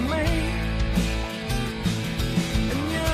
me and you.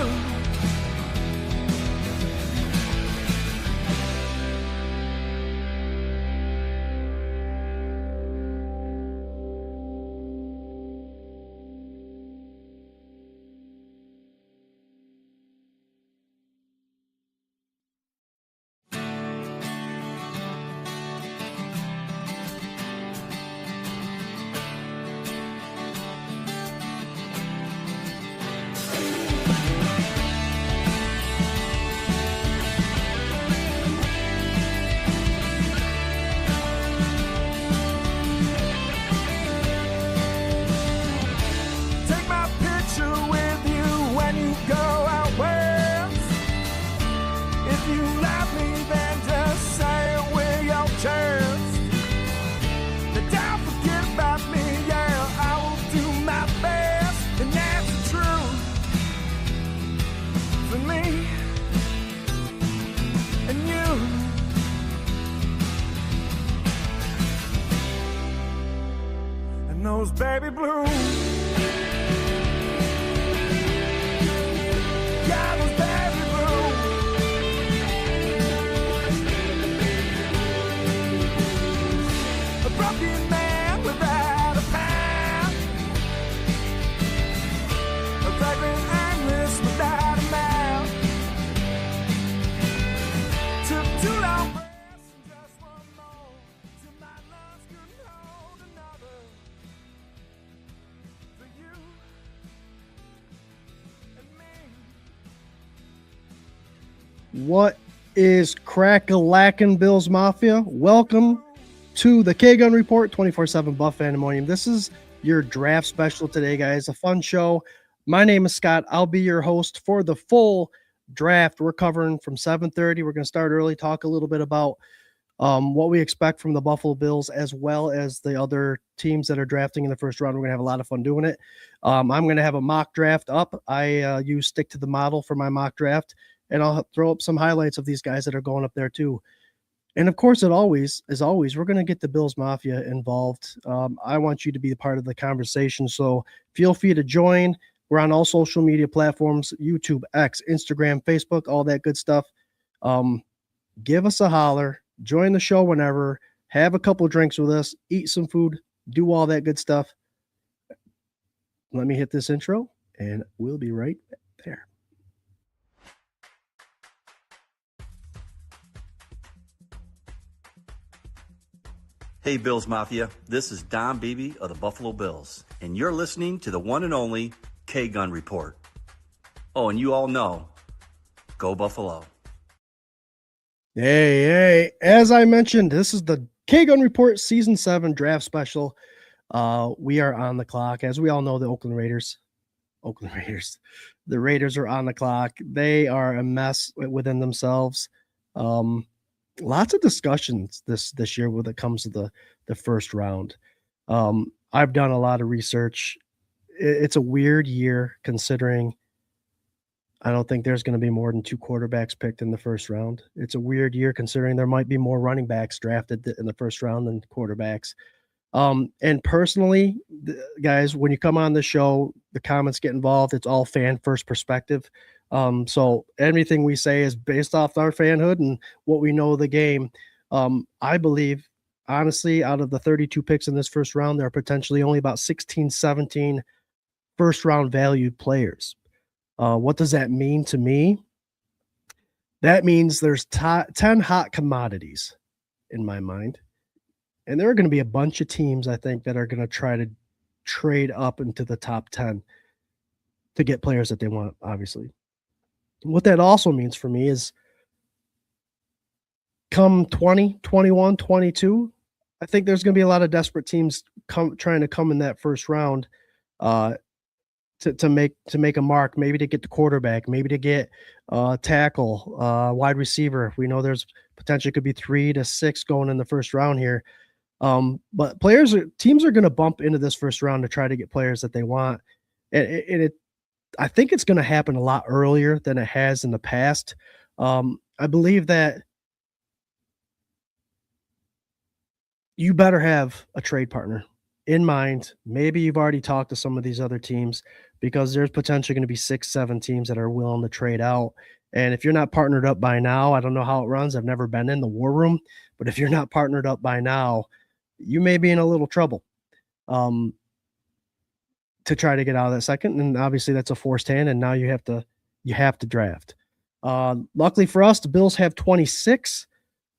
Take my picture with you when you go out west. If you love me, then just say it with your chest. But don't forget about me, yeah, I will do my best. And that's the truth for me and you. And those baby blues. Yeah, those baby blues. A broken man without a path. A vagrant aimless without a mouth. Took too long breaths and just one more till my lungs couldn't hold another. For you and me. What is crack-a-lackin' Bills Mafia? Welcome to the K-Gun Report, 24/7 Buff Pandemonium. This is your draft special today, guys. A fun show. My name is Scott. I'll be your host for the full draft. We're covering from 7:30. We're going to start early, talk a little bit about what we expect from the Buffalo Bills as well as the other teams that are drafting in the first round. We're going to have a lot of fun doing it. I'm going to have a mock draft up. I use Stick to the Model for my mock draft, and I'll throw up some highlights of these guys that are going up there too. And of course, as always, we're going to get the Bills Mafia involved. I want you to be a part of the conversation, so feel free to join. We're on all social media platforms, YouTube, X, Instagram, Facebook, all that good stuff. Give us a holler. Join the show whenever. Have a couple drinks with us. Eat some food. Do all that good stuff. Let me hit this intro, and we'll be right there. Hey, Bills Mafia. This is Don Beebe of the Buffalo Bills, and you're listening to the one and only K-Gun Report. Oh, and you all know, go Buffalo. Hey, as I mentioned, this is the K-Gun Report Season 7 Draft Special. We are on the clock. As we all know, the the Raiders are on the clock. They are a mess within themselves. Lots of discussions this year when it comes to the first round. I've done a lot of research. It's a weird year considering I don't think there's going to be more than 2 quarterbacks picked in the first round. It's a weird year considering there might be more running backs drafted in the first round than quarterbacks. And personally, guys, when you come on the show, the comments get involved. It's all fan first perspective. So everything we say is based off our fanhood and what we know of the game. I believe, honestly, out of the 32 picks in this first round, there are potentially only about 16, 17 first round valued players. What does that mean to me? That means there's 10 hot commodities in my mind. And there are going to be a bunch of teams, I think, that are going to try to trade up into the top 10 to get players that they want, obviously. What that also means for me is come 20, 21, 22, I think there's going to be a lot of desperate teams trying to come in that first round to make a mark, maybe to get the quarterback, maybe to get tackle, wide receiver. We know there's potentially could be 3 to 6 going in the first round here. But teams are going to bump into this first round to try to get players that they want. And I think it's going to happen a lot earlier than it has in the past. I believe that you better have a trade partner in mind. Maybe you've already talked to some of these other teams, because there's potentially going to be 6-7 teams that are willing to trade out. And if you're not partnered up by now, I don't know how it runs. I've never been in the war room, but if you're not partnered up by now, you may be in a little trouble to try to get out of that second. And obviously that's a forced hand, and now you have to draft. Luckily for us, the Bills have 26.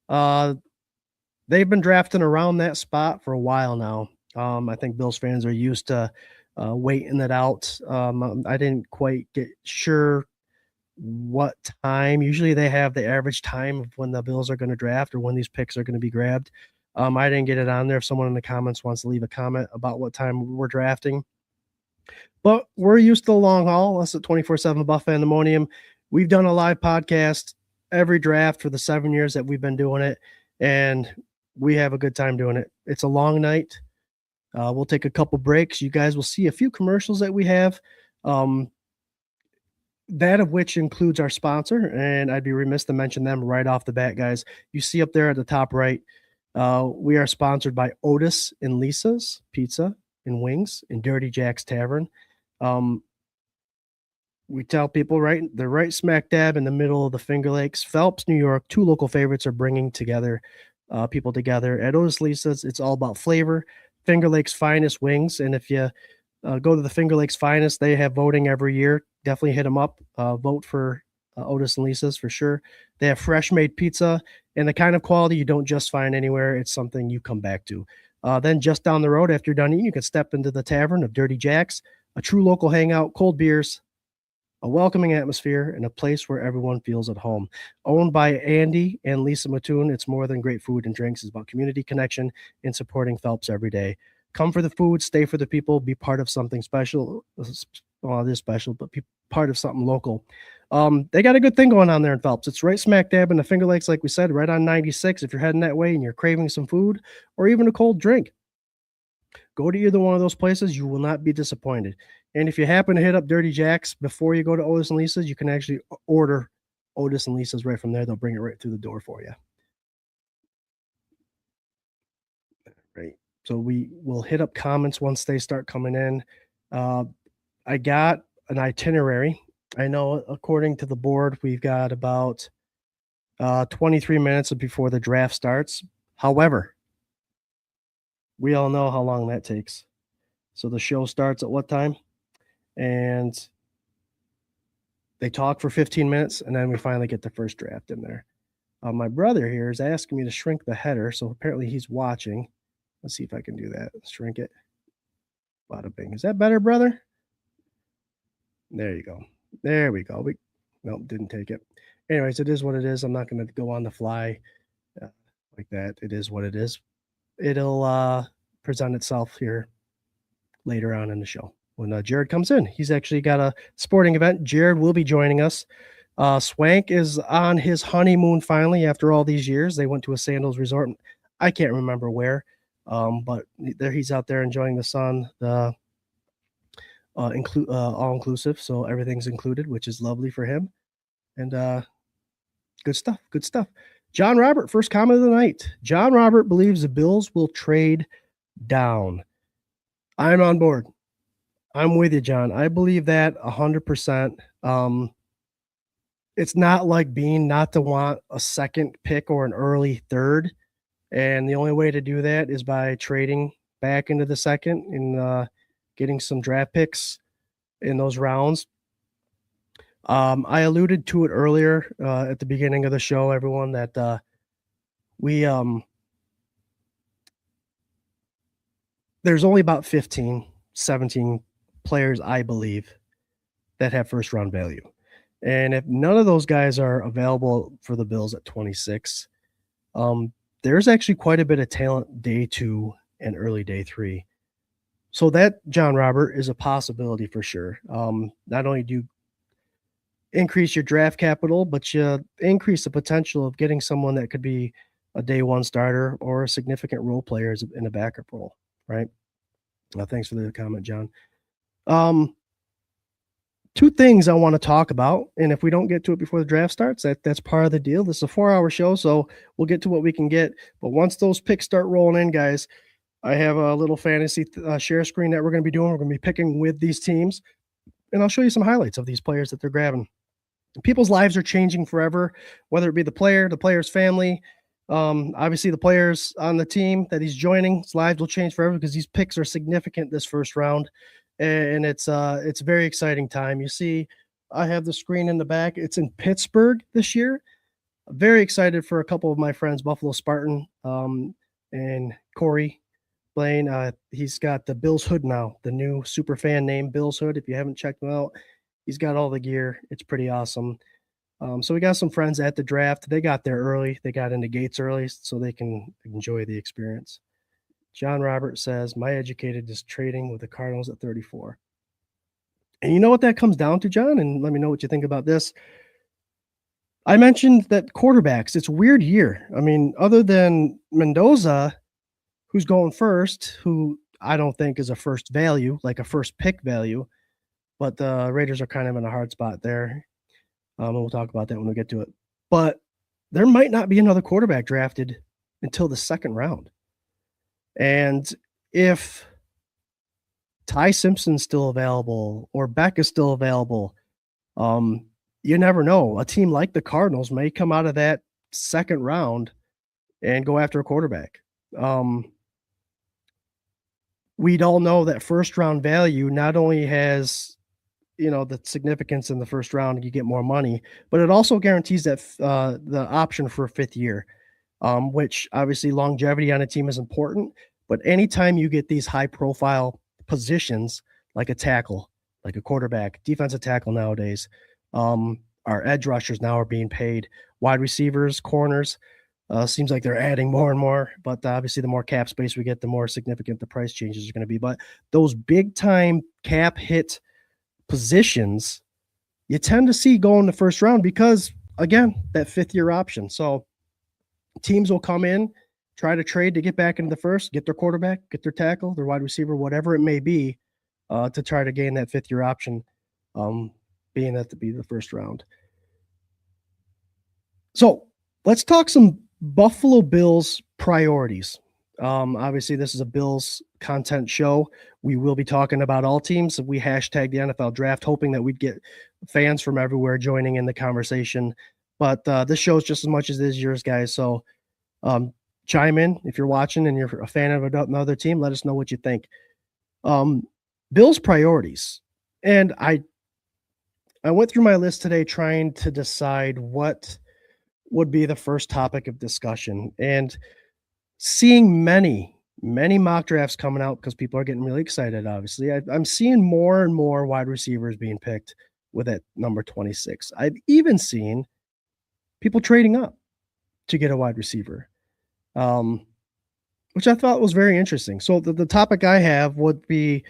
They've been drafting around that spot for a while now. I think Bills fans are used to waiting it out. I didn't quite get sure what time. Usually they have the average time of when the Bills are going to draft or when these picks are going to be grabbed. I didn't get it on there. If someone in the comments wants to leave a comment about what time we're drafting. But we're used to the long haul. Us at 24/7 Buff Pandemonium. We've done a live podcast every draft for the 7 years that we've been doing it, and we have a good time doing it. It's a long night. We'll take a couple breaks. You guys will see a few commercials that we have, that of which includes our sponsor, and I'd be remiss to mention them right off the bat, guys. You see up there at the top right, we are sponsored by Otis and Lisa's Pizza and Wings and Dirty Jack's Tavern. We tell people, right, they're right smack dab in the middle of the Finger Lakes. Phelps, New York. Two local favorites are bringing together people together. At Otis Lisa's, it's all about flavor. Finger Lakes Finest Wings. And if you go to the Finger Lakes Finest, they have voting every year. Definitely hit them up. Vote for Otis and Lisa's for sure. They have fresh made pizza and the kind of quality you don't just find anywhere. It's something you come back to. Then just down the road, after you're done eating, you can step into the Tavern of Dirty Jack's, a true local hangout, cold beers, a welcoming atmosphere, and a place where everyone feels at home. Owned by Andy and Lisa Mattoon, it's more than great food and drinks. It's about community connection and supporting Phelps every day. Come for the food, stay for the people, be part of something special. Well, it is special, but be part of something local. They got a good thing going on there in Phelps. It's right smack dab in the Finger Lakes, like we said, right on 96. If you're heading that way and you're craving some food or even a cold drink, go to either one of those places. You will not be disappointed. And if you happen to hit up Dirty Jack's before you go to Otis and Lisa's, you can actually order Otis and Lisa's right from there. They'll bring it right through the door for you. Right. So we will hit up comments once they start coming in. I got an itinerary. I know according to the board, we've got about 23 minutes before the draft starts. However, we all know how long that takes. So the show starts at what time? And they talk for 15 minutes, and then we finally get the first draft in there. My brother here is asking me to shrink the header, so apparently he's watching. Let's see if I can do that. Shrink it. Bada bing. Is that better, brother? There you go. There we go. Nope, didn't take it. Anyways, it is what it is. I'm not going to go on the fly like that. It is what it is. It'll present itself here later on in the show when Jared comes in. He's actually got a sporting event. Jared will be joining us. Swank is on his honeymoon finally after all these years. They went to a Sandals resort. I can't remember where, but there he's out there enjoying the sun, the all-inclusive, so everything's included, which is lovely for him. And good stuff. John Robert, first comment of the night. John Robert believes the Bills will trade down. I'm on board. I'm with you, John. I believe that 100%. It's not like Bean not to want a second pick or an early third. And the only way to do that is by trading back into the second and getting some draft picks in those rounds. I alluded to it earlier at the beginning of the show, everyone, that there's only about 15, 17 players, I believe, that have first round value. And if none of those guys are available for the Bills at 26, there's actually quite a bit of talent day 2 and early day 3. So that, John Robert, is a possibility for sure. Not only do you increase your draft capital, but you increase the potential of getting someone that could be a day 1 starter or a significant role player in a backup role, right? Thanks for the comment, John. 2 things I want to talk about, and if we don't get to it before the draft starts, that's part of the deal. This is a 4-hour show, so we'll get to what we can get. But once those picks start rolling in, guys, I have a little fantasy share screen that we're going to be doing. We're going to be picking with these teams, and I'll show you some highlights of these players that they're grabbing. People's lives are changing forever, whether it be the player, the player's family. Obviously, the players on the team that he's joining, his lives will change forever because these picks are significant this first round, and it's a very exciting time. You see, I have the screen in the back. It's in Pittsburgh this year. Very excited for a couple of my friends, Buffalo Spartan and Corey Blaine. He's got the Bills hood now, the new super fan name, Bills hood. If you haven't checked him out, he's got all the gear. It's pretty awesome. So we got some friends at the draft. They got there early. They got into gates early so they can enjoy the experience. John Robert says, my educated is trading with the Cardinals at 34. And you know what that comes down to, John? And let me know what you think about this. I mentioned that quarterbacks, it's a weird year. I mean, other than Mendoza, who's going first, who I don't think is a first value, like a first pick value, but the Raiders are kind of in a hard spot there. And we'll talk about that when we get to it. But there might not be another quarterback drafted until the second round. And if Ty Simpson's still available or Beck is still available, you never know. A team like the Cardinals may come out of that second round and go after a quarterback. We'd all know that first round value not only has the significance in the first round, you get more money, but it also guarantees that the option for a fifth year, which obviously longevity on a team is important. But anytime you get these high profile positions, like a tackle, like a quarterback, defensive tackle nowadays, our edge rushers now are being paid, wide receivers, corners, seems like they're adding more and more, but obviously the more cap space we get, the more significant the price changes are going to be. But those big time cap hit positions you tend to see go in the first round because, again, that fifth year option. So teams will come in, try to trade to get back into the first, get their quarterback, get their tackle, their wide receiver, whatever it may be, to try to gain that fifth year option, being that to be the first round. So let's talk some Buffalo Bills priorities. Obviously, this is a Bills content show. We will be talking about all teams. We hashtag the NFL draft, hoping that we'd get fans from everywhere joining in the conversation. But this show is just as much as it is yours, guys. So chime in if you're watching and you're a fan of another team. Let us know what you think. Bills priorities. And I went through my list today trying to decide what would be the first topic of discussion. And seeing many mock drafts coming out because people are getting really excited, obviously. I'm seeing more and more wide receivers being picked with at number 26. I've even seen people trading up to get a wide receiver, which I thought was very interesting. So the topic I have would be,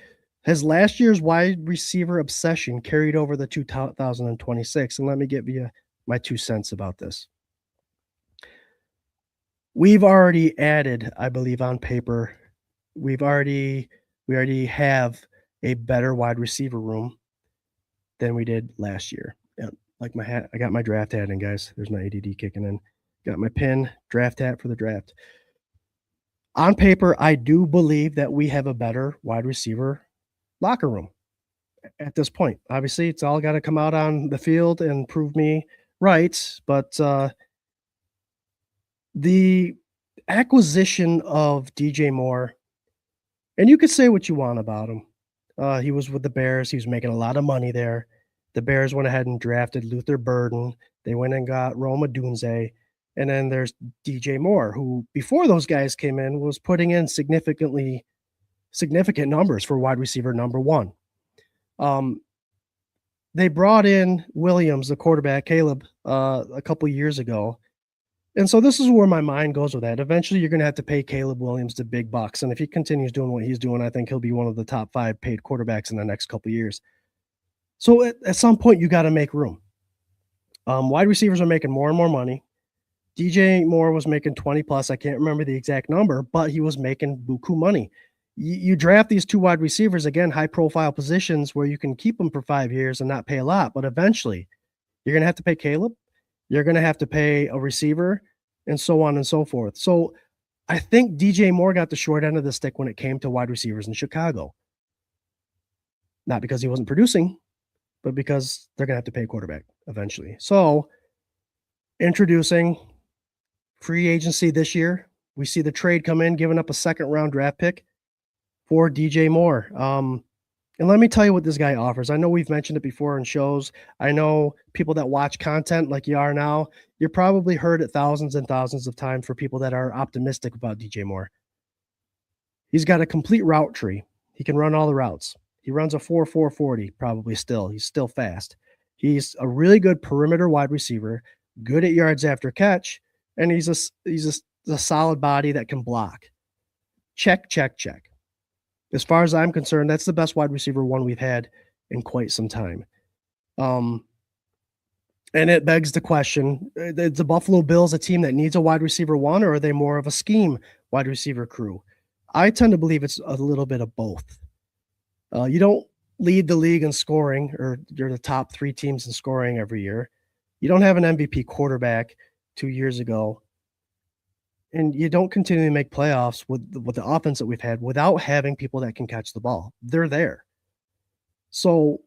has last year's wide receiver obsession carried over the 2026? And let me give you my 2 cents about this. We've already added, I believe on paper, we already have a better wide receiver room than we did last year. Yeah, like my hat, I got my draft hat in, guys. There's my ADD kicking in. Got my pin, draft hat for the draft. On paper, I do believe that we have a better wide receiver locker room at this point. Obviously, it's all got to come out on the field and prove me right, but the acquisition of DJ Moore, and you could say what you want about him. He was with the Bears. He was making a lot of money there. The Bears went ahead and drafted Luther Burden. They went and got Rome Odunze. And then there's DJ Moore, who before those guys came in was putting in significant numbers for wide receiver number one. They brought in Williams, the quarterback, Caleb, a couple years ago. And so this is where my mind goes with that. Eventually, you're going to have to pay Caleb Williams the big bucks. And if he continues doing what he's doing, I think he'll be one of the top 5 paid quarterbacks in the next couple of years. So at some point, you got to make room. Wide receivers are making more and more money. DJ Moore was making 20 plus. I can't remember the exact number, but he was making buku money. You draft these 2 wide receivers, again, high profile positions where you can keep them for 5 years and not pay a lot. But eventually, you're going to have to pay Caleb. You're going to have to pay a receiver and so on and so forth. So I think DJ Moore got the short end of the stick when it came to wide receivers in Chicago. Not because he wasn't producing, but because they're going to have to pay a quarterback eventually. So, introducing free agency this year, we see the trade come in, giving up a second-round draft pick for DJ Moore. And let me tell you what this guy offers. I know we've mentioned it before in shows. I know people that watch content like you are now, you're probably heard it thousands and thousands of times for people that are optimistic about DJ Moore. He's got a complete route tree. He can run all the routes. He runs a 4.4 40 probably still. He's still fast. He's a really good perimeter wide receiver, good at yards after catch, and he's a solid body that can block. Check, check, check. As far as I'm concerned, that's the best wide receiver one we've had in quite some time. And it begs the question, is the Buffalo Bills a team that needs a wide receiver one, or are they more of a scheme wide receiver crew? I tend to believe it's a little bit of both. You don't lead the league in scoring, or you're the top 3 teams in scoring every year. You don't have an MVP quarterback 2 years ago. And you don't continue to make playoffs with the offense that we've had without having people that can catch the ball. They're there. So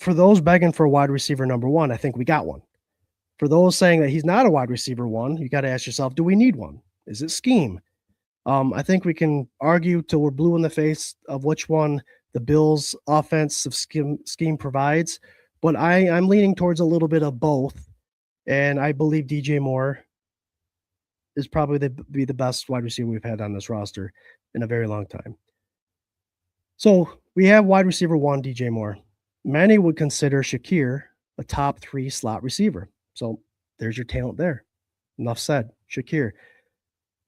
for those begging for a wide receiver number one, I think we got one. For those saying that he's not a wide receiver one, you got to ask yourself, do we need one? Is it scheme? I think we can argue till we're blue in the face of which one the Bills' offensive scheme provides, but I'm leaning towards a little bit of both, and I believe DJ Moore is probably be the best wide receiver we've had on this roster in a very long time. So we have wide receiver one, DJ Moore. Many would consider Shakir a top 3 slot receiver. So there's your talent there. Enough said. Shakir.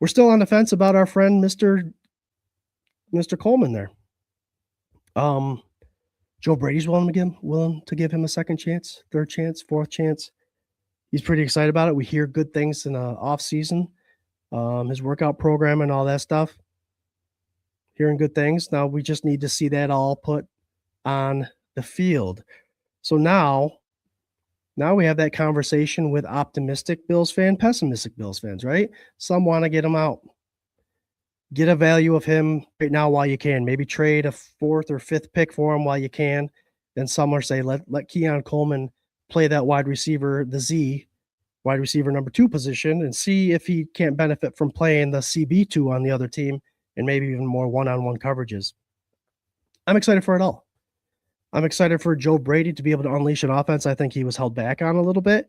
We're still on the fence about our friend, Mr. Coleman there. Joe Brady's willing to give him a second chance, third chance, fourth chance. He's pretty excited about it. We hear good things in the off season. His workout program and all that stuff. Hearing good things. Now we just need to see that all put on the field. So now we have that conversation with optimistic Bills fan, pessimistic Bills fans, right? Some want to get him out. Get a value of him right now while you can. Maybe trade a 4th or 5th pick for him while you can. Then some are say, let Keon Coleman play that wide receiver, the Z, wide receiver number 2 position, and see if he can't benefit from playing the CB2 on the other team and maybe even more one-on-one coverages. I'm excited for it all. I'm excited for Joe Brady to be able to unleash an offense I think he was held back on a little bit.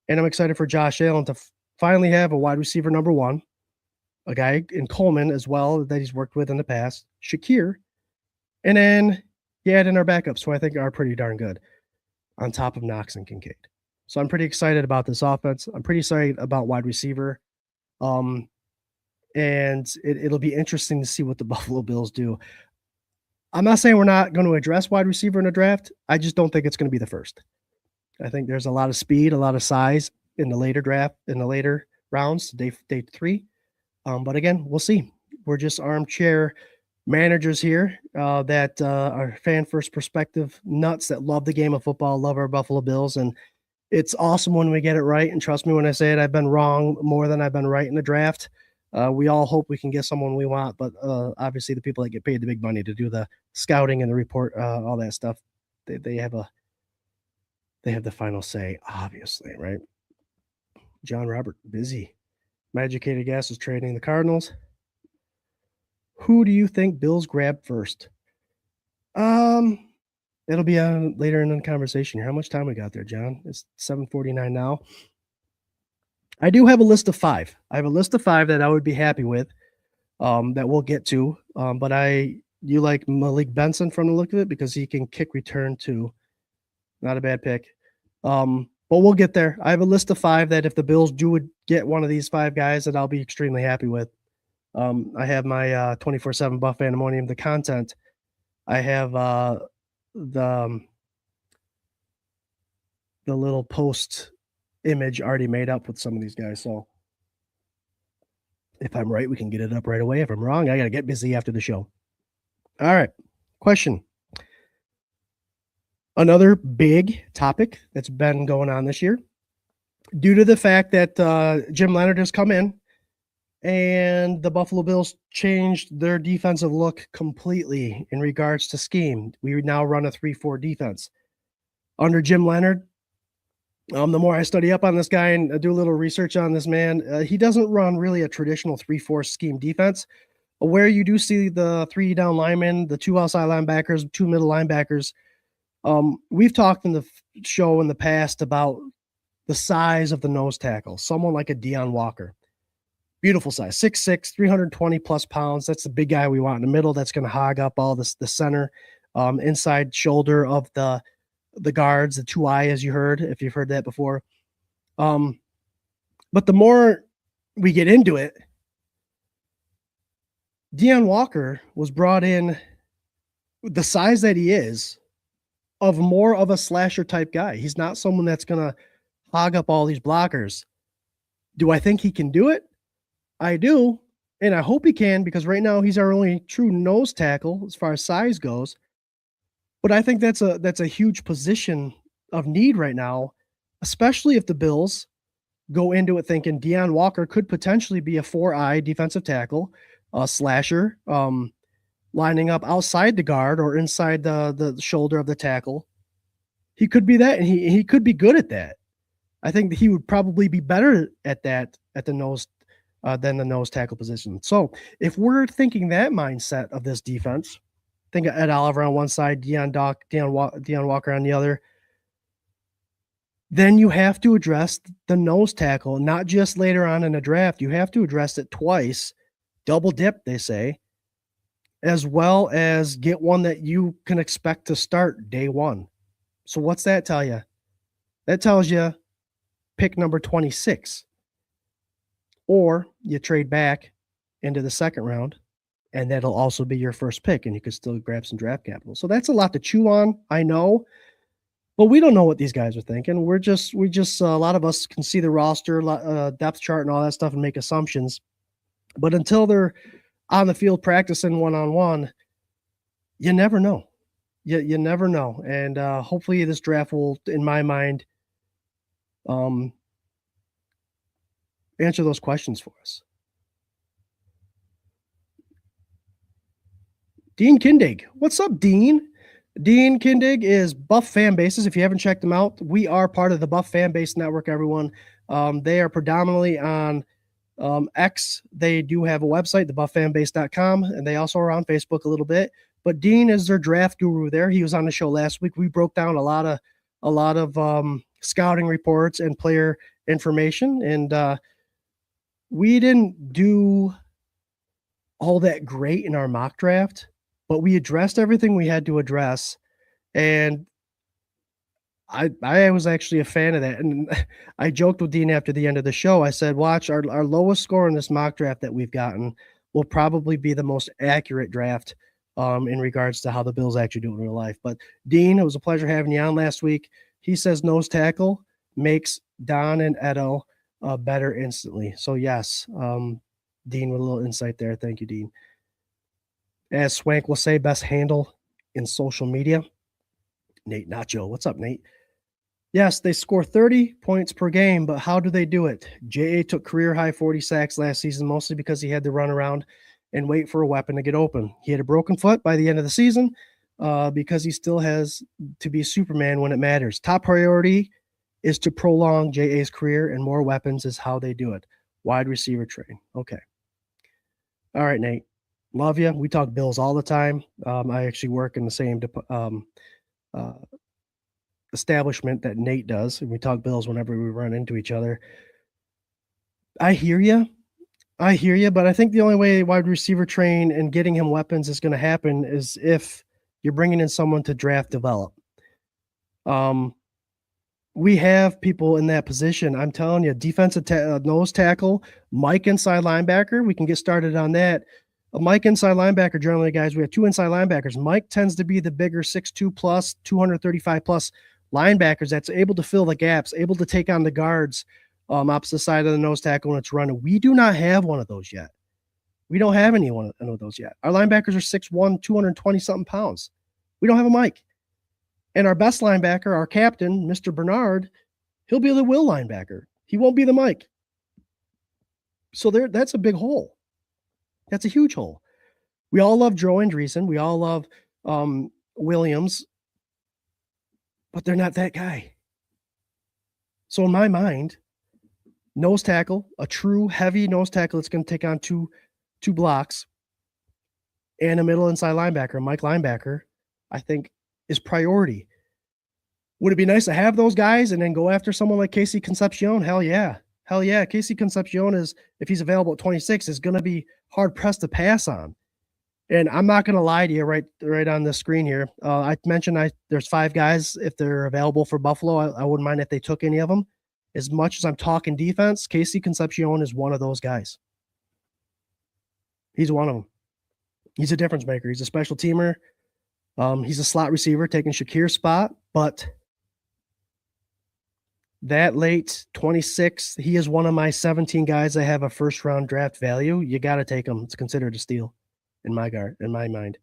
And I'm excited for Josh Allen to finally have a wide receiver number 1, a guy in Coleman as well that he's worked with in the past, Shakir. And then you add in our backups, who I think are pretty darn good, on top of Knox and Kincaid. So I'm pretty excited about this offense. I'm pretty excited about wide receiver. And it'll be interesting to see what the Buffalo Bills do. I'm not saying we're not going to address wide receiver in a draft. I just don't think it's going to be the first. I think there's a lot of speed, a lot of size in the later draft, in the later rounds, day 3. But again, we'll see. We're just armchair managers here that are fan first perspective nuts that love the game of football, love our Buffalo Bills. And it's awesome when we get it right. And trust me when I say it, I've been wrong more than I've been right in the draft. We all hope we can get someone we want, but obviously the people that get paid the big money to do the scouting and the report, all that stuff, they have the final say, obviously, right? John Robert, busy. Magicated Gas is trading the Cardinals. Who do you think Bills grab first? It'll be later in the conversation here. How much time we got there, John? It's 7:49 now. I do have a list of 5. I have a list of 5 that I would be happy with, that we'll get to. But you like Malik Benson from the look of it because he can kick return too. Not a bad pick. But we'll get there. I have a list of 5 that if the Bills would get one of these 5 guys that I'll be extremely happy with. I have my 24/7 Buff Pandemonium, the content. I have the little post image already made up with some of these guys. So if I'm right, we can get it up right away. If I'm wrong, I got to get busy after the show. All right. Question. Another big topic that's been going on this year, due to the fact that Jim Leonhard has come in And the Buffalo Bills changed their defensive look completely in regards to scheme. We now run a 3-4 defense. Under Jim Leonard, the more I study up on this guy and do a little research on this man, he doesn't run really a traditional 3-4 scheme defense. Where you do see the 3 down linemen, the 2 outside linebackers, 2 middle linebackers. We've talked in the show in the past about the size of the nose tackle, someone like a Deion Walker. Beautiful size, 6'6", 320 plus pounds. That's the big guy we want in the middle. That's going to hog up all this, the center, inside shoulder of the guards, the 2i, as you heard, if you've heard that before. But the more we get into it, Deion Walker was brought in the size that he is of more of a slasher type guy. He's not someone that's going to hog up all these blockers. Do I think he can do it? I do, and I hope he can, because right now he's our only true nose tackle as far as size goes. But I think that's a huge position of need right now, especially if the Bills go into it thinking Deion Walker could potentially be a 4i defensive tackle, a slasher, lining up outside the guard or inside the shoulder of the tackle. He could be that, and he could be good at that. I think that he would probably be better at that at the nose than the nose tackle position. So if we're thinking that mindset of this defense, think of Ed Oliver on one side, Deion Walker on the other, then you have to address the nose tackle, not just later on in the draft. You have to address it twice, double dip, they say, as well as get one that you can expect to start day one. So what's that tell you? That tells you pick number 26. Or you trade back into the second round, and that'll also be your first pick, and you could still grab some draft capital. So that's a lot to chew on, I know, but we don't know what these guys are thinking. We just a lot of us can see the roster, depth chart, and all that stuff and make assumptions. But until they're on the field practicing one-on-one, you never know. You never know. And hopefully this draft will, in my mind, answer those questions for us. Dean Kindig. What's up, Dean? Dean Kindig is Buff Fan Bases. If you haven't checked them out, we are part of the Buff Fan Base Network, everyone. They are predominantly on X. They do have a website, thebufffanbase.com, and they also are on Facebook a little bit. But Dean is their draft guru there. He was on the show last week. We broke down a lot of scouting reports and player information, and we didn't do all that great in our mock draft, but we addressed everything we had to address. And I was actually a fan of that. And I joked with Dean after the end of the show. I said, watch, our lowest score in this mock draft that we've gotten will probably be the most accurate draft in regards to how the Bills actually do it in real life. But Dean, it was a pleasure having you on last week. He says nose tackle makes Don and Edo better instantly. So yes, Dean with a little insight there. Thank you, Dean. As Swank will say, best handle in social media. Nate Nacho. What's up, Nate? Yes, they score 30 points per game, but how do they do it? J.A. took career high 40 sacks last season, mostly because he had to run around and wait for a weapon to get open. He had a broken foot by the end of the season because he still has to be Superman when it matters. Top priority is to prolong J.A.'s career, and more weapons is how they do it. Wide receiver train. Okay. All right, Nate. Love you. We talk Bills all the time. I actually work in the same establishment that Nate does, and we talk Bills whenever we run into each other. I hear you, but I think the only way wide receiver train and getting him weapons is going to happen is if you're bringing in someone to draft develop. We have people in that position. I'm telling you, defensive nose tackle, Mike inside linebacker. We can get started on that. A Mike inside linebacker, generally, guys, we have 2 inside linebackers. Mike tends to be the bigger 6'2 plus, 235 plus linebackers that's able to fill the gaps, able to take on the guards opposite side of the nose tackle when it's running. We do not have one of those yet. We don't have any one of those yet. Our linebackers are 6'1", 220-something pounds. We don't have a Mike. And our best linebacker, our captain, Mr. Bernard, he'll be the will linebacker. He won't be the Mike. So that's a big hole. That's a huge hole. We all love Joe Andreessen. We all love Williams, but they're not that guy. So in my mind, nose tackle, a true heavy nose tackle that's going to take on two blocks, and a middle inside linebacker, Mike linebacker, I think is priority. Would it be nice to have those guys and then go after someone like Casey Concepcion? Hell yeah. Hell yeah. Casey Concepcion is, if he's available at 26, is going to be hard pressed to pass on. And I'm not going to lie to you right on the screen here. I mentioned there's 5 guys. If they're available for Buffalo, I wouldn't mind if they took any of them. As much as I'm talking defense, Casey Concepcion is one of those guys. He's one of them. He's a difference maker. He's a special teamer. He's a slot receiver taking Shakir's spot, but that late 26, he is one of my 17 guys that have a first round draft value. You got to take him. It's considered a steal in my mind.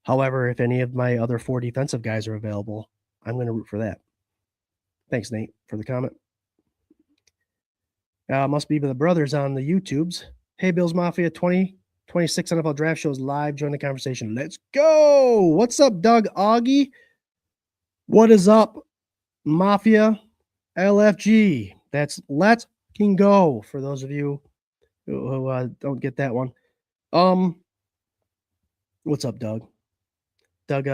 However, if any of my other 4 defensive guys are available, I'm going to root for that. Thanks, Nate, for the comment. Must be the brothers on the YouTubes. Hey, Bills Mafia 2026 NFL Draft Shows live. Join the conversation. Let's go. What's up, Doug Augie? What is up, Mafia LFG? That's Let's Go for those of you who don't get that one. What's up, Doug? Doug,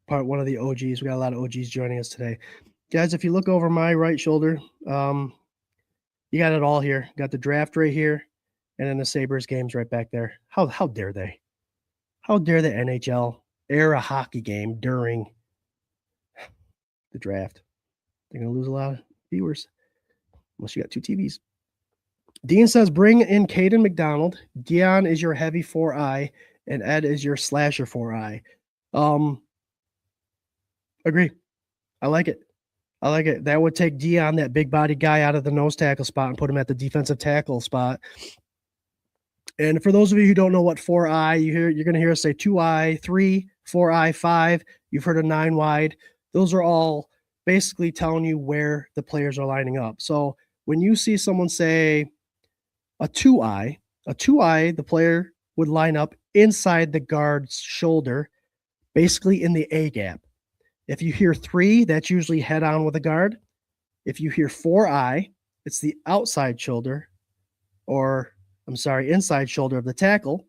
one of the OGs. We got a lot of OGs joining us today. Guys, if you look over my right shoulder, you got it all here. Got the draft right here, and then the Sabres games right back there. How dare they? How dare the NHL air a hockey game during the draft? They're going to lose a lot of viewers unless you got 2 TVs. Dean says, bring in Caden McDonald. Dion is your heavy 4-eye, and Ed is your slasher 4-eye. Agree. I like it. That would take Dion, that big body guy, out of the nose tackle spot and put him at the defensive tackle spot. And for those of you who don't know what 4-eye, you're going to hear us say 2-eye, 3, 4-eye, 5. You've heard of 9 wide. Those are all basically telling you where the players are lining up. So when you see someone say a 2-eye, the player would line up inside the guard's shoulder, basically in the A gap. If you hear 3, that's usually head on with a guard. If you hear 4-eye, it's the outside shoulder, inside shoulder of the tackle.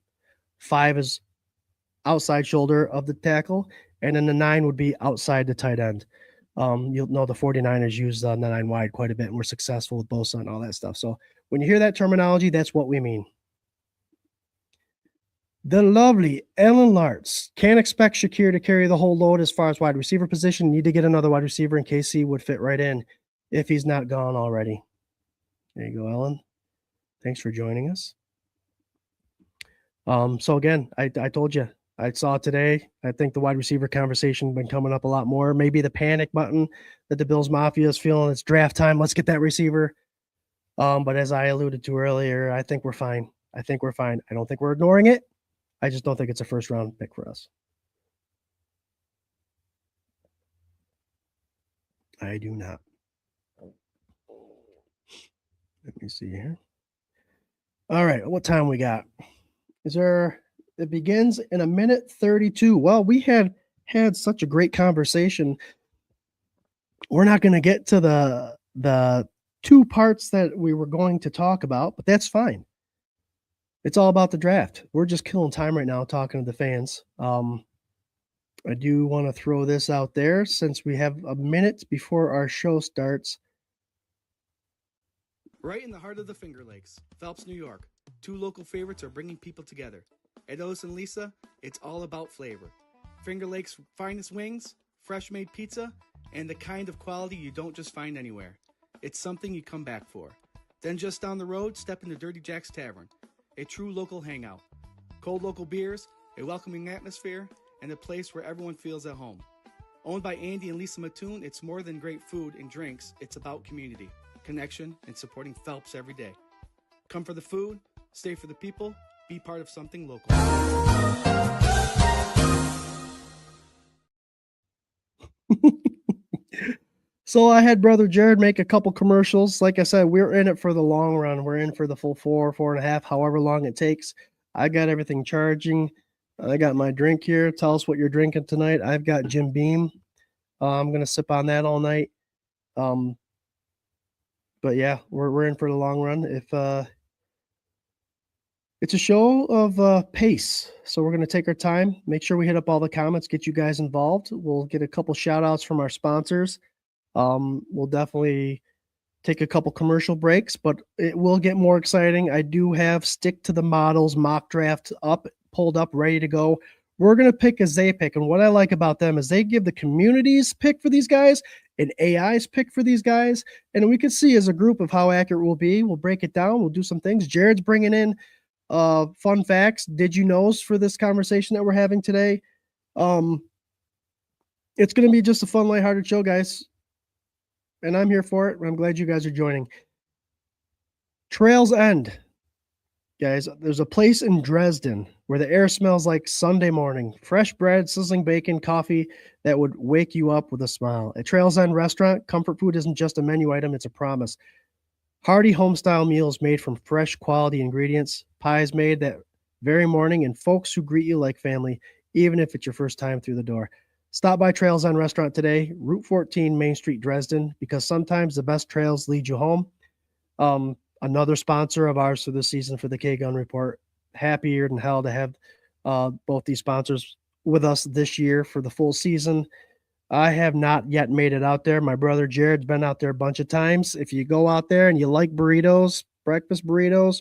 5 is outside shoulder of the tackle, and then the 9 would be outside the tight end. You'll know the 49ers use the 9 wide quite a bit, and we're successful with Bosa and all that stuff. So when you hear that terminology, that's what we mean. The lovely Ellen Lartz. Can't expect Shakir to carry the whole load as far as wide receiver position. Need to get another wide receiver in case he would fit right in if he's not gone already. There you go, Ellen. Thanks for joining us. So again, I told you, I saw today, I think the wide receiver conversation has been coming up a lot more. Maybe the panic button that the Bills Mafia is feeling, it's draft time. Let's get that receiver. But as I alluded to earlier, I think we're fine. I don't think we're ignoring it. I just don't think it's a first round pick for us. I do not. Let me see here. All right. What time we got? It begins in 1:32. Well, we had such a great conversation. We're not going to get to the 2 parts that we were going to talk about, but that's fine. It's all about the draft. We're just killing time right now talking to the fans. I do want to throw this out there since we have a minute before our show starts. Right in the heart of the Finger Lakes, Phelps, New York, 2 local favorites are bringing people together. At Ellis and Lisa, it's all about flavor. Finger Lakes' finest wings, fresh-made pizza, and the kind of quality you don't just find anywhere. It's something you come back for. Then just down the road, step into Dirty Jack's Tavern, a true local hangout. Cold local beers, a welcoming atmosphere, and a place where everyone feels at home. Owned by Andy and Lisa Mattoon, it's more than great food and drinks. It's about community, connection, and supporting Phelps every day. Come for the food, stay for the people, be part of something local. So I had brother Jared make a couple commercials. Like I said, we're in it for the long run. We're in for the full 4.5, however long it takes. I got everything charging. I got my drink here. Tell us what you're drinking tonight. I've got Jim Beam. I'm gonna sip on that all night. But yeah, we're in for the long run. If it's a show of pace, so we're gonna take our time. Make sure we hit up all the comments, get you guys involved. We'll get a couple shout outs from our sponsors. We'll definitely take a couple commercial breaks, but it will get more exciting. I do have Stick to the Models mock draft pulled up, ready to go. We're going to pick as they pick. And what I like about them is they give the community's pick for these guys and AI's pick for these guys. And we can see as a group of how accurate we'll be. We'll break it down. We'll do some things. Jared's bringing in fun facts, did you knows for this conversation that we're having today. It's going to be just a fun, lighthearted show, guys. And I'm here for it. I'm glad you guys are joining. Trails End. Guys, there's a place in Dresden where the air smells like Sunday morning. Fresh bread, sizzling bacon, coffee that would wake you up with a smile. At Trails End Restaurant, comfort food isn't just a menu item, it's a promise. Hearty home-style meals made from fresh, quality ingredients, pies made that very morning, and folks who greet you like family, even if it's your first time through the door. Stop by Trails End Restaurant today, Route 14, Main Street, Dresden, because sometimes the best trails lead you home. Another sponsor of ours for this season for the K-Gun Report. Happier than hell to have both these sponsors with us this year for the full season. I have not yet made it out there. My brother Jared's been out there a bunch of times. If you go out there and you like burritos, breakfast burritos,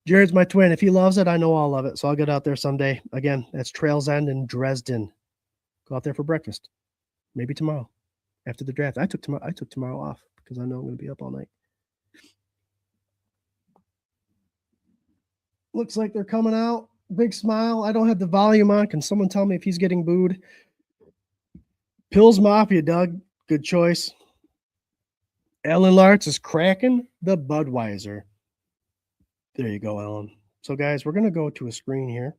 Jared's my twin. If he loves it, I know I'll love it. So I'll get out there someday. Again, that's Trails End in Dresden. Go out there for breakfast. Maybe tomorrow after the draft. I took tomorrow off because I know I'm going to be up all night. Looks like they're coming out. Big smile. I don't have the volume on. Can someone tell me if he's getting booed? Pills Mafia, Doug. Good choice. Ellen Lartz is cracking the Budweiser. There you go, Ellen. So, guys, we're going to go to a screen here.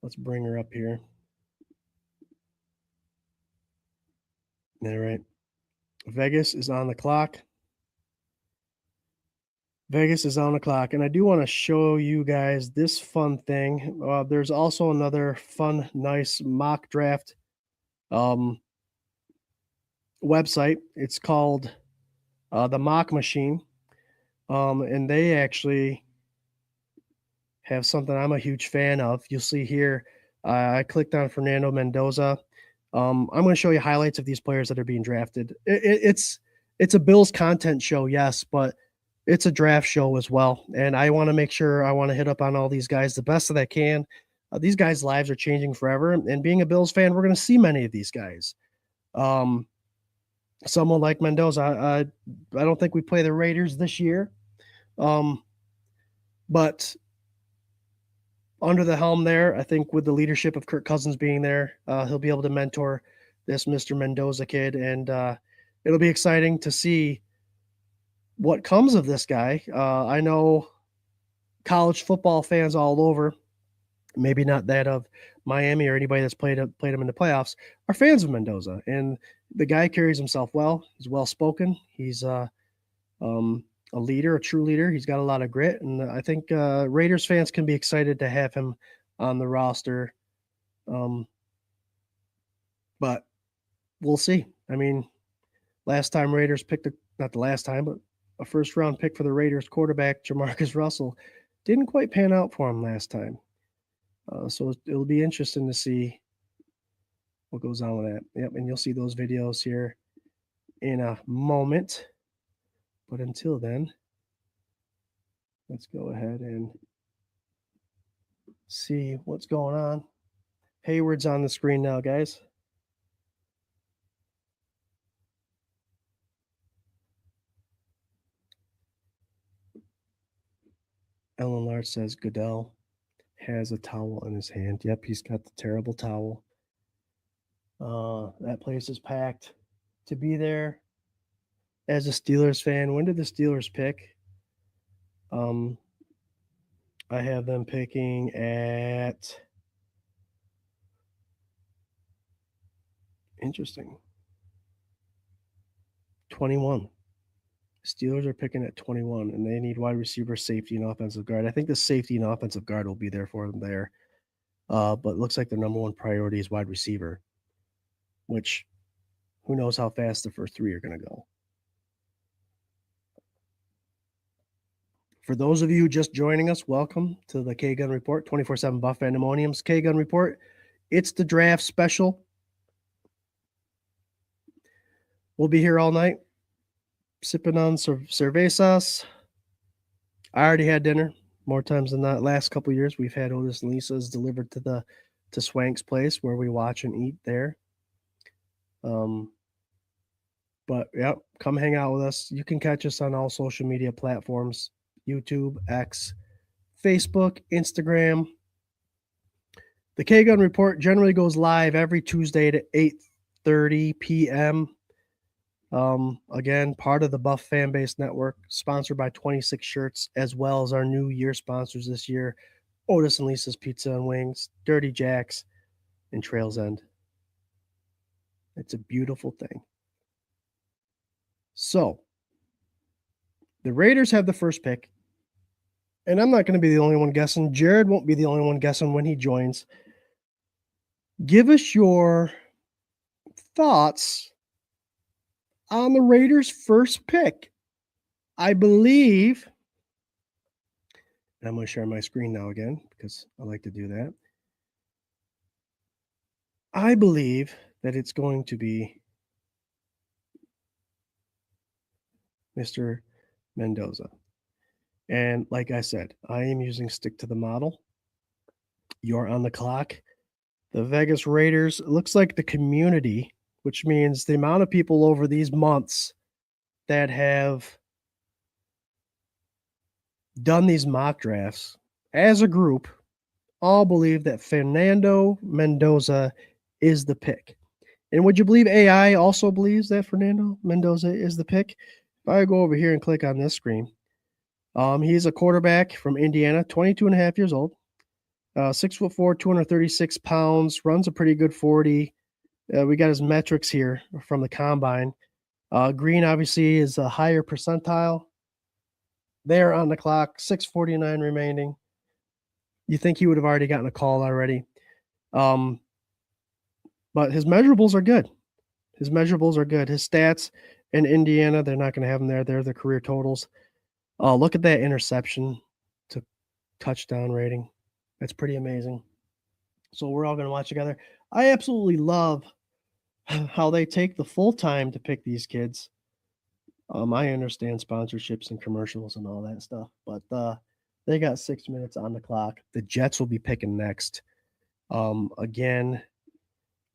Let's bring her up here. All right. Vegas is on the clock. Vegas is on the clock. And I do want to show you guys this fun thing. There's also another fun, nice mock draft website. It's called The Mock Machine. And they actually have something I'm a huge fan of. You'll see here, I clicked on Fernando Mendoza. I'm going to show you highlights of these players that are being drafted. It's a Bills content show, yes, but it's a draft show as well. And I want to make sure I want to hit up on all these guys the best that I can. These guys' lives are changing forever. And being a Bills fan, we're going to see many of these guys. Someone like Mendoza, I don't think we play the Raiders this year. But under the helm there, I think with the leadership of Kirk Cousins being there, he'll be able to mentor this Mr. Mendoza kid. And it'll be exciting to see what comes of this guy. I know college football fans all over, maybe not that of Miami or anybody that's played him in the playoffs, are fans of Mendoza. And the guy carries himself well. He's well-spoken. He's a leader, a true leader. He's got a lot of grit. And I think Raiders fans can be excited to have him on the roster. But we'll see. I mean, last time Raiders picked not the last time, but a first-round pick for the Raiders quarterback, Jamarcus Russell, didn't quite pan out for him last time. So it'll be interesting to see what goes on with that. Yep, and you'll see those videos here in a moment. But until then, let's go ahead and see what's going on. Hayward's on the screen now, guys. Ellen Lartz says Goodell has a towel in his hand. Yep, he's got the terrible towel. That place is packed. To be there as a Steelers fan, when did the Steelers pick? I have them picking at Interesting. 21. Steelers are picking at 21, and they need wide receiver, safety, and offensive guard. I think the safety and offensive guard will be there for them there. But it looks like the number one priority is wide receiver, which who knows how fast the first three are going to go. For those of you just joining us, welcome to the K-Gun Report, 24/7 Buff Pandemonium's K-Gun Report. It's the draft special. We'll be here all night, sipping on cervezas. I already had dinner more times than not. Last couple of years, we've had Otis and Lisa's delivered to Swank's place where we watch and eat there. But yeah, come hang out with us. You can catch us on all social media platforms: YouTube, X, Facebook, Instagram. The K-Gun Report generally goes live every Tuesday at 8:30 p.m. Again, part of the Buff Fanbase Network, sponsored by 26 Shirts, as well as our new year sponsors this year, Otis and Lisa's Pizza and Wings, Dirty Jacks, and Trails End. It's a beautiful thing. So, the Raiders have the first pick, and I'm not going to be the only one guessing. Jared won't be the only one guessing when he joins. Give us your thoughts on the Raiders' first pick. I believe, and I'm going to share my screen now again because I like to do that. I believe that it's going to be Mr. Mendoza. And like I said, I am using Stick to the Model. You're on the clock. The Vegas Raiders, it looks like the community, which means the amount of people over these months that have done these mock drafts as a group, all believe that Fernando Mendoza is the pick. And would you believe AI also believes that Fernando Mendoza is the pick? If I go over here and click on this screen, he's a quarterback from Indiana, 22 and a half years old, 6'4", 236 pounds, runs a pretty good 40. We got his metrics here from the combine. Green obviously is a higher percentile. They're on the clock, 6:49 remaining. You think he would have already gotten a call already. But his measurables are good. His stats in Indiana, they're not going to have them there. They're the career totals. Look at that interception to touchdown rating. That's pretty amazing. So we're all going to watch together. I absolutely love how they take the full time to pick these kids. I understand sponsorships and commercials and all that stuff, but they got 6 minutes on the clock. The Jets will be picking next. Again,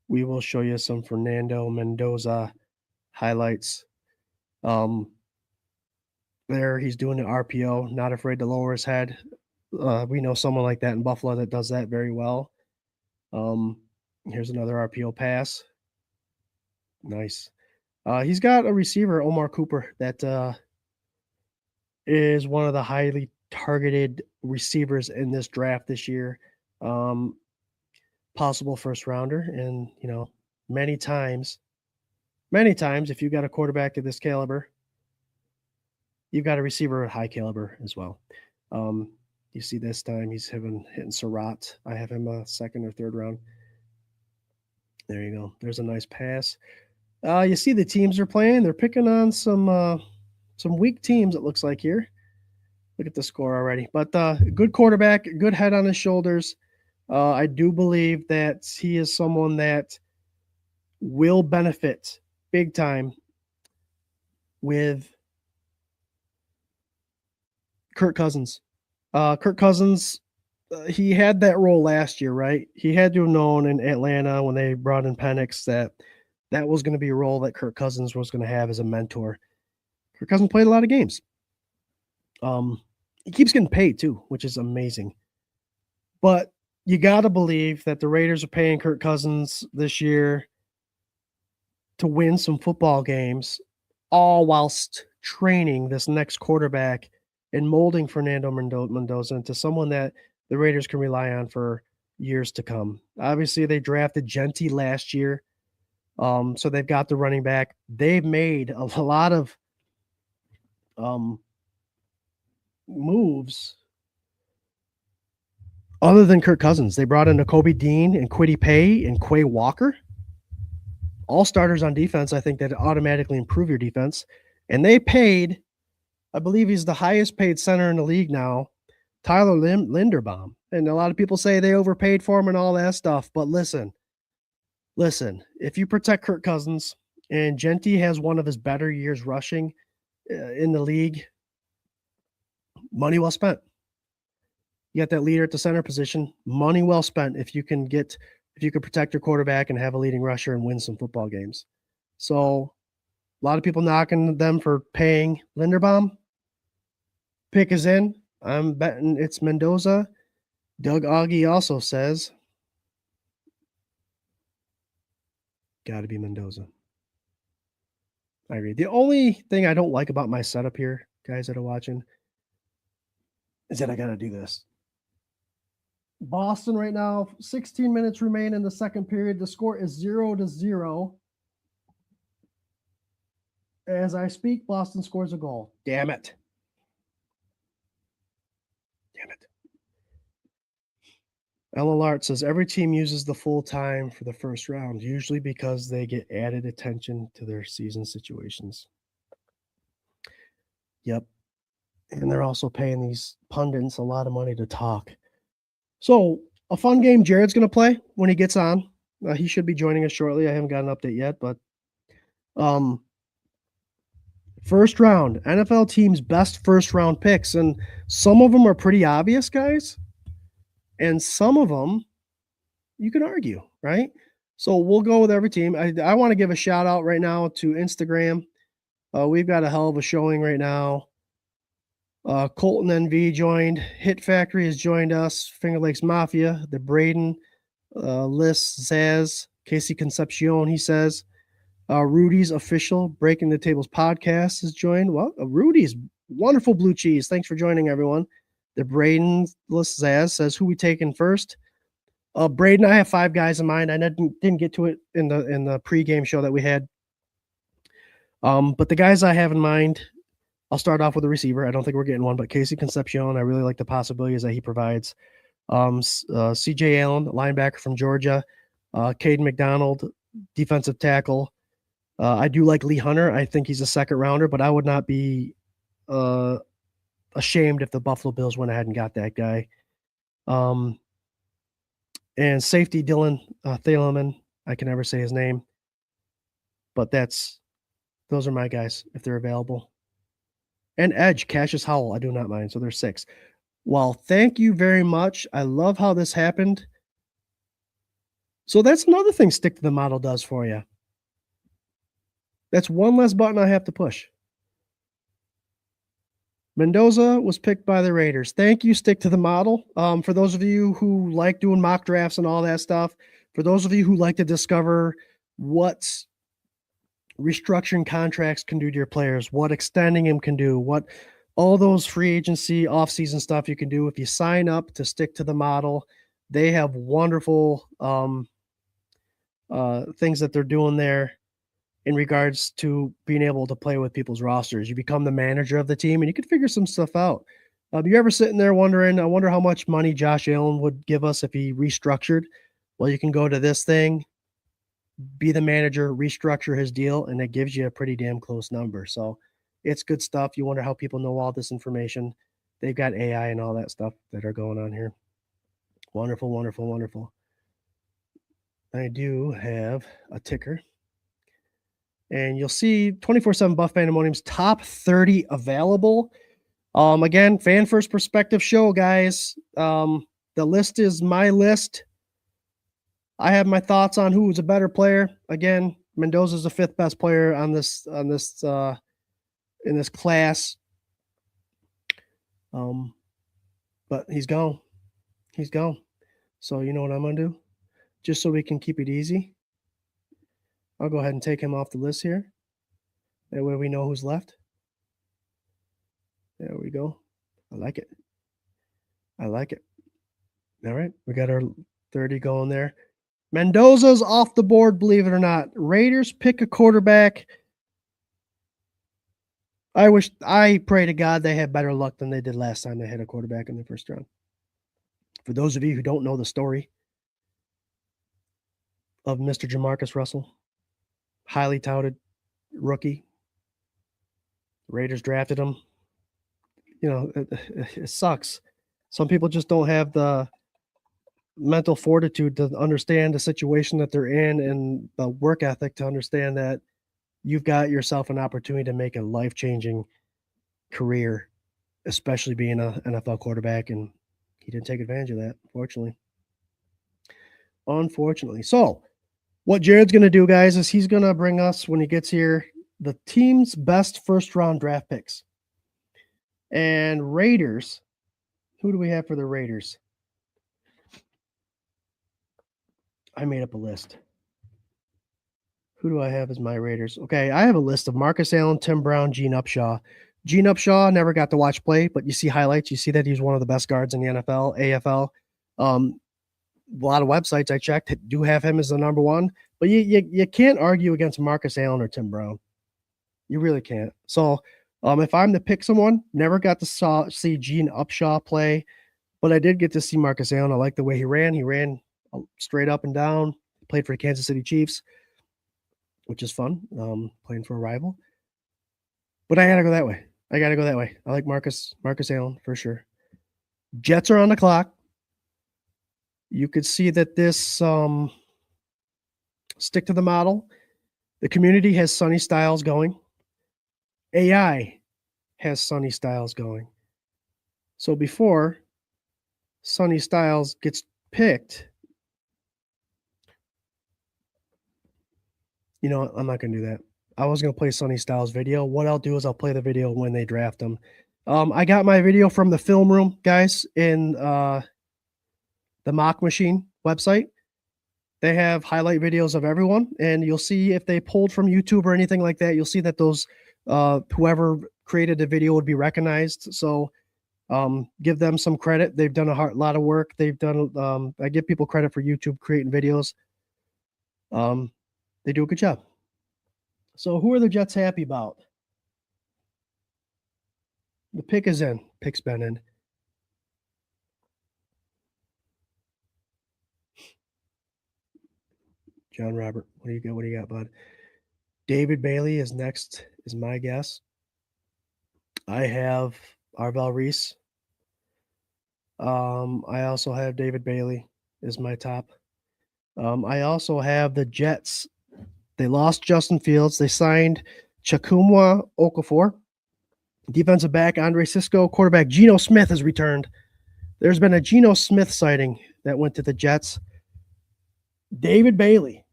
we will show you some Fernando Mendoza highlights. There, he's doing the RPO, not afraid to lower his head. We know someone like that in Buffalo that does that very well. Here's another RPO pass. Nice. He's got a receiver, Omar Cooper, that is one of the highly targeted receivers in this draft this year. Possible first rounder. And, many times, if you got a quarterback of this caliber, you've got a receiver at high caliber as well. You see this time he's hitting Surratt. I have him a second or third round. There you go. There's a nice pass. You see the teams they're playing. They're picking on some weak teams, it looks like here. Look at the score already. But good quarterback, good head on his shoulders. I do believe that he is someone that will benefit big time with Kirk Cousins. Kirk Cousins, he had that role last year, right? He had to have known in Atlanta when they brought in Penix that was going to be a role that Kirk Cousins was going to have as a mentor. Kirk Cousins played a lot of games. He keeps getting paid too, which is amazing. But you got to believe that the Raiders are paying Kirk Cousins this year to win some football games, all whilst training this next quarterback and molding Fernando Mendoza into someone that the Raiders can rely on for years to come. Obviously, they drafted Genty last year. So they've got the running back. They've made a lot of moves other than Kirk Cousins. They brought in Kobe Dean and Kwity Paye and Quay Walker. All starters on defense. I think that automatically improve your defense. And they paid, I believe he's the highest paid center in the league now, Tyler Linderbaum. And a lot of people say they overpaid for him and all that stuff. But listen, if you protect Kirk Cousins and Genty has one of his better years rushing in the league, money well spent. You got that leader at the center position, money well spent if you can protect your quarterback and have a leading rusher and win some football games. So a lot of people knocking them for paying Linderbaum. Pick is in. I'm betting it's Mendoza. Doug Augie also says, got to be Mendoza. I agree. The only thing I don't like about my setup here, guys that are watching, is that I got to do this. Boston right now, 16 minutes remain in the second period. The score is 0-0. As I speak, Boston scores a goal. Damn it. Ellen Lart says every team uses the full time for the first round, usually because they get added attention to their season situations. Yep. And they're also paying these pundits a lot of money to talk. So a fun game Jared's going to play when he gets on. He should be joining us shortly. I haven't got an update yet, but first round, NFL teams' best first round picks. And some of them are pretty obvious, guys. And some of them you can argue, right? So we'll go with every team. I want to give a shout out right now to Instagram. We've got a hell of a showing right now. Colton NV joined. Hit Factory has joined us. Finger Lakes Mafia, the Braden, Liz, Zaz, Casey Concepcion, he says. Rudy's Official Breaking the Tables podcast has joined. Well, Rudy's wonderful blue cheese. Thanks for joining, everyone. The Braden, Liz, Zaz says, who we taking first? Braden, I have 5 guys in mind. I didn't get to it in the pregame show that we had. But the guys I have in mind, I'll start off with a receiver. I don't think we're getting one, but Casey Concepcion, I really like the possibilities that he provides. CJ Allen, linebacker from Georgia. Caden McDonald, defensive tackle. I do like Lee Hunter. I think he's a second rounder, but I would not be ashamed if the Buffalo Bills went ahead and got that guy. And safety Dylan Thielemann. I can never say his name, but those are my guys if they're available. And edge, Cassius Howell, I do not mind. So there's 6. Well, thank you very much. I love how this happened. So that's another thing Stick to the Model does for you. That's one less button I have to push. Mendoza was picked by the Raiders. Thank you, Stick to the Model. For those of you who like doing mock drafts and all that stuff, for those of you who like to discover what restructuring contracts can do to your players, what extending them can do, what all those free agency offseason stuff you can do if you sign up to Stick to the Model. They have wonderful things that they're doing there in regards to being able to play with people's rosters. You become the manager of the team and you can figure some stuff out. You ever sitting there wondering, I wonder how much money Josh Allen would give us if he restructured? Well, you can go to this thing, be the manager, restructure his deal, and it gives you a pretty damn close number. So it's good stuff. You wonder how people know all this information. They've got AI and all that stuff that are going on here. Wonderful, wonderful, wonderful. I do have a ticker. And you'll see 24/7 Buff Pandemonium's top 30 available. Again, fan first perspective show, guys. The list is my list. I have my thoughts on who's a better player. Again, Mendoza's the 5th best player in this class. But he's gone. He's gone. So you know what I'm gonna do? Just so we can keep it easy, I'll go ahead and take him off the list here. That way we know who's left. There we go. I like it. I like it. All right. We got our 30 going there. Mendoza's off the board, believe it or not. Raiders pick a quarterback. I pray to God they have better luck than they did last time they had a quarterback in the first round. For those of you who don't know the story of Mr. Jamarcus Russell, highly touted rookie. Raiders drafted him. You know, it sucks. Some people just don't have the mental fortitude to understand the situation that they're in and the work ethic to understand that you've got yourself an opportunity to make a life-changing career, especially being an NFL quarterback, and he didn't take advantage of that, unfortunately. So what Jared's going to do, guys, is he's going to bring us, when he gets here, the team's best first-round draft picks. And Raiders, who do we have for the Raiders? I made up a list. Who do I have as my Raiders? Okay, I have a list of Marcus Allen, Tim Brown, Gene Upshaw. Gene Upshaw never got to watch play, but you see highlights. You see that he's one of the best guards in the NFL, AFL. A lot of websites I checked do have him as the number one, but you can't argue against Marcus Allen or Tim Brown. You really can't. So if I'm to pick someone, never got to see Gene Upshaw play, but I did get to see Marcus Allen. I like the way he ran. He ran straight up and down, played for the Kansas City Chiefs, which is fun, playing for a rival. But I got to go that way. I like Marcus Allen for sure. Jets are on the clock. You could see that this stick to the model. The community has Sonny Styles going. AI has Sonny Styles going. So before Sonny Styles gets picked, you know, I'm not going to do that. I was going to play Sonny Styles' video. What I'll do is I'll play the video when they draft him. I got my video from the film room, guys, in the Mock Machine website. They have highlight videos of everyone, and you'll see if they pulled from YouTube or anything like that, you'll see that those whoever created the video would be recognized. So give them some credit. They've done a lot of work. They've done, I give people credit for YouTube creating videos. They do a good job. So who are the Jets happy about? The pick is in. Pick's been in. John Robert, what do you got, bud? David Bailey is next, is my guess. I have Arvell Reese. I also have David Bailey is my top. I also have the Jets. They lost Justin Fields. They signed Chukwuma Okafor. Defensive back Andre Cisco. Quarterback Geno Smith has returned. There's been a Geno Smith sighting that went to the Jets. David Bailey.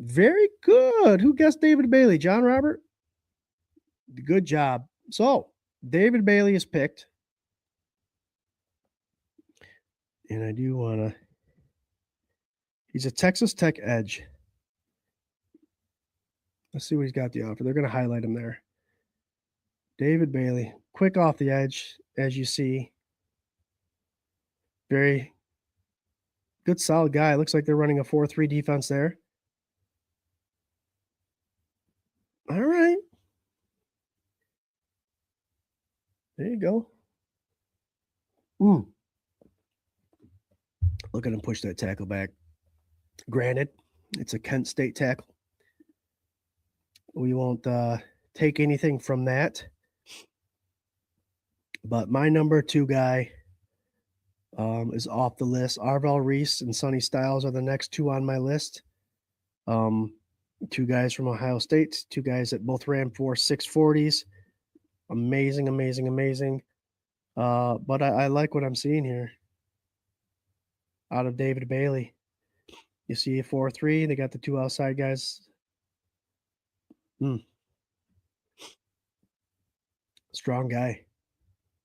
Very good. Who guessed David Bailey? John Robert? Good job. So, David Bailey is picked. And I do want to... He's a Texas Tech edge. Let's see what he's got to offer. They're going to highlight him there. David Bailey. Quick off the edge, as you see. Very good, solid guy. Looks like they're running a 4-3 defense there. All right. There you go. Look at him push that tackle back. Granted, it's a Kent State tackle. We won't take anything from that. But my number 2 guy is off the list. Arvell Reese and Sonny Styles are the next 2 on my list. 2 guys from Ohio State, 2 guys that both ran for 640s. Amazing. But I like what I'm seeing here out of David Bailey. You see a 4-3. They got the 2 outside guys. Strong guy.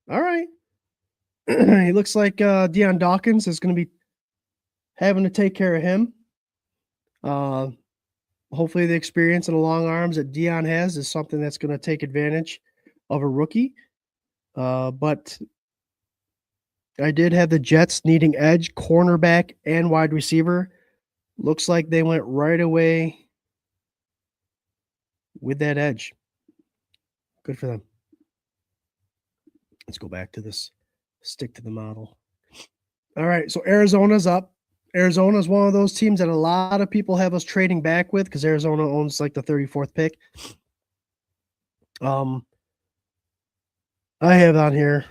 All right. He looks like Deion Dawkins is going to be having to take care of him. Hopefully the experience and the long arms that Deion has is something that's going to take advantage of a rookie. But I did have the Jets needing edge, cornerback, and wide receiver. Looks like they went right away with that edge. Good for them. Let's go back to this. Stick to the model. All right, so Arizona's up. Arizona is one of those teams that a lot of people have us trading back with because Arizona owns like the 34th pick. I have on here,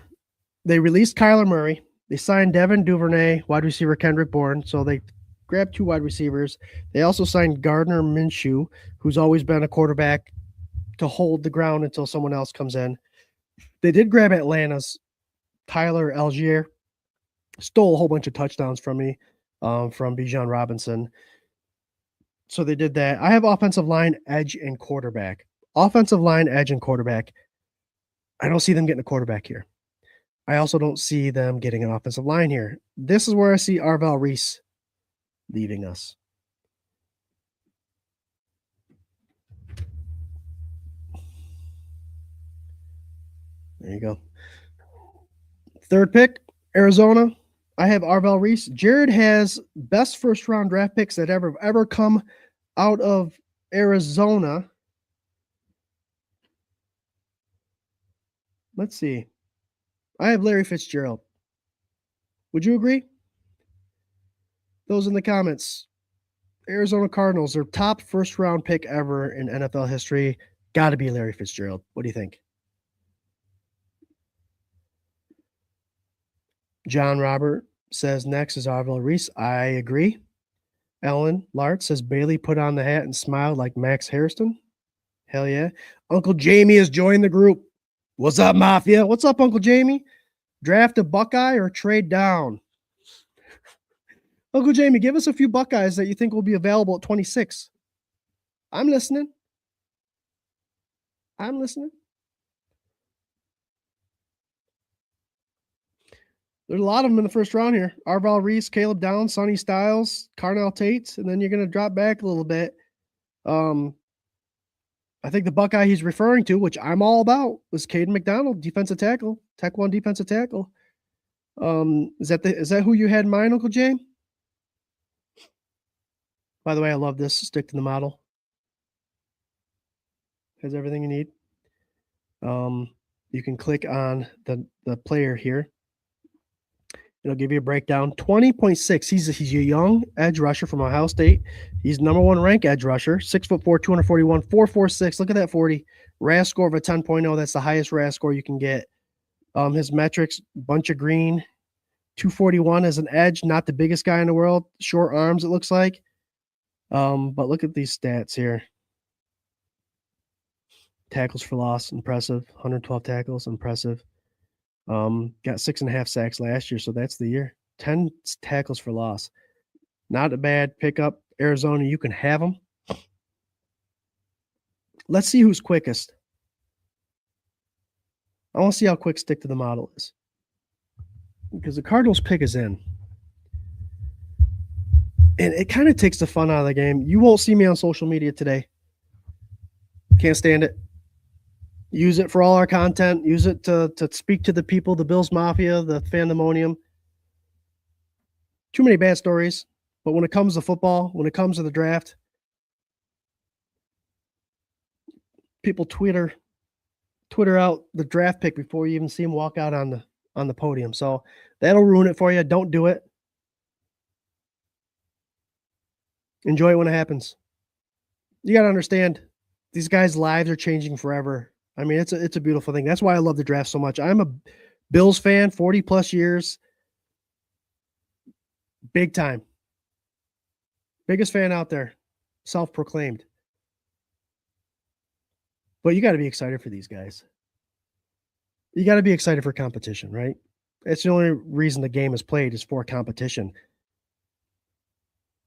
they released Kyler Murray. They signed Devin Duvernay, wide receiver Kendrick Bourne. So they grabbed 2 wide receivers. They also signed Gardner Minshew, who's always been a quarterback to hold the ground until someone else comes in. They did grab Atlanta's Tyler Algier. Stole a whole bunch of touchdowns from me, from Bijan Robinson. So they did that. I have offensive line, edge, and quarterback. Offensive line, edge, and quarterback. I don't see them getting a quarterback here. I also don't see them getting an offensive line here. This is where I see Arvell Reese leaving us. There you go. 3rd pick, Arizona. I have Arvell Reese. Jared has best first-round draft picks that ever come out of Arizona. Let's see. I have Larry Fitzgerald. Would you agree? Those in the comments. Arizona Cardinals, their top first-round pick ever in NFL history. Got to be Larry Fitzgerald. What do you think? John Robert says next is Arvell Reese. I agree. Ellen Lart says Bailey put on the hat and smiled like Max Hairston. Hell yeah. Uncle Jamie has joined the group. What's up, Mafia? What's up, Uncle Jamie? Draft a Buckeye or trade down? Uncle Jamie, give us a few Buckeyes that you think will be available at 26. I'm listening. There's a lot of them in the first round here. Arvell Reese, Caleb Downs, Sonny Styles, Carnell Tate, and then you're going to drop back a little bit. I think the Buckeye he's referring to, which I'm all about, was Caden McDonald, defensive tackle, Tech 1 defensive tackle. Is that who you had in mind, Uncle James? By the way, I love this. Stick to the model. Has everything you need. You can click on the player here. It'll give you a breakdown. 20.6. He's a young edge rusher from Ohio State. He's number 1 ranked edge rusher. 6'4", 241, 4.46. Look at that 40. RAS score of a 10.0. That's the highest RAS score you can get. His metrics, bunch of green. 241 as an edge, not the biggest guy in the world. Short arms, it looks like. But look at these stats here. Tackles for loss, impressive. 112 tackles, impressive. Got 6.5 sacks last year, so that's the year. 10 tackles for loss. Not a bad pickup. Arizona, you can have them. Let's see who's quickest. I want to see how quick stick to the model is. Because the Cardinals pick is in. And it kind of takes the fun out of the game. You won't see me on social media today. Can't stand it. Use it for all our content. Use it to speak to the people, the Bills Mafia, the Fandemonium. Too many bad stories. But when it comes to football, when it comes to the draft, people Twitter out the draft pick before you even see him walk out on the podium. So that'll ruin it for you. Don't do it. Enjoy it when it happens. You got to understand, these guys' lives are changing forever. I mean, it's a beautiful thing. That's why I love the draft so much. I'm a Bills fan, 40 plus years. Big time. Biggest fan out there. Self-proclaimed. But you got to be excited for these guys. You got to be excited for competition, right? It's the only reason the game is played is for competition.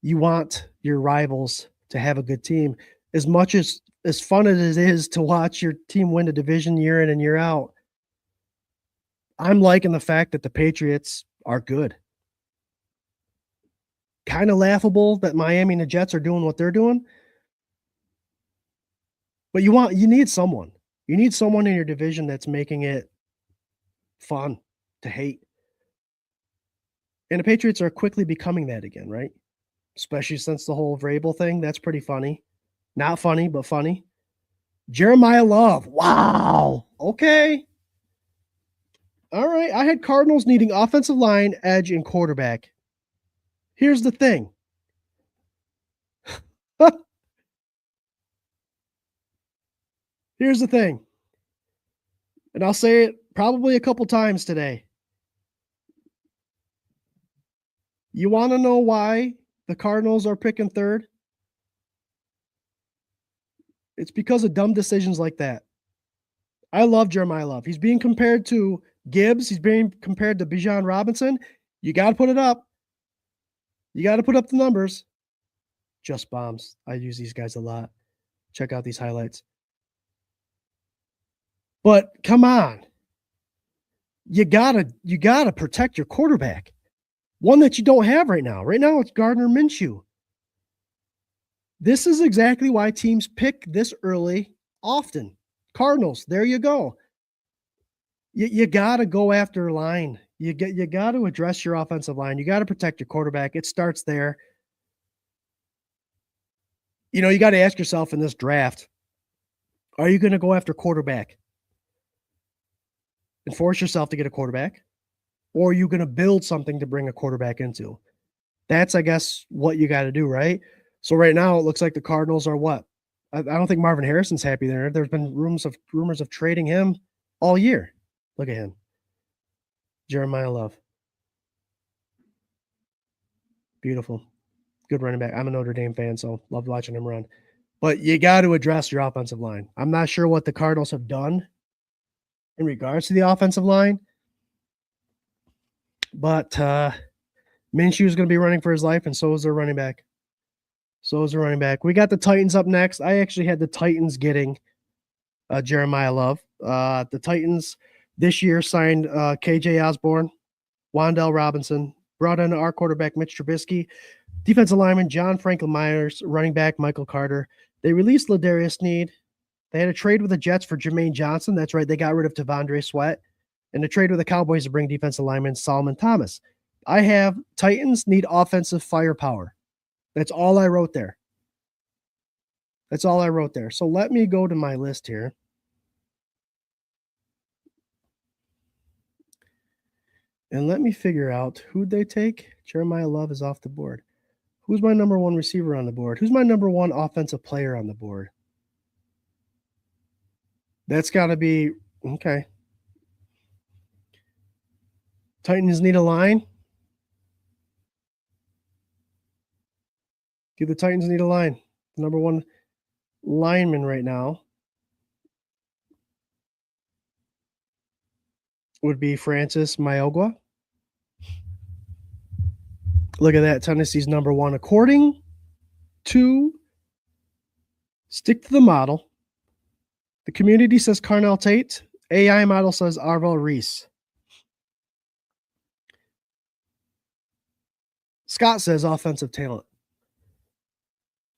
You want your rivals to have a good team. As much as fun as it is to watch your team win a division year in and year out, I'm liking the fact that the Patriots are good. Kind of laughable that Miami and the Jets are doing what they're doing. But you need someone. You need someone in your division that's making it fun to hate. And the Patriots are quickly becoming that again, right? especially since the whole Vrabel thing. That's pretty funny. Not funny, but funny. Jeremiah Love. Wow. Okay. All right. I had Cardinals needing offensive line, edge, and quarterback. Here's the thing. Here's the thing. And I'll say it probably a couple times today. You want to know why the Cardinals are picking third? It's because of dumb decisions like that. I love Jeremiah Love. He's being compared to Gibbs. He's being compared to Bijan Robinson. You got to put it up. You got to put up the numbers. Just bombs. I use these guys a lot. Check out these highlights. But come on. You gotta protect your quarterback. One that you don't have right now. Right now it's Gardner Minshew. This is exactly why teams pick this early often. Cardinals, there you go. You got to go after line. You got to address your offensive line. You got to protect your quarterback. It starts there. You know, you got to ask yourself in this draft, are you going to go after quarterback and force yourself to get a quarterback? Or are you going to build something to bring a quarterback into? That's, I guess, what you got to do, right? So right now it looks like the Cardinals are what? I don't think Marvin Harrison's happy there. There's been rumors of trading him all year. Look at him. Jeremiah Love. Beautiful. Good running back. I'm a Notre Dame fan, so loved watching him run. But you got to address your offensive line. I'm not sure what the Cardinals have done in regards to the offensive line. But Minshew is going to be running for his life, and so is their running back. We got the Titans up next. I actually had the Titans getting Jeremiah Love. The Titans this year signed KJ Osborne, Wan'Dale Robinson, brought in our quarterback Mitch Trubisky, defensive lineman John Franklin Myers, running back Michael Carter. They released Ladarius Sneed. They had a trade with the Jets for Jermaine Johnson. That's right, they got rid of T'Vondre Sweat. And a trade with the Cowboys to bring defensive lineman Solomon Thomas. I have Titans need offensive firepower. That's all I wrote there. So let me go to my list here. And let me figure out who'd they take. Jeremiah Love is off the board. Who's my number one receiver on the board? Who's my number one offensive player on the board? That's got to be, okay. Titans need a line. Do the Titans need a line? The number one lineman right now would be Francis Mayoga. Look at that. Tennessee's number one. According to Stick to the Model, the community says Carnell Tate. AI model says Arvell Reese. Scott says offensive talent.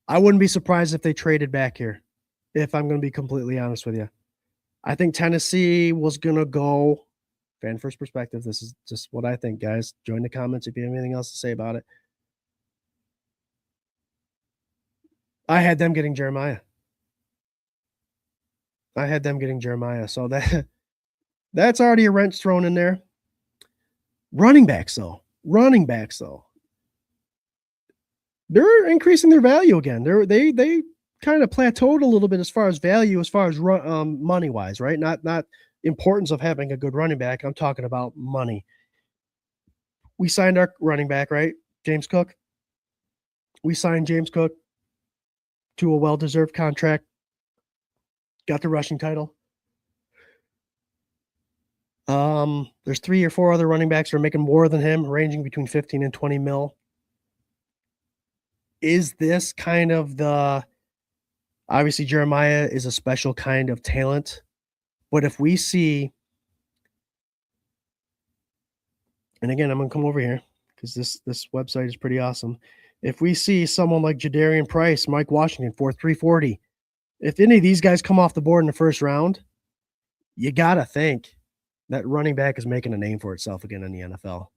I wouldn't be surprised if they traded back here, if I'm going to be completely honest with you. I think Tennessee was going to go, fan first perspective, this is just what I think, guys. Join the comments if you have anything else to say about it. I had them getting Jeremiah. So that's already a wrench thrown in there. Running backs, though. They're increasing their value again. They kind of plateaued a little bit as far as value, as far as money wise, right? Not importance of having a good running back. I'm talking about money. We signed our running back, right? James Cook. We signed James Cook to a well-deserved contract. Got the rushing title. There's 3 or 4 other running backs that are making more than him, ranging between 15 and 20 mil. Is this kind of obviously Jeremiah is a special kind of talent, but if we see, and again, I'm going to come over here because this website is pretty awesome. If we see someone like Jadarian Price, Mike Washington, 4.340, if any of these guys come off the board in the first round, you got to think that running back is making a name for itself again in the NFL.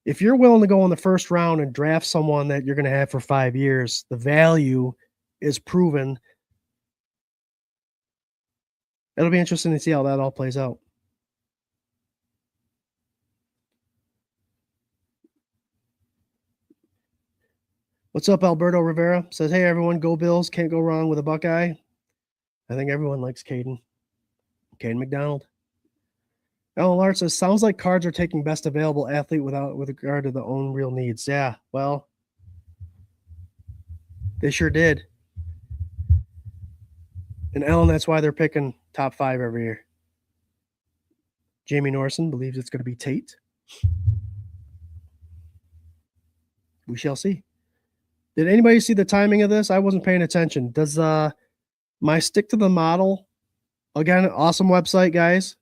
if you're willing to go in the first round and draft someone that you're going to have for 5 years, the value is proven. It'll be interesting to see how that all plays out. What's up, Alberto Rivera? Says, hey, everyone, go Bills. Can't go wrong with a Buckeye. I think everyone likes Caden McDonald. Ellen Lart says, sounds like Cards are taking best available athlete with regard to their own real needs. Yeah, well, they sure did. And Ellen, that's why they're picking top 5 every year. Jamie Norson believes it's going to be Tate. We shall see. Did anybody see the timing of this? I wasn't paying attention. Does my stick to the model, again, awesome website, guys.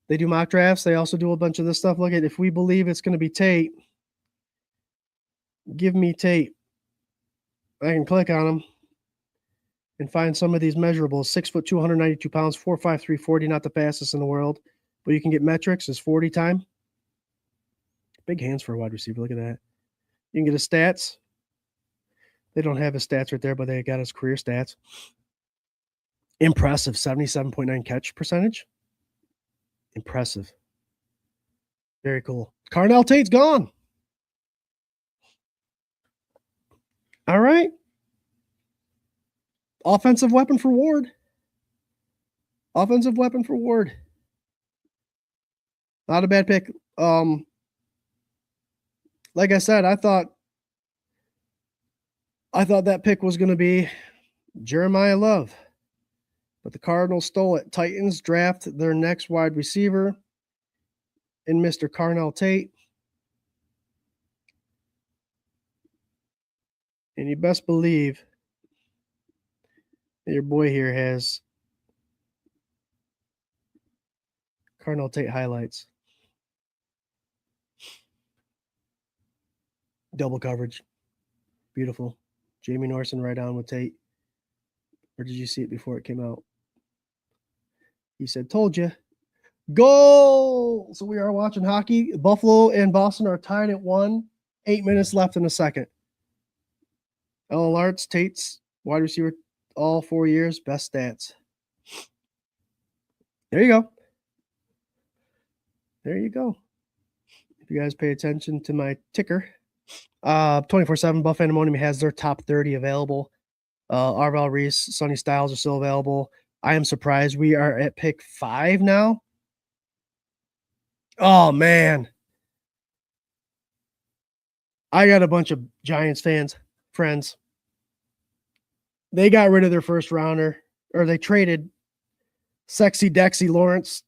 They do mock drafts. They also do a bunch of this stuff. Look at, if we believe it's going to be Tate, give me Tate. I can click on them and find some of these measurables. 6 foot, 292 pounds, 4'5", 340, not the fastest in the world, but you can get metrics as 40 time. Big hands for a wide receiver. Look at that. You can get his stats. They don't have his stats right there, but they got his career stats. Impressive, 77.9 catch percentage. Impressive. Very cool. Carnell Tate's gone. All right. Offensive weapon for Ward. Offensive weapon for Ward. Not a bad pick. Like I said, I thought that pick was going to be Jeremiah Love, but the Cardinals stole it. Titans draft their next wide receiver in Mr. Carnell Tate. And you best believe that your boy here has Carnell Tate highlights. Double coverage. Beautiful. Jamie Norson right on with Tate. Or did you see it before it came out? He said, told you. Goal! So we are watching hockey. Buffalo and Boston are tied at 1. 8 minutes left in the second. Ellen Lartz, Tate's wide receiver all 4 years. Best stats. There you go. There you go. If you guys pay attention to my ticker, 24/7 Buff Antimonium has their top 30 available. Arvell Reese, Sonny Styles are still available. I am surprised we are at pick 5 now. Oh, man. I got a bunch of Giants friends. They got rid of their first rounder, or they traded Sexy Dexy Lawrence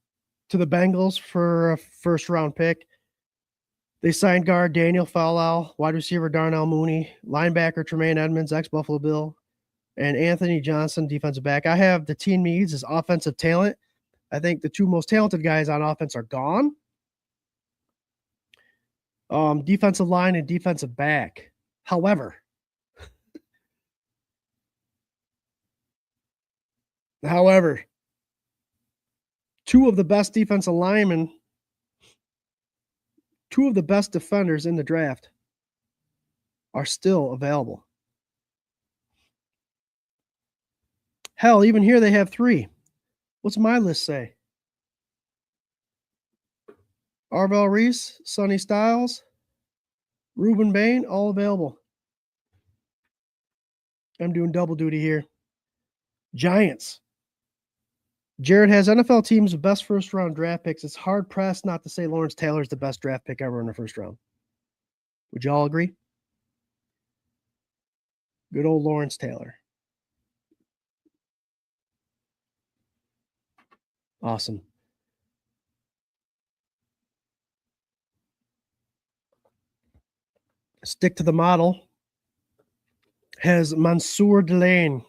to the Bengals for a first round pick. They signed guard Daniel Fowler, wide receiver Darnell Mooney, linebacker Tremaine Edmonds, ex-Buffalo Bill, and Anthony Johnson, defensive back. I have the team needs as offensive talent. I think the 2 most talented guys on offense are gone. Defensive line and defensive back. However, 2 of the best defensive linemen, 2 of the best defenders in the draft are still available. Hell, even here they have 3. What's my list say? Arvell Reese, Sonny Styles, Ruben Bain, all available. I'm doing double duty here. Giants. Jared has NFL teams with best first-round draft picks. It's hard-pressed not to say Lawrence Taylor is the best draft pick ever in the first round. Would you all agree? Good old Lawrence Taylor. Awesome. Stick to the model. Has Mansour Delane,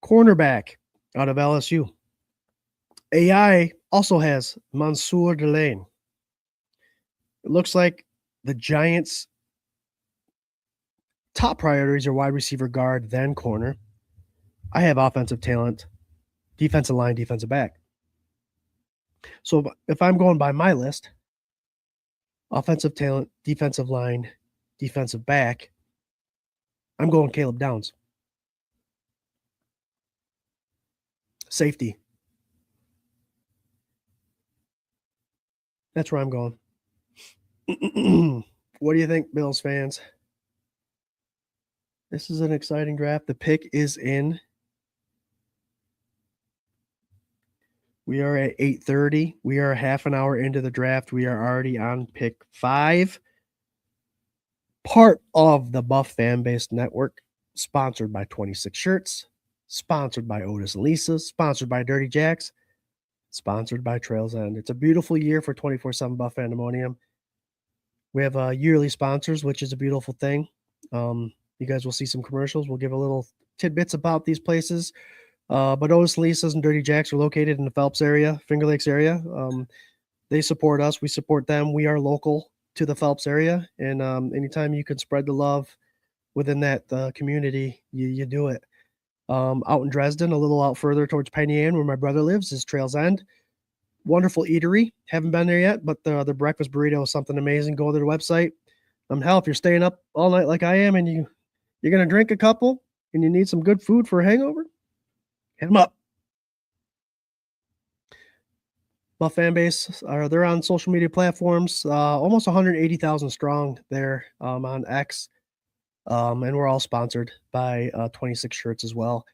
cornerback out of LSU. AI also has Mansour Delane. It looks like the Giants' top priorities are wide receiver, guard, then corner. I have offensive talent, defensive line, defensive back. So if I'm going by my list, offensive talent, defensive line, defensive back, I'm going Caleb Downs. Safety. That's where I'm going. What do you think, Bills fans? This is an exciting draft. The pick is in. We are at 8:30. We are half an hour into the draft. We are already on pick 5. Part of the Buff Fan Base Network, sponsored by 26 Shirts, sponsored by Otis and Lisa, sponsored by Dirty Jacks, sponsored by Trails End. It's a beautiful year for 24/7 Buff Pandemonium. We have yearly sponsors, which is a beautiful thing. You guys will see some commercials. We'll give a little tidbits about these places. But Otis and Lisa's and Dirty Jacks are located in the Phelps area, Finger Lakes area. They support us. We support them. We are local to the Phelps area. And anytime you can spread the love within that community, you do it. Out in Dresden, a little out further towards Penny Ann, where my brother lives, is Trails End. Wonderful eatery. Haven't been there yet, but the breakfast burrito is something amazing. Go to their website. Hell, if you're staying up all night like I am and you're going to drink a couple and you need some good food for a hangover, hit them up. Buff Fan Base, they're on social media platforms, almost 180,000 strong there on X. And we're all sponsored by 26 Shirts as well.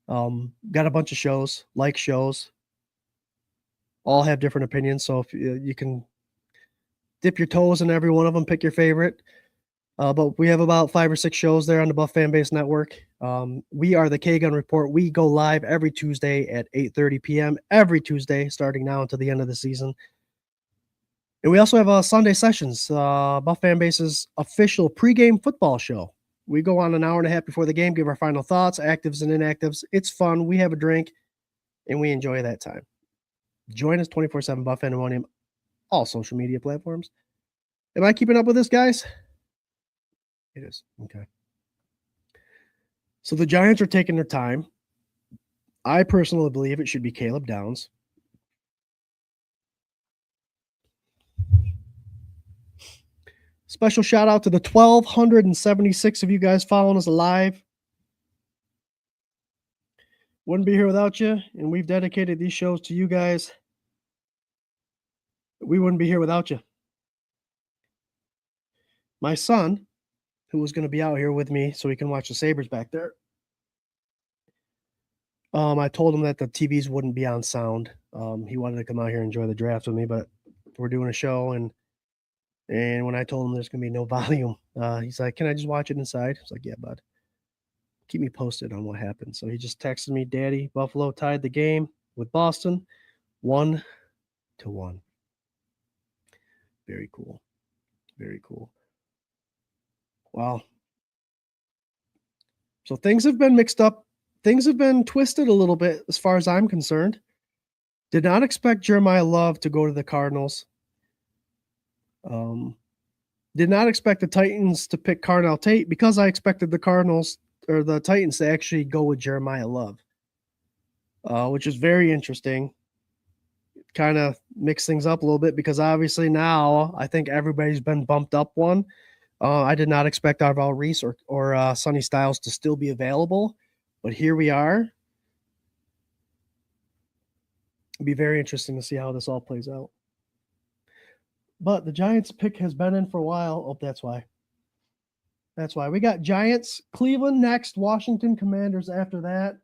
Got a bunch of shows, shows. All have different opinions, so if you can dip your toes in every one of them, pick your favorite. But we have about 5 or 6 shows there on the Buff Fan Base Network. We are the K-Gun Report. We go live every Tuesday at 8:30 p.m. every Tuesday, starting now until the end of the season. And we also have Sunday Sessions, Buff Fan Base's official pregame football show. We go on an hour and a half before the game, give our final thoughts, actives and inactives. It's fun. We have a drink, and we enjoy that time. Join us 24/7 Buff Pandemonium, all social media platforms. Am I keeping up with this, guys? It is. Okay. So the Giants are taking their time. I personally believe it should be Caleb Downs. Special shout out to the 1,276 of you guys following us live. Wouldn't be here without you, and we've dedicated these shows to you guys. We wouldn't be here without you. My son, who was going to be out here with me so he can watch the Sabres back there, I told him that the TVs wouldn't be on sound. He wanted to come out here and enjoy the draft with me, but we're doing a show, and when I told him there's going to be no volume, he's like, "Can I just watch it inside?" I was like, "Yeah, bud. Keep me posted on what happened." So he just texted me, "Daddy, Buffalo tied the game with Boston 1-1. Very cool. Very cool. Wow. So things have been mixed up. Things have been twisted a little bit as far as I'm concerned. Did not expect Jeremiah Love to go to the Cardinals. Did not expect the Titans to pick Carnell Tate because I expected the Cardinals or the Titans to actually go with Jeremiah Love, which is very interesting. Kind of mix things up a little bit because obviously now I think everybody's been bumped up one. I did not expect Arval Reese or Sonny Styles to still be available, but here we are. It'll be very interesting to see how this all plays out. But the Giants pick has been in for a while. Oh, that's why. That's why. We got Giants, Cleveland next, Washington Commanders after that.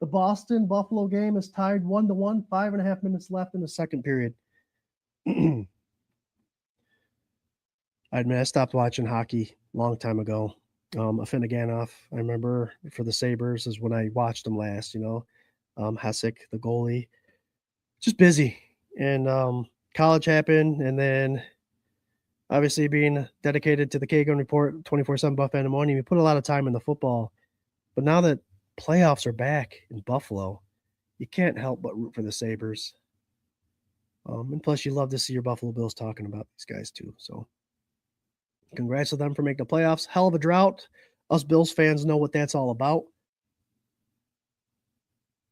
The Boston Buffalo game is tied 1-1, 5.5 minutes left in the second period. I admit I stopped watching hockey a long time ago. Afinogenov, I remember for the Sabres is when I watched them last, Hasek, the goalie. Just busy. And college happened, and then obviously being dedicated to the K-Gun Report 24/7 Buff Pandemonium, you put a lot of time in the football. But now that playoffs are back in Buffalo, you can't help but root for the Sabres. And plus, you love to see your Buffalo Bills talking about these guys too. So congrats to them for making the playoffs. Hell of a drought. Us Bills fans know what that's all about.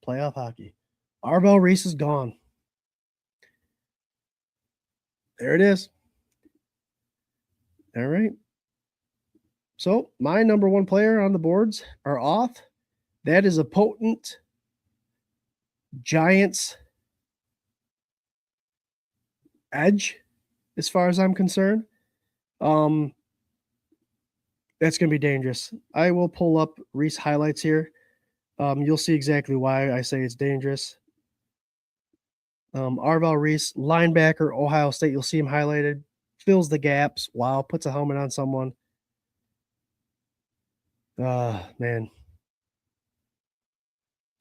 Playoff hockey. Arval Reese is gone. There it is. All right. So my number one player on the boards are off. That is a potent Giants edge, as far as I'm concerned. That's going to be dangerous. I will pull up Reese highlights here. You'll see exactly why I say it's dangerous. Arvell Reese, linebacker, Ohio State. You'll see him highlighted. Fills the gaps. Wow, puts a helmet on someone. Man.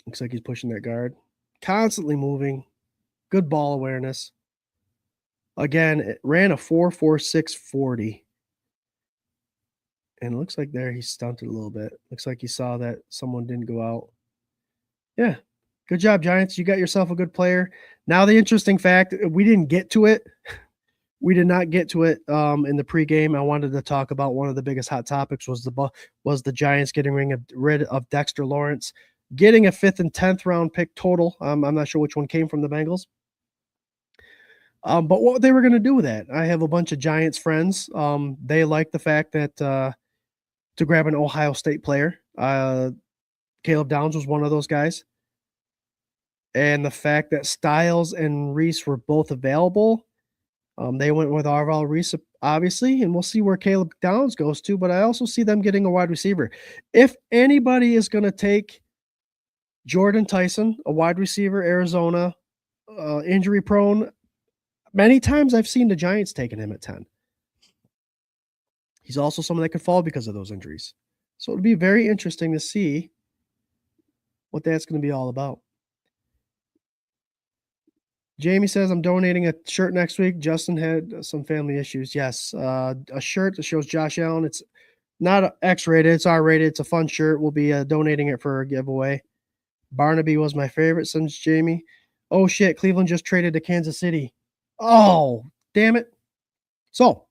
Looks like he's pushing that guard. Constantly moving. Good ball awareness. Again, it ran a 4.46 40. And it looks like there he stunted a little bit. Looks like he saw that someone didn't go out. Yeah. Good job, Giants. You got yourself a good player. Now, the interesting fact, we didn't get to it. We did not get to it in the pregame. I wanted to talk about one of the biggest hot topics was the Giants getting rid of Dexter Lawrence, getting a 5th and 10th round pick total. I'm not sure which one came from the Bengals. But what they were going to do with that, I have a bunch of Giants friends. They like the fact that to grab an Ohio State player. Caleb Downs was one of those guys. And the fact that Styles and Reese were both available, they went with Arvell Reese, obviously, and we'll see where Caleb Downs goes to. But I also see them getting a wide receiver. If anybody is going to take Jordan Tyson, a wide receiver, Arizona, injury prone, many times I've seen the Giants taking him at 10. He's also someone that could fall because of those injuries. So it'll be very interesting to see what that's going to be all about. Jamie says, I'm donating a shirt next week. Justin had some family issues. Yes, a shirt that shows Josh Allen. It's not X-rated. It's R-rated. It's a fun shirt. We'll be donating it for a giveaway. Barnaby was my favorite since Jamie. Oh, shit. Cleveland just traded to Kansas City. Oh, damn it. So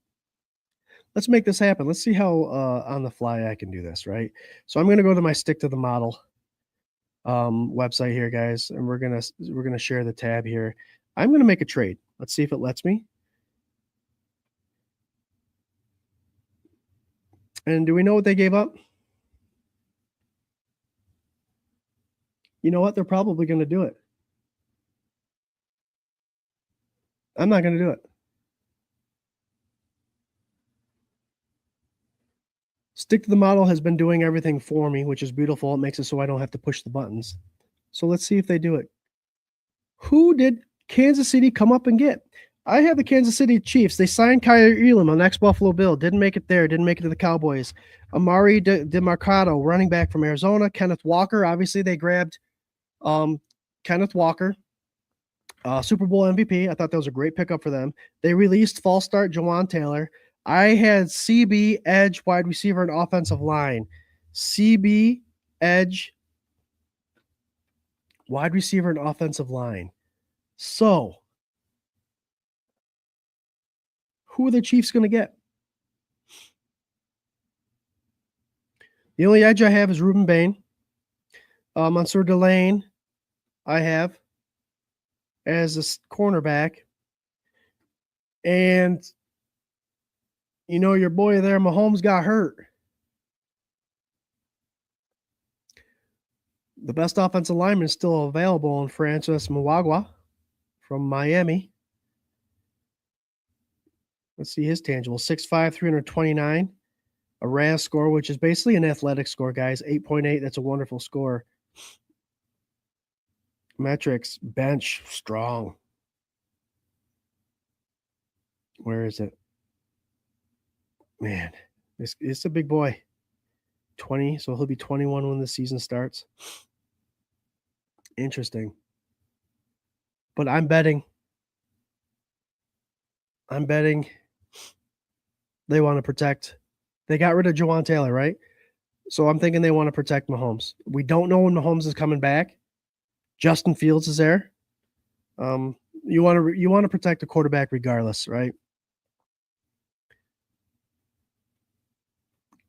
let's make this happen. Let's see how on the fly I can do this, right? So I'm going to go to my Stick to the Model website here, guys, and we're gonna share the tab here. I'm going to make a trade. Let's see if it lets me. And do we know what they gave up? You know what? They're probably going to do it. I'm not going to do it. Stick to the Model has been doing everything for me, which is beautiful. It makes it so I don't have to push the buttons. So let's see if they do it. Who did Kansas City come up and get? I have the Kansas City Chiefs. They signed Kyle Elam, an ex-Buffalo Bill. Didn't make it there. Didn't make it to the Cowboys. Amari DeMarcado, running back from Arizona. Kenneth Walker. Obviously, they grabbed Kenneth Walker, Super Bowl MVP. I thought that was a great pickup for them. They released false start Jawan Taylor. I had CB, edge, wide receiver, and offensive line. CB, edge, wide receiver, and offensive line. So, who are the Chiefs going to get? The only edge I have is Ruben Bain. Mansour Delane, I have as a cornerback. And you know, your boy there, Mahomes, got hurt. The best offensive lineman is still available in Francis Mwagwa from Miami. Let's see his tangible. 6'5", 329. A RAS score, which is basically an athletic score, guys. 8.8. That's a wonderful score. Metrics, bench, strong. Where is it? Man, it's a big boy. 20, so he'll be 21 when the season starts. Interesting. But I'm betting they want to protect. They got rid of Jawan Taylor, right? So I'm thinking they want to protect Mahomes. We don't know when Mahomes is coming back. Justin Fields is there. You want to protect the quarterback regardless, right?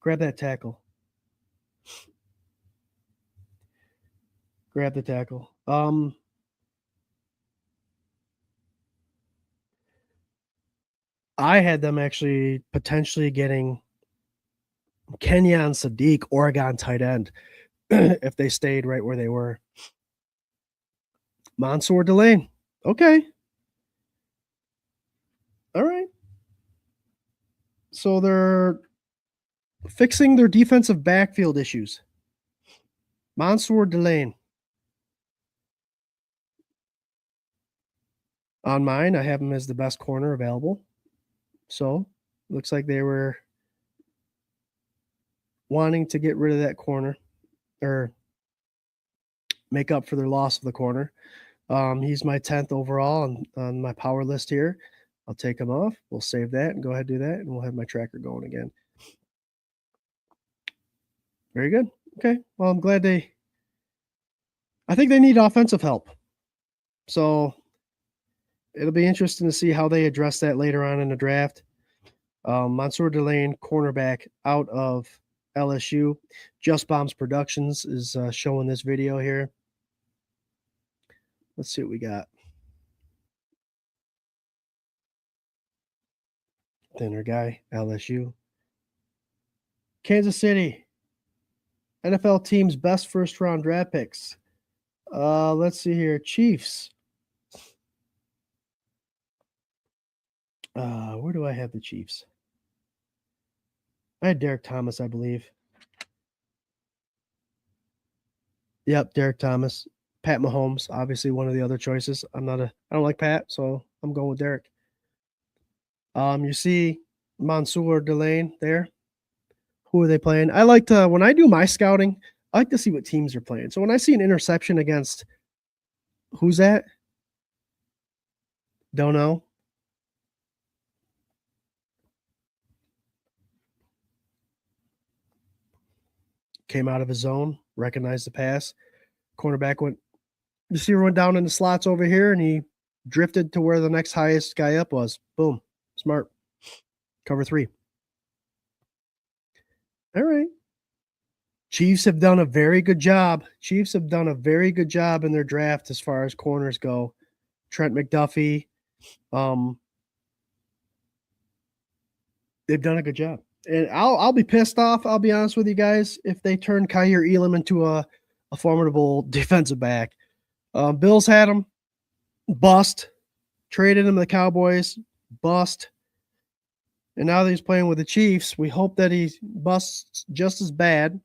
Grab that tackle. Grab the tackle. I had them actually potentially getting Kenyon Sadiq, Oregon tight end, if they stayed right where they were. Mansour Delane. Okay. All right. So they're fixing their defensive backfield issues. Mansour Delane. On mine, I have him as the best corner available. So looks like they were wanting to get rid of that corner or make up for their loss of the corner. He's my 10th overall on my power list here. I'll take him off. We'll save that and go ahead and do that, and we'll have my tracker going again. Very good. Okay. Well, I'm glad I think they need offensive help. So it'll be interesting to see how they address that later on in the draft. Mansour Delane, cornerback out of LSU. Just Bombs Productions is showing this video here. Let's see what we got. Thinner guy, LSU. Kansas City. NFL team's best first-round draft picks. Let's see here. Chiefs. Where do I have the Chiefs? I had Derek Thomas, I believe. Yep, Derek Thomas. Pat Mahomes, obviously one of the other choices. I don't like Pat, so I'm going with Derek. You see Mansour Delane there. Who are they playing? I like to, when I do my scouting, I like to see what teams are playing. So when I see an interception against, who's that? Don't know. Came out of his zone, recognized the pass. Cornerback receiver went down in the slots over here, and he drifted to where the next highest guy up was. Boom. Smart. Cover 3. All right. Chiefs have done a very good job. Chiefs have done a very good job in their draft as far as corners go. Trent McDuffie. They've done a good job. And I'll be pissed off, I'll be honest with you guys, if they turn Kaiir Elam into a formidable defensive back. Bills had him. Bust. Traded him to the Cowboys. Bust. And now that he's playing with the Chiefs, we hope that he busts just as bad.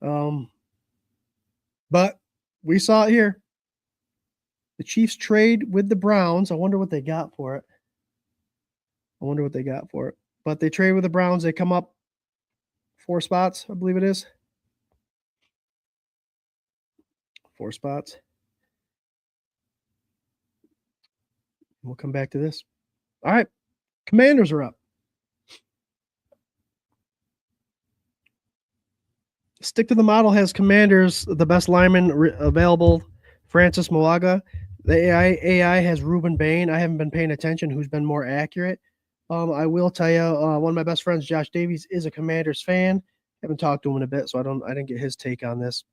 But we saw it here. The Chiefs trade with the Browns. I wonder what they got for it. But they trade with the Browns. They come up 4 spots, I believe it is. 4 spots. We'll come back to this. All right. Commanders are up. Stick to the Model has Commanders, the best lineman available, Francis Moaga. The AI has Ruben Bain. I haven't been paying attention who's been more accurate. I will tell you, one of my best friends, Josh Davies, is a Commanders fan. Haven't talked to him in a bit, so I didn't get his take on this.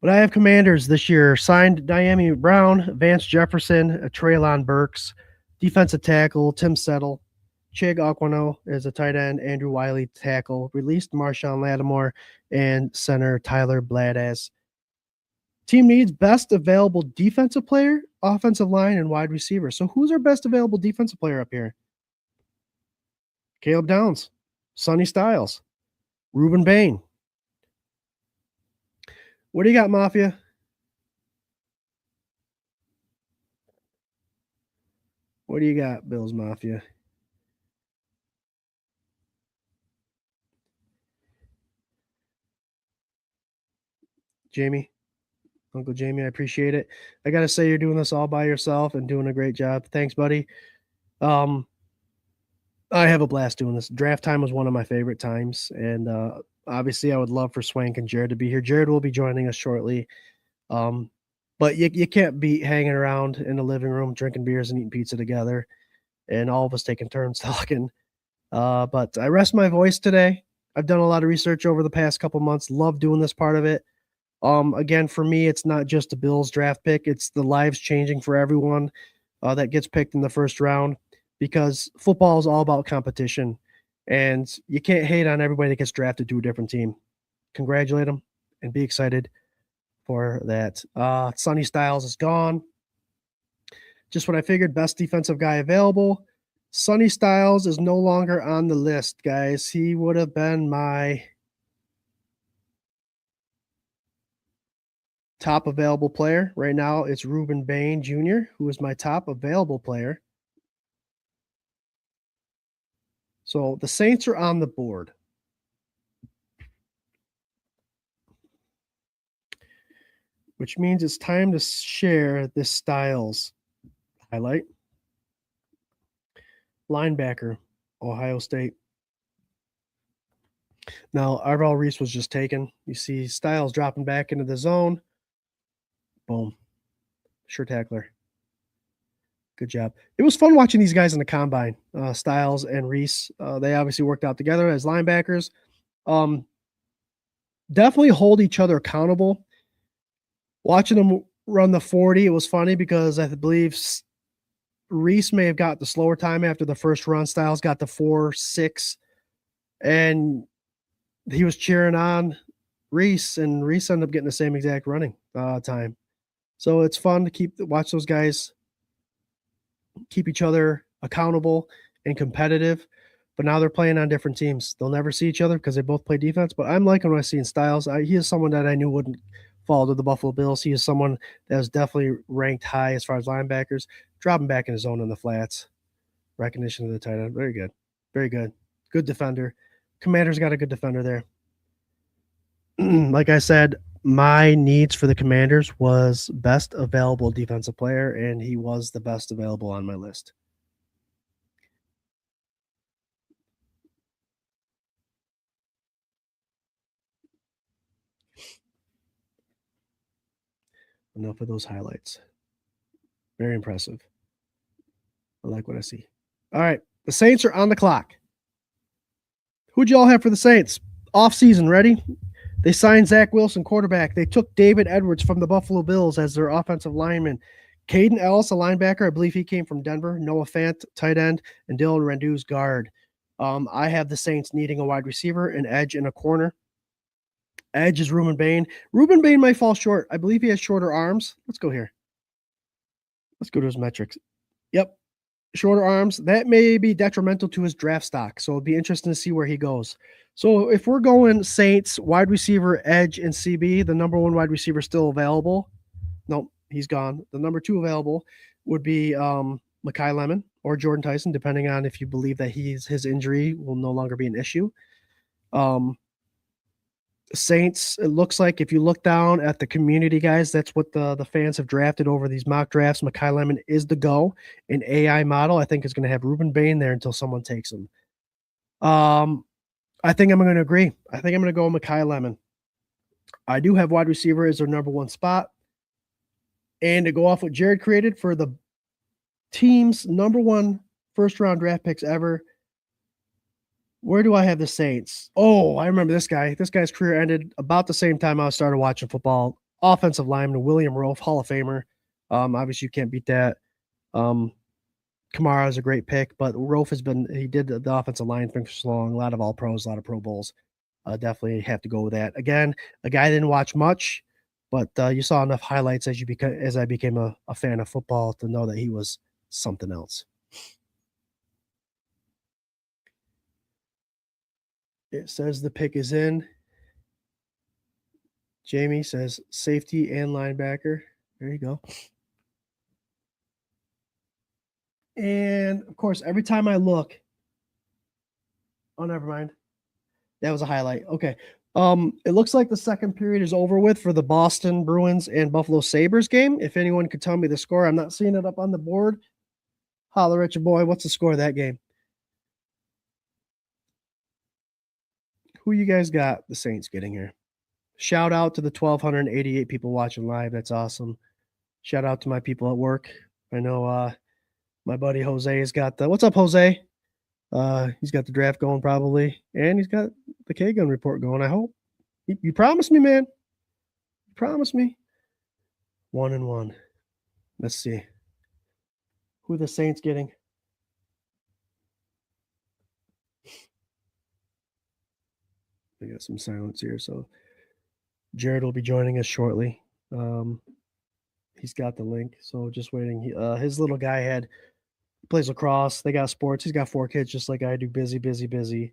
But I have Commanders this year. Signed Dyami Brown, Vance Jefferson, Treylon Burks, defensive tackle, Tim Settle, Chig Aquino is a tight end, Andrew Wiley tackle, released Marshawn Lattimore, and center Tyler Bladaz. Team needs best available defensive player, offensive line, and wide receiver. So who's our best available defensive player up here? Caleb Downs, Sonny Styles, Ruben Bain. What do you got, Mafia? What do you got, Bills Mafia? Jamie, Uncle Jamie, I appreciate it. I got to say, you're doing this all by yourself and doing a great job. Thanks, buddy. I have a blast doing this. Draft time was one of my favorite times. And obviously, I would love for Swank and Jared to be here. Jared will be joining us shortly. But you can't be hanging around in the living room, drinking beers and eating pizza together, and all of us taking turns talking. But I rest my voice today. I've done a lot of research over the past couple months. Love doing this part of it. Again, for me, it's not just a Bills draft pick. It's the lives changing for everyone. that gets picked in the first round, because football is all about competition, and you can't hate on everybody that gets drafted to a different team. Congratulate them and be excited for that. Sonny Styles is gone. Just what I figured, best defensive guy available. Sonny Styles is no longer on the list, guys. He would have been my top available player. Right now, it's Ruben Bain Jr., who is my top available player. So the Saints are on the board. Which means it's time to share this Styles highlight. Linebacker, Ohio State. Now, Arvell Reese was just taken. You see Styles dropping back into the zone. Boom. Sure tackler. Good job. It was fun watching these guys in the combine, Styles and Reese. They obviously worked out together as linebackers. Definitely hold each other accountable. Watching them run the 40, it was funny because I believe Reese may have got the slower time after the first run. Styles got the 4.6, and he was cheering on Reese, and Reese ended up getting the same exact running time. So it's fun to watch those guys keep each other accountable and competitive. But now they're playing on different teams. They'll never see each other because they both play defense. But I'm liking what I see in Styles. He is someone that I knew wouldn't fall to the Buffalo Bills. He is someone that was definitely ranked high as far as linebackers. Dropping back in his zone in the flats. Recognition of the tight end. Very good. Very good. Good defender. Commanders got a good defender there. Like I said, my needs for the Commanders was best available defensive player, and he was the best available on my list. Enough of those highlights. Very impressive. I like what I see. All right. The Saints are on the clock. Who'd you all have for the Saints? Off-season, ready? They signed Zach Wilson, quarterback. They took David Edwards from the Buffalo Bills as their offensive lineman. Caden Ellis, a linebacker. I believe he came from Denver. Noah Fant, tight end. And Dylan Rendu's guard. I have the Saints needing a wide receiver, an edge, and a corner. Edge is Ruben Bain. Ruben Bain might fall short. I believe he has shorter arms. Let's go here. Let's go to his metrics. Yep. Shorter arms. That may be detrimental to his draft stock. So it'll be interesting to see where he goes. So if we're going Saints, wide receiver, edge, and CB, the number one wide receiver still available. Nope, he's gone. The number two available would be Mekhi Lemon or Jordan Tyson, depending on if you believe that his injury will no longer be an issue. Saints, it looks like if you look down at the community, guys, that's what the fans have drafted over these mock drafts. Mekhi Lemon is the go. An AI model, I think, is going to have Ruben Bain there until someone takes him. I think I'm going to agree. I think I'm going to go Mekhi Lemon. I do have wide receiver as their number one spot. And to go off what Jared created for the team's number one first-round draft picks ever, where do I have the Saints? Oh, I remember this guy. This guy's career ended about the same time I started watching football. Offensive lineman William Roaf, Hall of Famer. Obviously, you can't beat that. Kamara is a great pick, but Roaf he did the offensive line thing for so long. A lot of all pros, a lot of Pro Bowls. Definitely have to go with that. Again, a guy I didn't watch much, but you saw enough highlights as I became a fan of football to know that he was something else. It says the pick is in. Jamie says safety and linebacker. There you go. And, of course, every time I look – oh, never mind. That was a highlight. Okay. It looks like the second period is over with for the Boston Bruins and Buffalo Sabres game. If anyone could tell me the score, I'm not seeing it up on the board. Holler at your boy. What's the score of that game? Who you guys got the Saints getting here? Shout out to the 1,288 people watching live. That's awesome. Shout out to my people at work. I know my buddy Jose's got what's up, Jose? He's got the draft going probably, and he's got the K-Gun report going, I hope. You promised me, man. You promised me. 1-1. Let's see. who the Saints getting. We got some silence here, so Jared will be joining us shortly. He's got the link, so just waiting. His little guy plays lacrosse. They got sports. He's got 4 kids, just like I do. Busy.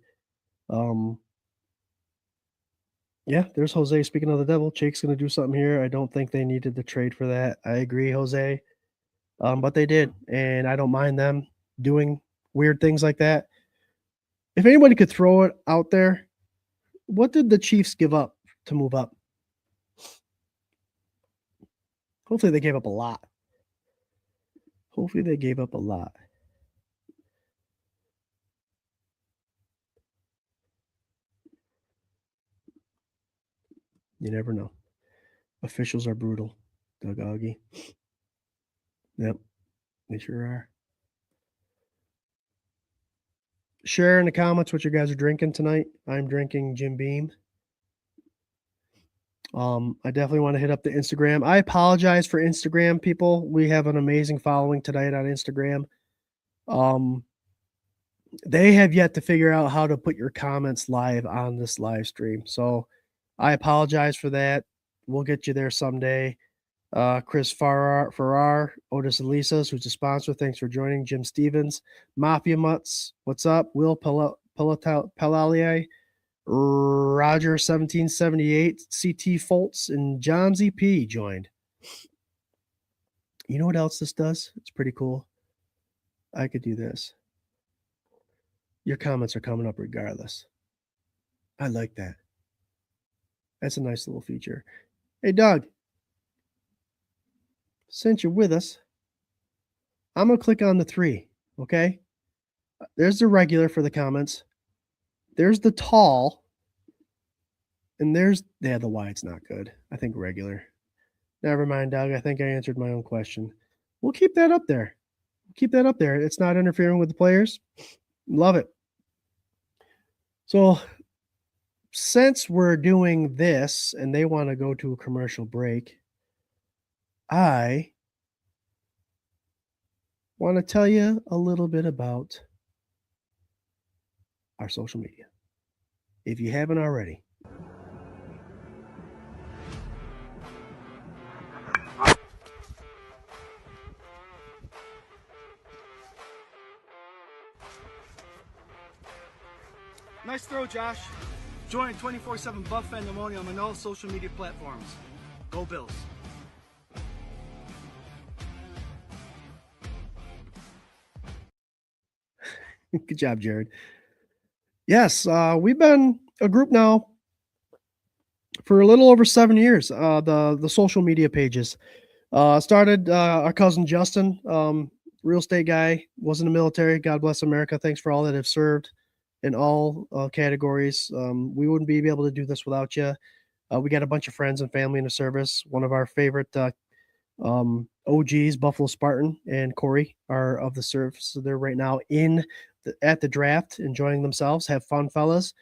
Yeah, there's Jose. Speaking of the devil, Jake's going to do something here. I don't think they needed the trade for that. I agree, Jose. But they did, and I don't mind them doing weird things like that. If anybody could throw it out there, what did the Chiefs give up to move up? Hopefully they gave up a lot. You never know. Officials are brutal. Doug Augie. Yep, they sure are. Share in the comments what you guys are drinking tonight. I'm drinking Jim Beam. I definitely want to hit up the Instagram. I apologize for Instagram people. We have an amazing following tonight on Instagram. They have yet to figure out how to put your comments live on this live stream. So I apologize for that. We'll get you there someday. Chris Farrar, Otis and Lisa's, who's a sponsor. Thanks for joining. Jim Stevens, Mafia Mutts. What's up? Will Pelalier, Roger 1778, CT Foltz, and John ZP joined. You know what else this does? It's pretty cool. I could do this. Your comments are coming up regardless. I like that. That's a nice little feature. Hey, Doug, since you're with us, I'm going to click on the 3, okay? There's the regular for the comments. There's the tall. And there's, the wide's not good. I think regular. Never mind, Doug. I think I answered my own question. We'll keep that up there. It's not interfering with the players. Love it. So since we're doing this and they want to go to a commercial break, I want to tell you a little bit about our social media. If you haven't already. Nice throw, Josh. Join 24/7 Buff Fandemonium on all social media platforms. Go Bills. Good job, Jared. Yes, we've been a group now for a little over 7 years. The social media pages started our cousin Justin, real estate guy, was in the military. God bless America. Thanks for all that have served in all categories. We wouldn't be able to do this without you. We got a bunch of friends and family in the service. One of our favorite OGs, Buffalo Spartan and Corey, are of the service. So they're right now at the draft, enjoying themselves. Have fun, fellas.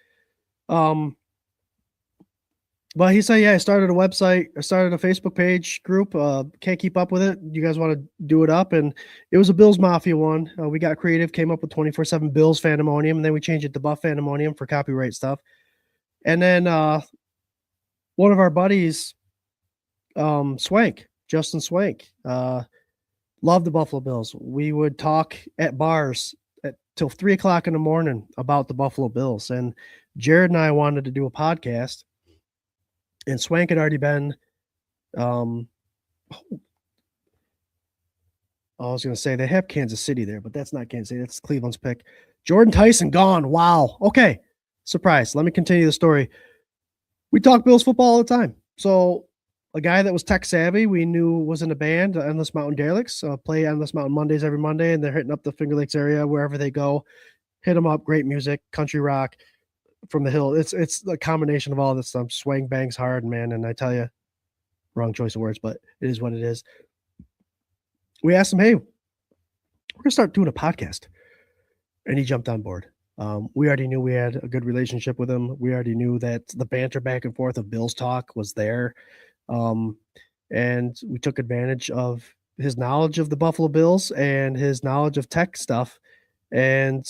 But he said, yeah, I started a website. I started a Facebook page group. Can't keep up with it. You guys want to do it up? And it was a Bills Mafia one. We got creative, came up with 24/7 Bills Fandemonium, and then we changed it to Buff Fandemonium for copyright stuff. And then one of our buddies, Justin Swank, loved the Buffalo Bills. We would talk at bars till 3 o'clock in the morning about the Buffalo Bills. And Jared and I wanted to do a podcast. And Swank had already been, I was going to say they have Kansas City there, but that's not Kansas City. That's Cleveland's pick. Jordan Tyson gone. Wow. Okay. Surprise. Let me continue the story. We talk Bills football all the time. So a guy that was tech savvy, we knew was in a band, Endless Mountain Derelicts, play Endless Mountain Mondays every Monday, and they're hitting up the Finger Lakes area wherever they go. Hit them up. Great music, country rock. From the hill. It's a combination of all this stuff. Swang bangs hard, man. And I tell you, wrong choice of words, but it is what it is. We asked him, hey, we're going to start doing a podcast. And he jumped on board. We already knew we had a good relationship with him. We already knew that the banter back and forth of Bills talk was there. And we took advantage of his knowledge of the Buffalo Bills and his knowledge of tech stuff. And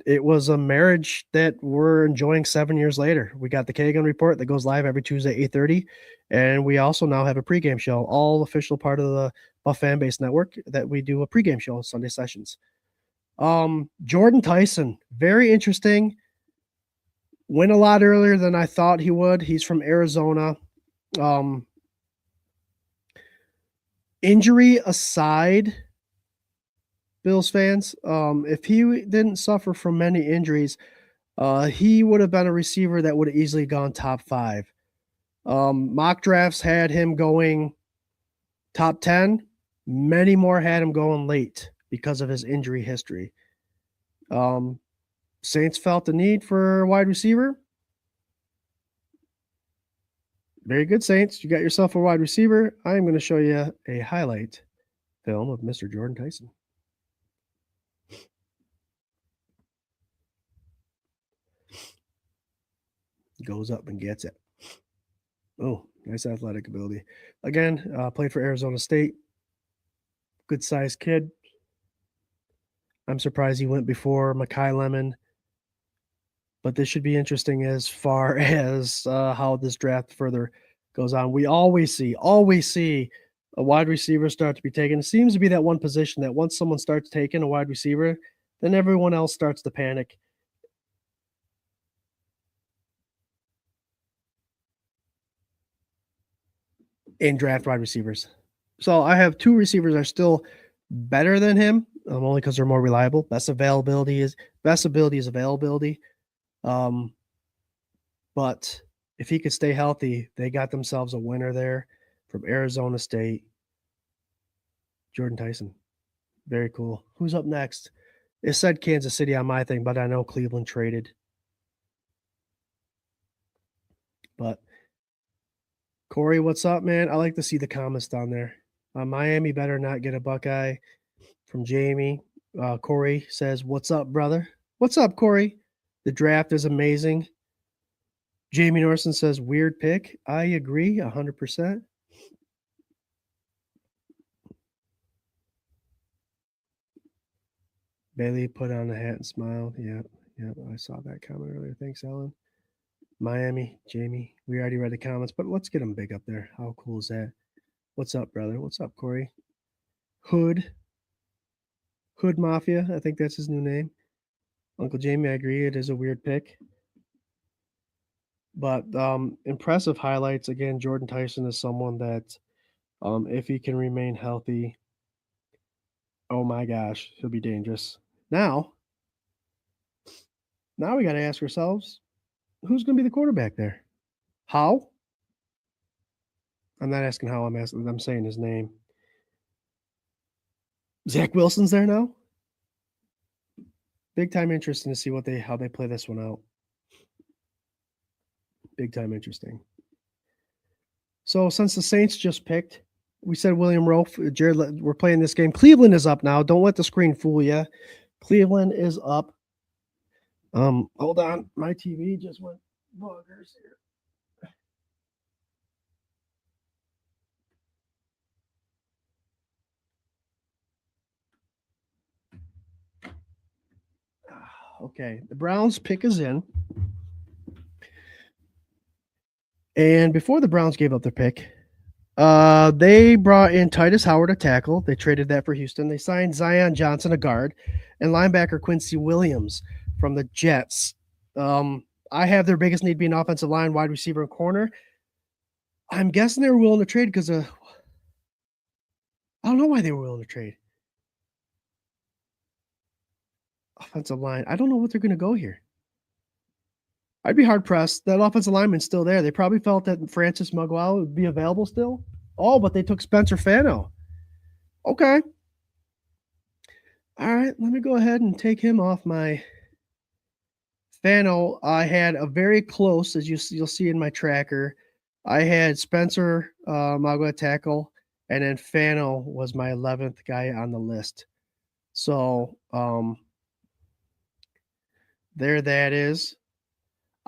it was a marriage that we're enjoying 7 years later. We got the Kagan Report that goes live every Tuesday, 8:30. And we also now have a pregame show, all official part of the Buff Fan Base Network, that we do a pregame show, Sunday sessions. Jordan Tyson, very interesting. Went a lot earlier than I thought he would. He's from Arizona. Injury aside, Bills fans, if he didn't suffer from many injuries, he would have been a receiver that would have easily gone top 5. Mock drafts had him going top 10. Many more had him going late because of his injury history. Saints felt the need for a wide receiver. Very good, Saints. You got yourself a wide receiver. I'm going to show you a highlight film of Mr. Jordan Tyson. Goes up and gets it. Oh, nice athletic ability. Again, played for Arizona State. Good sized kid. I'm surprised he went before Mekhi Lemon. But this should be interesting as far as how this draft further goes on. We always see a wide receiver start to be taken. It seems to be that one position that once someone starts taking a wide receiver, then everyone else starts to panic. In draft wide receivers. So I have 2 receivers that are still better than him, only because they're more reliable. Best ability is availability. But if he could stay healthy, they got themselves a winner there from Arizona State. Jordan Tyson. Very cool. Who's up next? It said Kansas City on my thing, but I know Cleveland traded. But Corey, what's up, man? I like to see the comments down there. Miami better not get a Buckeye from Jamie. Corey says, what's up, brother? What's up, Corey? The draft is amazing. Jamie Norson says, weird pick. I agree 100%. Bailey put on a hat and smiled. Yep, I saw that comment earlier. Thanks, Ellen. Miami, Jamie. We already read the comments, but let's get them big up there. How cool is that? What's up, brother? What's up, Corey? Hood Mafia. I think that's his new name. Uncle Jamie, I agree. It is a weird pick. But impressive highlights. Again, Jordan Tyson is someone that, if he can remain healthy, oh my gosh, he'll be dangerous. Now we got to ask ourselves, who's going to be the quarterback there? How? I'm not asking how. I'm saying his name. Zach Wilson's there now. Big time interesting to see how they play this one out. Big time interesting. So since the Saints just picked, we said William Rowe, Jared, we're playing this game. Cleveland is up now. Don't let the screen fool you. Cleveland is up. Hold on. My TV just went bonkers here. Okay, the Browns pick is in. And before the Browns gave up their pick, they brought in Titus Howard, a tackle. They traded that for Houston. They signed Zion Johnson, a guard, and linebacker Quincy Williams from the Jets. I have their biggest need being offensive line, wide receiver, and corner. I'm guessing they were willing to trade because I don't know why they were willing to trade. Offensive line. I don't know what they're going to go here. I'd be hard-pressed. That offensive lineman's still there. They probably felt that Francis Maguire would be available still. Oh, but they took Spencer Fano. Okay. All right, let me go ahead and take him off my Fano. I had a very close, as you'll see in my tracker, I had Spencer Maguire tackle, and then Fano was my 11th guy on the list. So there that is.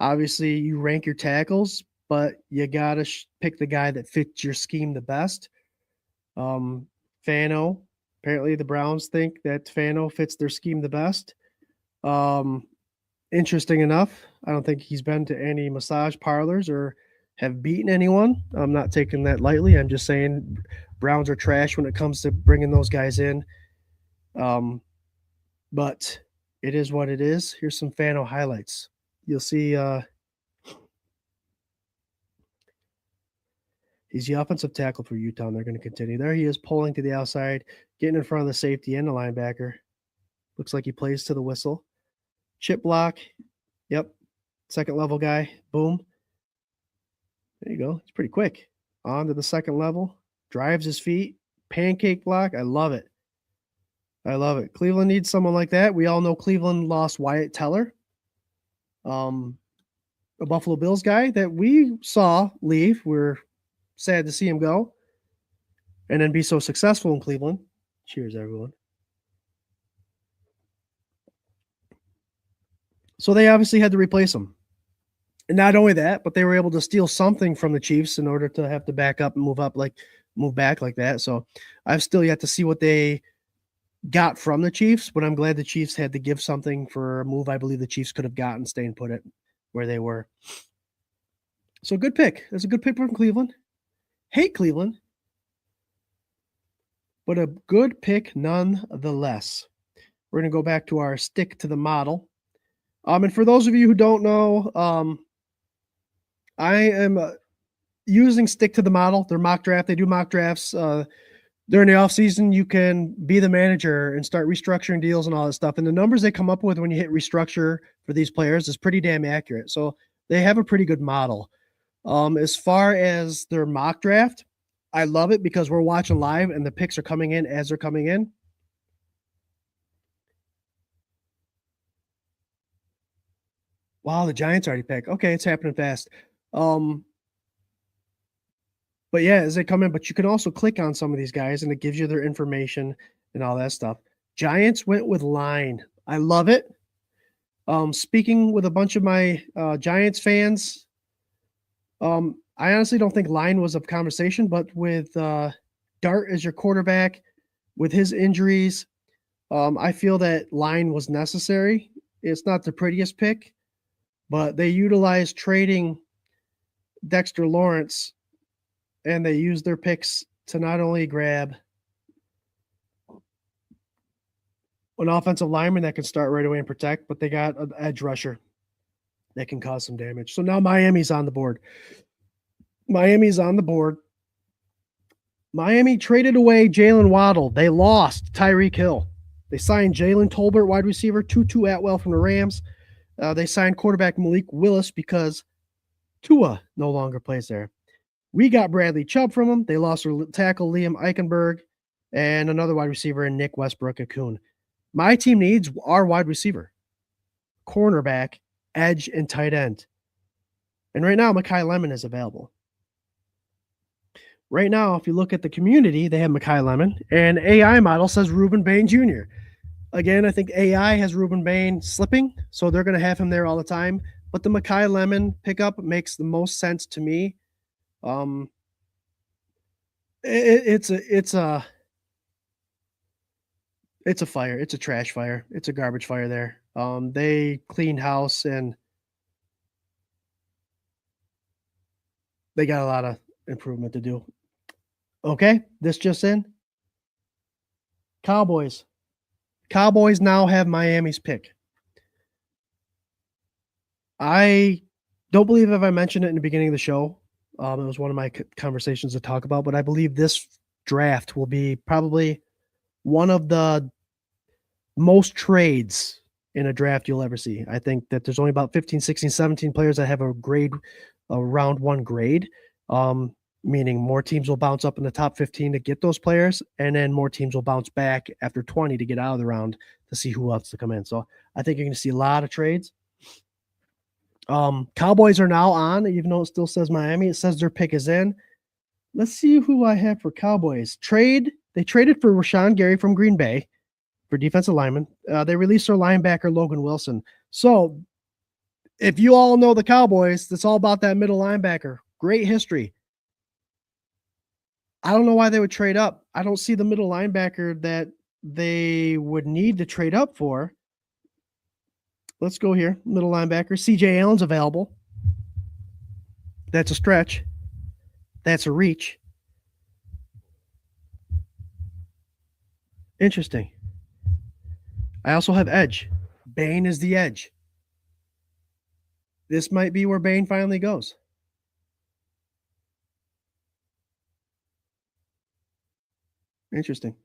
Obviously, you rank your tackles, but you got to pick the guy that fits your scheme the best. Fano. Apparently, the Browns think that Fano fits their scheme the best. Interesting enough, I don't think he's been to any massage parlors or have beaten anyone. I'm not taking that lightly. I'm just saying Browns are trash when it comes to bringing those guys in. But it is what it is. Here's some Fano highlights. You'll see he's the offensive tackle for Utah, and they're going to continue. There he is, pulling to the outside, getting in front of the safety and the linebacker. Looks like he plays to the whistle. Chip block. Yep. Second level guy. Boom. There you go. It's pretty quick. On to the second level. Drives his feet. Pancake block. I love it. I love it. Cleveland needs someone like that. We all know Cleveland lost Wyatt Teller, a Buffalo Bills guy that we saw leave. We're sad to see him go and then be so successful in Cleveland. Cheers, everyone. So they obviously had to replace him. And not only that, but they were able to steal something from the Chiefs in order to have to back up and move back like that. So I've still yet to see what they got from the Chiefs, but I'm glad the Chiefs had to give something for a move I believe the Chiefs could have gotten, stay and put it where they were. So good pick. That's a good pick from Cleveland. Hate Cleveland, but a good pick nonetheless. We're going to go back to our stick to the model. And for those of you who don't know, I am using Stick to the Model. Their mock draft. They do mock drafts during the offseason. You can be the manager and start restructuring deals and all that stuff. And the numbers they come up with when you hit restructure for these players is pretty damn accurate. So they have a pretty good model. As far as their mock draft, I love it because we're watching live and the picks are coming in as they're coming in. Wow, the Giants already picked. Okay, it's happening fast. But yeah, as they come in, but you can also click on some of these guys and it gives you their information and all that stuff. Giants went with line. I love it. Speaking with a bunch of my Giants fans, I honestly don't think line was a conversation, but with Dart as your quarterback, with his injuries, I feel that line was necessary. It's not the prettiest pick, but they utilized trading Dexter Lawrence, and they used their picks to not only grab an offensive lineman that can start right away and protect, but they got an edge rusher that can cause some damage. So now Miami's on the board. Miami traded away Jalen Waddle. They lost Tyreek Hill. They signed Jalen Tolbert, wide receiver, Tutu Atwell from the Rams. They signed quarterback Malik Willis because Tua no longer plays there. We got Bradley Chubb from them. They lost their tackle Liam Eichenberg and another wide receiver in Nick Westbrook-Akun. My team needs our wide receiver, cornerback, edge, and tight end. And right now, Mekhi Lemon is available. Right now, if you look at the community, they have Mekhi Lemon, and AI model says Ruben Bain Jr. Again, I think AI has Ruben Bain slipping, so they're going to have him there all the time. But the Mekhi Lemon pickup makes the most sense to me. It's a fire. It's a trash fire. It's a garbage fire there. They cleaned house and they got a lot of improvement to do. Okay, this just in. Cowboys now have Miami's pick. I don't believe if I mentioned it in the beginning of the show. It was one of my conversations to talk about, but I believe this draft will be probably one of the most trades in a draft you'll ever see. I think that there's only about 15, 16, 17 players that have a round one grade, meaning more teams will bounce up in the top 15 to get those players, and then more teams will bounce back after 20 to get out of the round to see who else to come in. So I think you're going to see a lot of trades. Cowboys are now on, even though it still says Miami. It says their pick is in. Let's see who I have for Cowboys. They traded for Rashawn Gary from Green Bay for defensive lineman. They released their linebacker, Logan Wilson. So if you all know the Cowboys, it's all about that middle linebacker. Great history. I don't know why they would trade up. I don't see the middle linebacker that they would need to trade up for. Let's go here. Middle linebacker. CJ Allen's available. That's a stretch. That's a reach. Interesting. I also have edge. Bain is the edge. This might be where Bain finally goes. Interesting.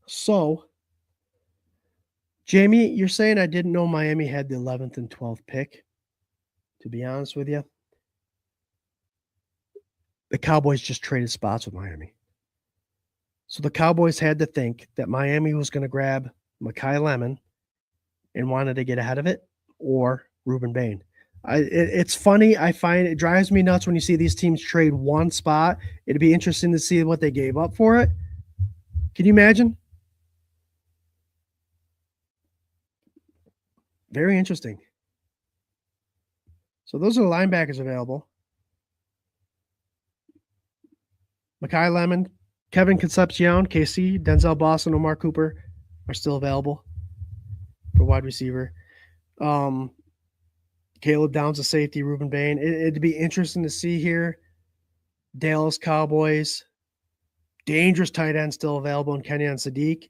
So, Jamie, you're saying I didn't know Miami had the 11th and 12th pick. To be honest with you, the Cowboys just traded spots with Miami. So the Cowboys had to think that Miami was going to grab Mekhi Lemon and wanted to get ahead of it, or Ruben Bain. It's funny. I find it drives me nuts when you see these teams trade one spot. It'd be interesting to see what they gave up for it. Can you imagine? Very interesting. So those are the linebackers available. Mekhi Lemon, Kevin Concepcion, KC, Denzel Boston, Omar Cooper are still available for wide receiver. Caleb Downs, a safety, Ruben Bain. It'd be interesting to see here. Dallas Cowboys, dangerous tight end still available in Kenyon Sadiq.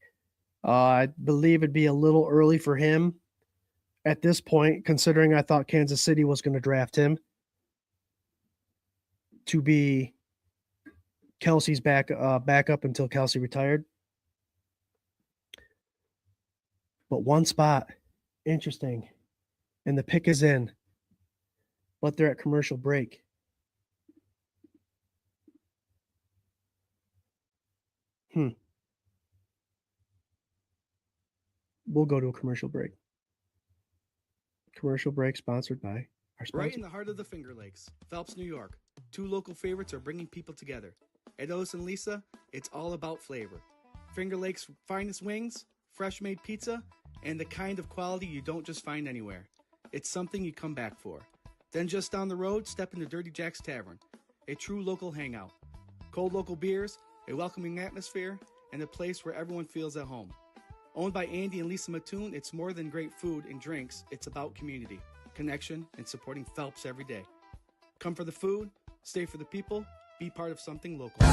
I believe it'd be a little early for him at this point, considering I thought Kansas City was going to draft him to be Kelsey's backup until Kelsey retired. But one spot, interesting, and the pick is in, but they're at commercial break. We'll go to a commercial break. Commercial break sponsored by our sponsor. Right in the heart of the Finger Lakes, Phelps, New York. Two local favorites are bringing people together. Edos and Lisa, it's all about flavor. Finger Lakes' finest wings, fresh made pizza, and the kind of quality you don't just find anywhere. It's something you come back for. Then just down the road, step into Dirty Jack's Tavern, a true local hangout. Cold local beers, a welcoming atmosphere, and a place where everyone feels at home. Owned by Andy and Lisa Mattoon, it's more than great food and drinks. It's about community, connection, and supporting Phelps every day. Come for the food, stay for the people, be part of something local.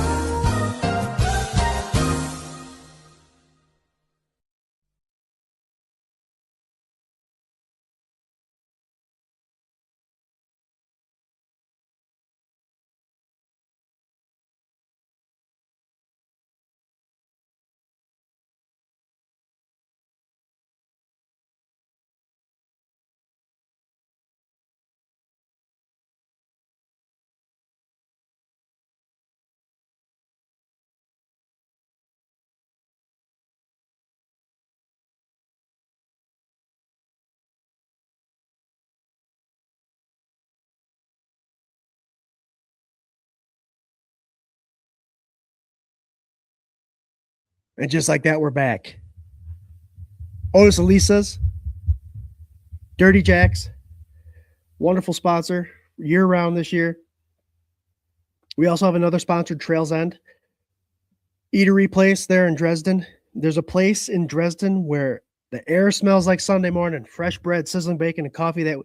And just like that, we're back. Otis and Lisa's, Dirty Jacks, wonderful sponsor year-round this year. We also have another sponsored, Trails End eatery place there in Dresden. There's a place in Dresden where the air smells like Sunday morning, fresh bread, sizzling bacon, and coffee that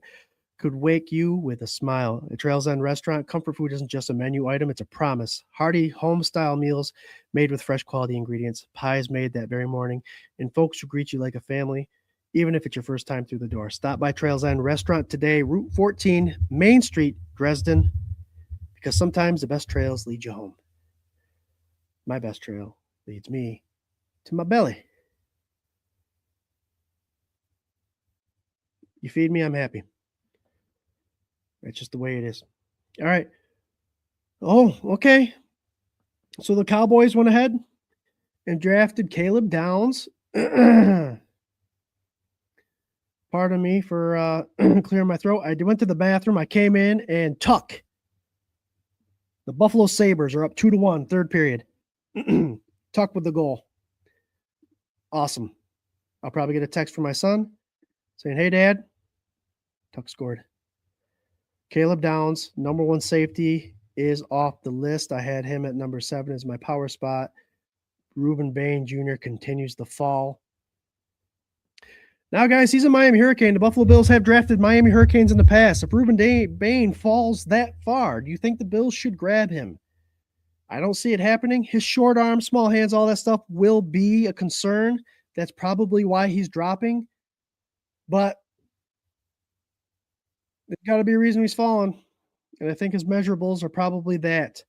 could wake you with a smile. At Trails End Restaurant, comfort food isn't just a menu item, it's a promise. Hearty, home-style meals made with fresh quality ingredients, pies made that very morning, and folks who greet you like a family, even if it's your first time through the door. Stop by Trails End Restaurant today, Route 14, Main Street, Dresden, because sometimes the best trails lead you home. My best trail leads me to my belly. You feed me, I'm happy. That's just the way it is. All right. Oh, okay. So the Cowboys went ahead and drafted Caleb Downs. Pardon me for clearing my throat. I went to the bathroom. I came in and Tuck. The Buffalo Sabres are up 2-1, third period. Tuck with the goal. Awesome. I'll probably get a text from my son saying, "Hey, Dad, Tuck scored." Caleb Downs, number one safety is off the list. I had him at number 7 as my power spot. Reuben Bain Jr. continues to fall. Now, guys, he's a Miami Hurricane. The Buffalo Bills have drafted Miami Hurricanes in the past. If Reuben Bain falls that far, do you think the Bills should grab him? I don't see it happening. His short arm, small hands, all that stuff will be a concern. That's probably why he's dropping. But there's got to be a reason he's fallen. And I think his measurables are probably that.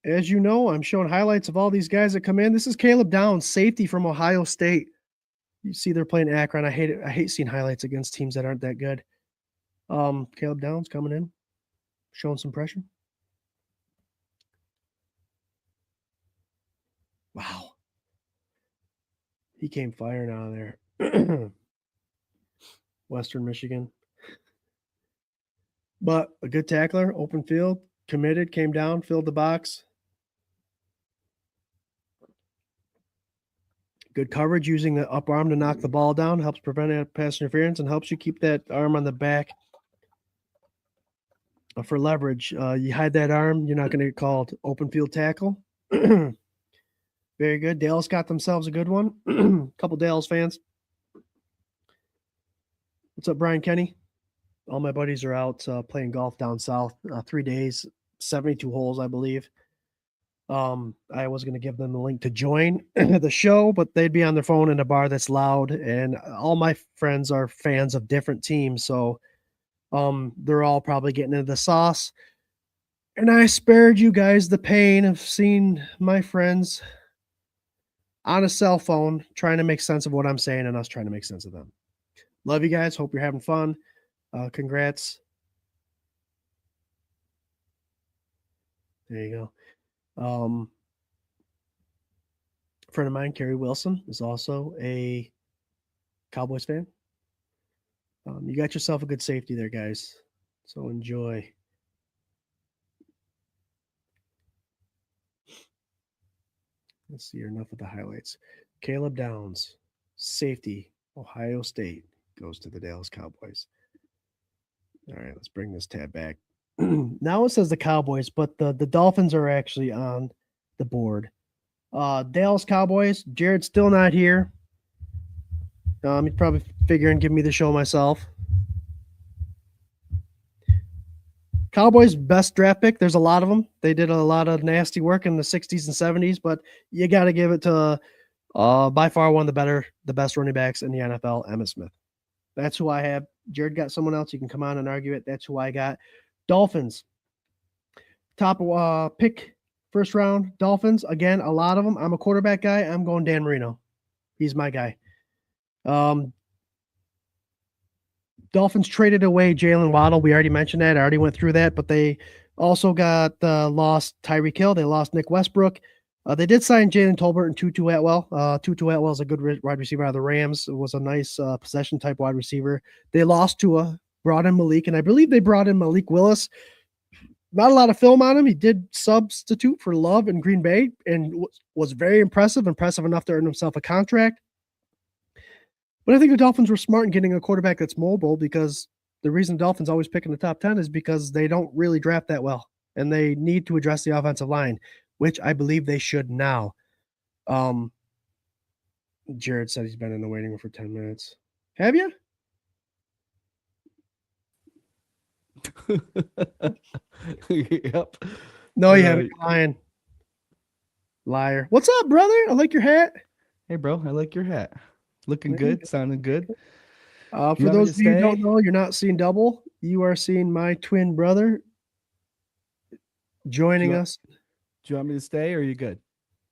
As you know, I'm showing highlights of all these guys that come in. This is Caleb Downs, safety from Ohio State. You see they're playing Akron. I hate it. I hate seeing highlights against teams that aren't that good. Caleb Downs coming in, showing some pressure. Wow. He came firing out of there. Western Michigan. But a good tackler, open field, committed, came down, filled the box. Good coverage using the up arm to knock the ball down, helps prevent pass interference, and helps you keep that arm on the back for leverage. You hide that arm, you're not going to get called open field tackle. Very good. Dale's got themselves a good one. Couple Dale's fans. What's up, Brian Kenny? All my buddies are out playing golf down south. 3 days, 72 holes, I believe. I was going to give them the link to join the show, but they'd be on their phone in a bar that's loud, and all my friends are fans of different teams, so they're all probably getting into the sauce. And I spared you guys the pain of seeing my friends on a cell phone trying to make sense of what I'm saying and us trying to make sense of them. Love you guys. Hope you're having fun. Congrats. There you go. A friend of mine, Kerry Wilson, is also a Cowboys fan. You got yourself a good safety there, guys. So enjoy. Let's see here. Enough of the highlights. Caleb Downs, safety, Ohio State, goes to the Dallas Cowboys. All right, let's bring this tab back. Now it says the Cowboys, but the Dolphins are actually on the board. Dallas Cowboys, Jared's still not here. He's probably figuring give me the show myself. Cowboys best draft pick. There's a lot of them. They did a lot of nasty work in the 60s and 70s, but you got to give it to by far one of the best running backs in the NFL, Emmitt Smith. That's who I have. Jared got someone else. You can come on and argue it. That's who I got. Dolphins. Top pick, first round. Dolphins. Again, a lot of them. I'm a quarterback guy. I'm going Dan Marino. He's my guy. Dolphins traded away Jalen Waddle. We already mentioned that. I already went through that. But they also got lost Tyreek Hill. They lost Nick Westbrook. They did sign Jalen Tolbert and Tutu Atwell. Tutu Atwell is a good wide receiver out of the Rams. It was a nice possession-type wide receiver. They lost Tua, brought in Malik, and I believe they brought in Malik Willis. Not a lot of film on him. He did substitute for Love in Green Bay and was very impressive enough to earn himself a contract. But I think the Dolphins were smart in getting a quarterback that's mobile, because the reason Dolphins always pick in the top 10 is because they don't really draft that well, and they need to address the offensive line, which I believe they should now. Jared said he's been in the waiting room for 10 minutes. Have you? Yep. No, you haven't. Lying. Liar. What's up, brother? I like your hat. Hey, bro, I like your hat. Looking good, sounding good. For those of you who don't know, you're not seeing double. You are seeing my twin brother joining us. Do you want me to stay, or are you good?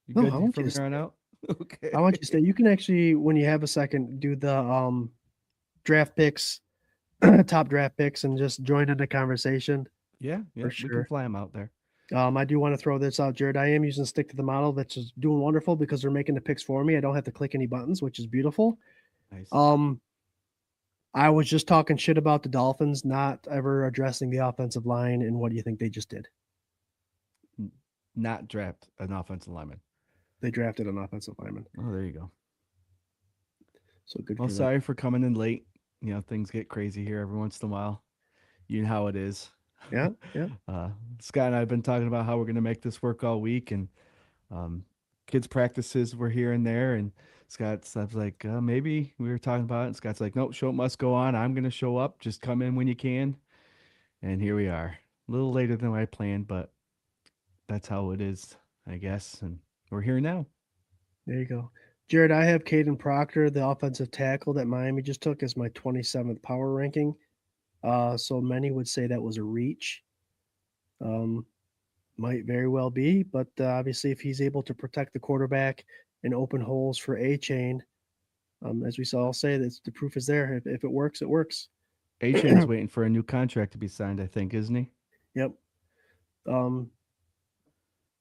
You No, good I want from you to here on out? Okay. I want you to stay. You can actually, when you have a second, do the draft picks, top draft picks, and just join in the conversation. Yeah, for we sure. can fly them out there. I do want to throw this out, Jared. I am using Stick to the Model, that's just doing wonderful because they're making the picks for me. I don't have to click any buttons, which is beautiful. Nice. I was just talking shit about the Dolphins not ever addressing the offensive line, and what do you think they just did? Not draft an offensive lineman. They drafted an offensive lineman. Oh, there you go. So good. Well, for sorry for coming in late. You know, things get crazy here every once in a while. You know how it is. Yeah, yeah. Scott and I have been talking about how we're going to make this work all week, and um, kids practices were here and there, and Scott's like, maybe we were talking about it, and Scott's like, nope, show must go on. I'm going to show up. Just come in when you can. And here we are. A little later than I planned, but that's how it is, I guess. And we're here now. There you go. Jared, I have Caden Proctor, the offensive tackle that Miami just took, as my 27th power ranking. So many would say that was a reach. Might very well be, but obviously, if he's able to protect the quarterback and open holes for A-Chain, as we all say, that's the proof is there. If it works, it works. A-Chain's waiting for a new contract to be signed, I think, isn't he? Yep.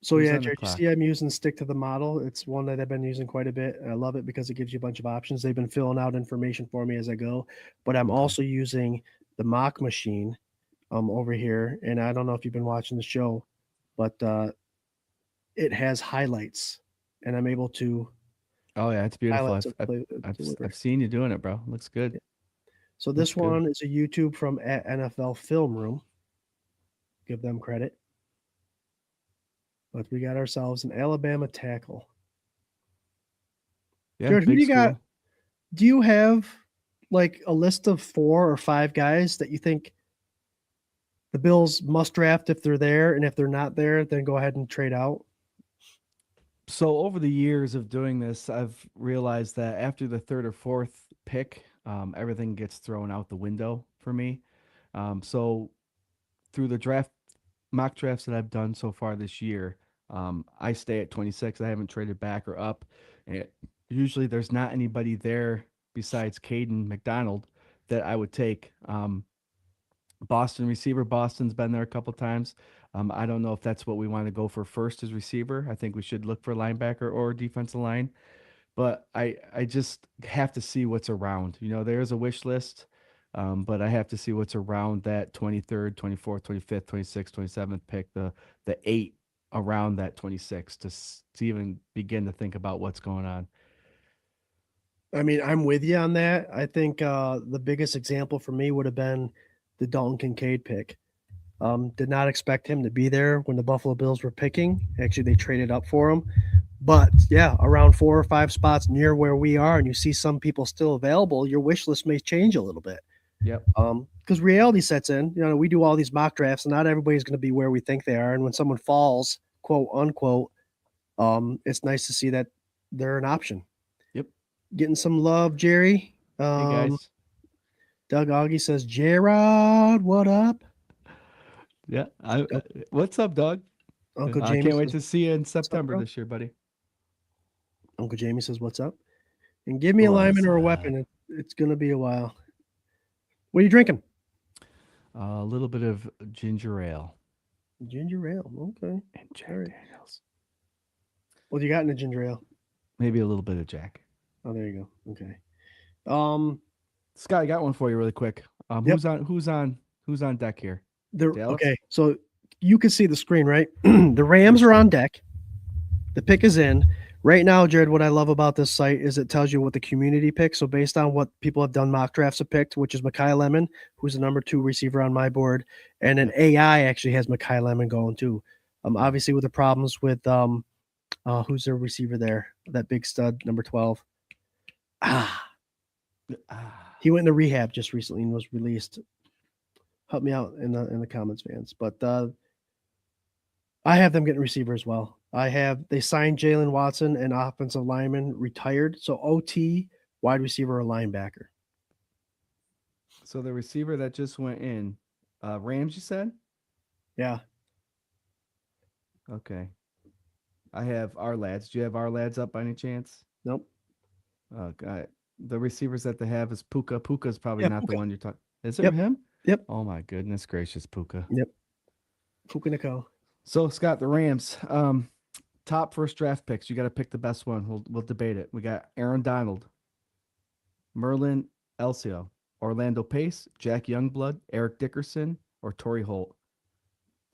So Who's yeah, on the Jared, you clock? see I'm using Stick to the Model. It's one that I've been using quite a bit. I love it because it gives you a bunch of options. They've been filling out information for me as I go, but I'm Okay. also using the mock machine over here. And I don't know if you've been watching the show, but it has highlights, and I'm able to Oh yeah, it's beautiful. highlights of play I've seen you doing it, bro. Looks good. So Looks this good. one is a YouTube from at NFL Film Room. Give them credit. But we got ourselves an Alabama tackle. Yeah, Jared, who big do you got? school. Do you have like a list of 4 or 5 guys that you think the Bills must draft if they're there, and if they're not there, then go ahead and trade out? So over the years of doing this, I've realized that after the third or fourth pick, everything gets thrown out the window for me. So through the mock drafts that I've done so far this year, I stay at 26. I haven't traded back or up. And usually there's not anybody there besides Caden McDonald that I would take. Boston receiver. Boston's been there a couple times. I don't know if that's what we want to go for first as receiver. I think we should look for linebacker or defensive line. But I just have to see what's around. There's a wish list, but I have to see what's around that 23rd, 24th, 25th, 26th, 27th pick, the 8 around that 26 to even begin to think about what's going on. I mean, I'm with you on that. I think the biggest example for me would have been the Dalton Kincaid pick. Did not expect him to be there when the Buffalo Bills were picking. Actually, they traded up for him. But yeah, around 4 or 5 spots near where we are, and you see some people still available, your wish list may change a little bit. Yep. Because reality sets in. We do all these mock drafts, and not everybody's going to be where we think they are. And when someone falls, quote unquote, it's nice to see that they're an option. Yep. Getting some love, Jerry. Hey guys. Doug Augie says, Gerard, what up? Yeah. What's up, Doug? Uncle I Jamie can't wait says, to see you in September bro? this year, buddy. Uncle Jamie says, what's up? And give me a lineman or a weapon. It's going to be a while. What are you drinking? A little bit of ginger ale. Ginger ale. Okay. And Jack All right. Daniels. What do you got in the ginger ale? Maybe a little bit of Jack. Oh, there you go. Okay. Scott, I got one for you really quick. Yep. Who's on deck here? Dallas? Okay. So you can see the screen, right? The Rams are on deck. The pick is in. Right now, Jared, what I love about this site is it tells you what the community picks. So based on what people have done mock drafts have picked, which is Mekhi Lemon, who's the number 2 receiver on my board, and an AI actually has Mekhi Lemon going too. Obviously with the problems with who's their receiver there? That big stud, number 12. He went into rehab just recently and was released. Help me out in the comments, fans. But I have them getting receiver as well. They signed Jalen Watson, and offensive lineman retired. So OT, wide receiver, or linebacker. So the receiver that just went in, Rams, you said? Yeah. Okay. I have our lads. Do you have our lads up by any chance? Nope. Oh, got it. The receivers that they have is Puka. Puka's probably not Puka. the one you're talking. Is it Yep. him? Yep. Oh my goodness gracious, Puka. Yep. Puka Nacua. So Scott, the Rams, top first draft picks. You got to pick the best one. We'll debate it. We got Aaron Donald, Merlin Elcio, Orlando Pace, Jack Youngblood, Eric Dickerson, or Torrey Holt.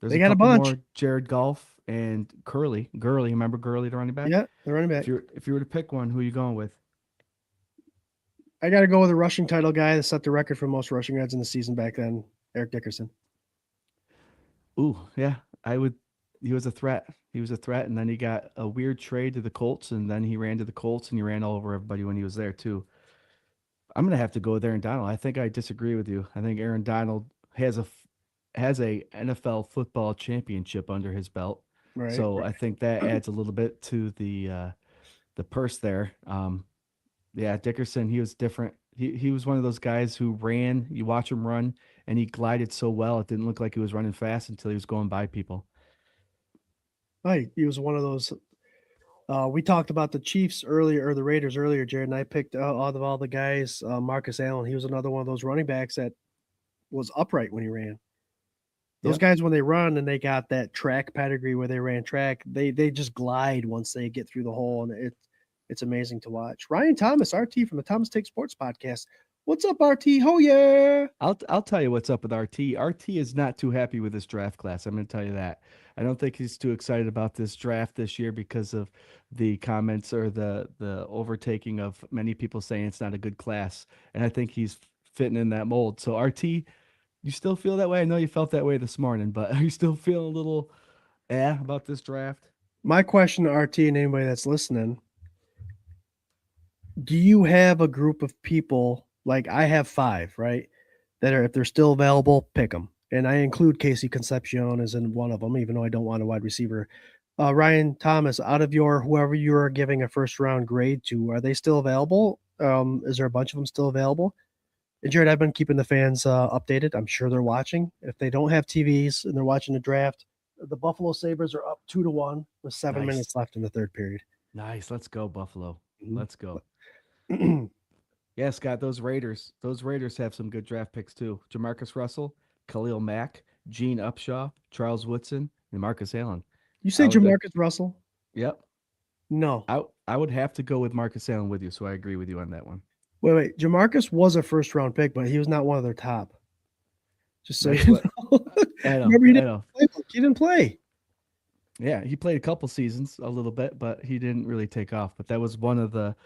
They got a bunch. More, Jared Goff and Gurley. Remember Gurley, the running back? Yeah, the running back. If you were to pick one, who are you going with? I got to go with the rushing title guy that set the record for most rushing yards in the season back then. Eric Dickerson. Ooh, yeah, I would. He was a threat. He was a threat, and then he got a weird trade to the Colts, and then he ran to the Colts, and he ran all over everybody when he was there too. I'm gonna have to go with Aaron Donald. I think I disagree with you. I think Aaron Donald has a NFL football championship under his belt, Right. so I think that adds a little bit to the purse there. Yeah, Dickerson, he was different. He was one of those guys who ran. You watch him run, and he glided so well. It didn't look like he was running fast until he was going by people. Right. He was one of those. We talked about the Chiefs earlier, or the Raiders earlier, Jared, and I picked out of all the guys, Marcus Allen. He was another one of those running backs that was upright when he ran. Those Yep. guys, when they run and they got that track pedigree where they ran track, they just glide once they get through the hole, and it's amazing to watch. Ryan Thomas, RT from the Thomas Take Sports Podcast. What's up, RT? Oh yeah. I'll tell you what's up with RT. RT is not too happy with this draft class. I'm going to tell you that. I don't think he's too excited about this draft this year because of the comments or the overtaking of many people saying it's not a good class. And I think he's fitting in that mold. So RT, you still feel that way? I know you felt that way this morning, but are you still feeling a little about this draft? My question to RT and anybody that's listening: do you have a group of people, like I have 5, right? That are, if they're still available, pick them. And I include Casey Concepcion as in one of them, even though I don't want a wide receiver. Ryan Thomas, out of your whoever you are giving a first round grade to, are they still available? Is there a bunch of them still available? And Jared, I've been keeping the fans updated. I'm sure they're watching. If they don't have TVs and they're watching the draft, the Buffalo Sabres are up 2-1 with 7 Nice. minutes left in the third period. Nice. Let's go, Buffalo. Mhm. Let's go. Yeah, Scott, those Raiders have some good draft picks too. Jamarcus Russell, Khalil Mack, Gene Upshaw, Charles Woodson, and Marcus Allen. You say I would- Jamarcus Russell? Yep. No. I would have to go with Marcus Allen with you, so I agree with you on that one. Wait. Jamarcus was a first round pick, but he was not one of their top. Just so That's you what- know. I know. Remember, he I didn't know. play. He didn't play. Yeah, he played a couple seasons, a little bit, but he didn't really take off. But that was one of the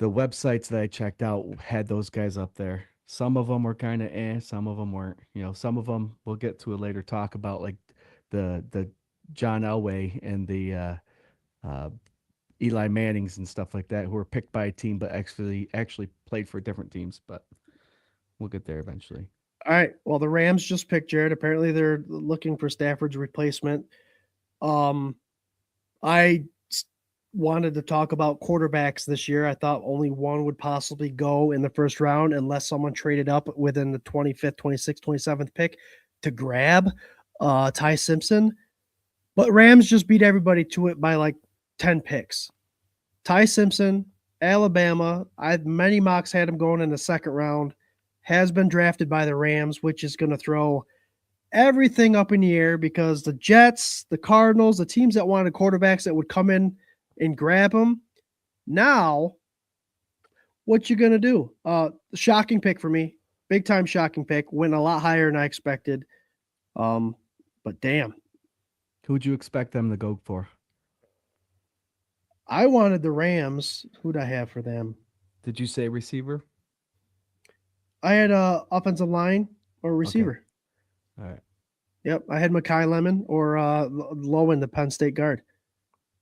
websites that I checked out had those guys up there. Some of them were kind of some of them weren't. Some of them we'll get to a later talk about, like the John Elway and the Eli Mannings and stuff like that, who were picked by a team but actually played for different teams. But we'll get there eventually. All right. Well, the Rams just picked Jared. Apparently, they're looking for Stafford's replacement. I wanted to talk about quarterbacks this year. I thought only one would possibly go in the first round unless someone traded up within the 25th, 26th, 27th pick to grab Ty Simpson. But Rams just beat everybody to it by like 10 picks. Ty Simpson, Alabama. Many mocks had him going in the second round. Has been drafted by the Rams, which is going to throw everything up in the air because the Jets, the Cardinals, the teams that wanted quarterbacks that would come in and grab him. Now, what you going to do? Shocking pick for me. Big time shocking pick. Went a lot higher than I expected. But damn. Who would you expect them to go for? I wanted the Rams. Who'd I have for them? Did you say receiver? I had offensive line or receiver. All right. Yep, I had Mekhi Lemon or Lowen, the Penn State guard.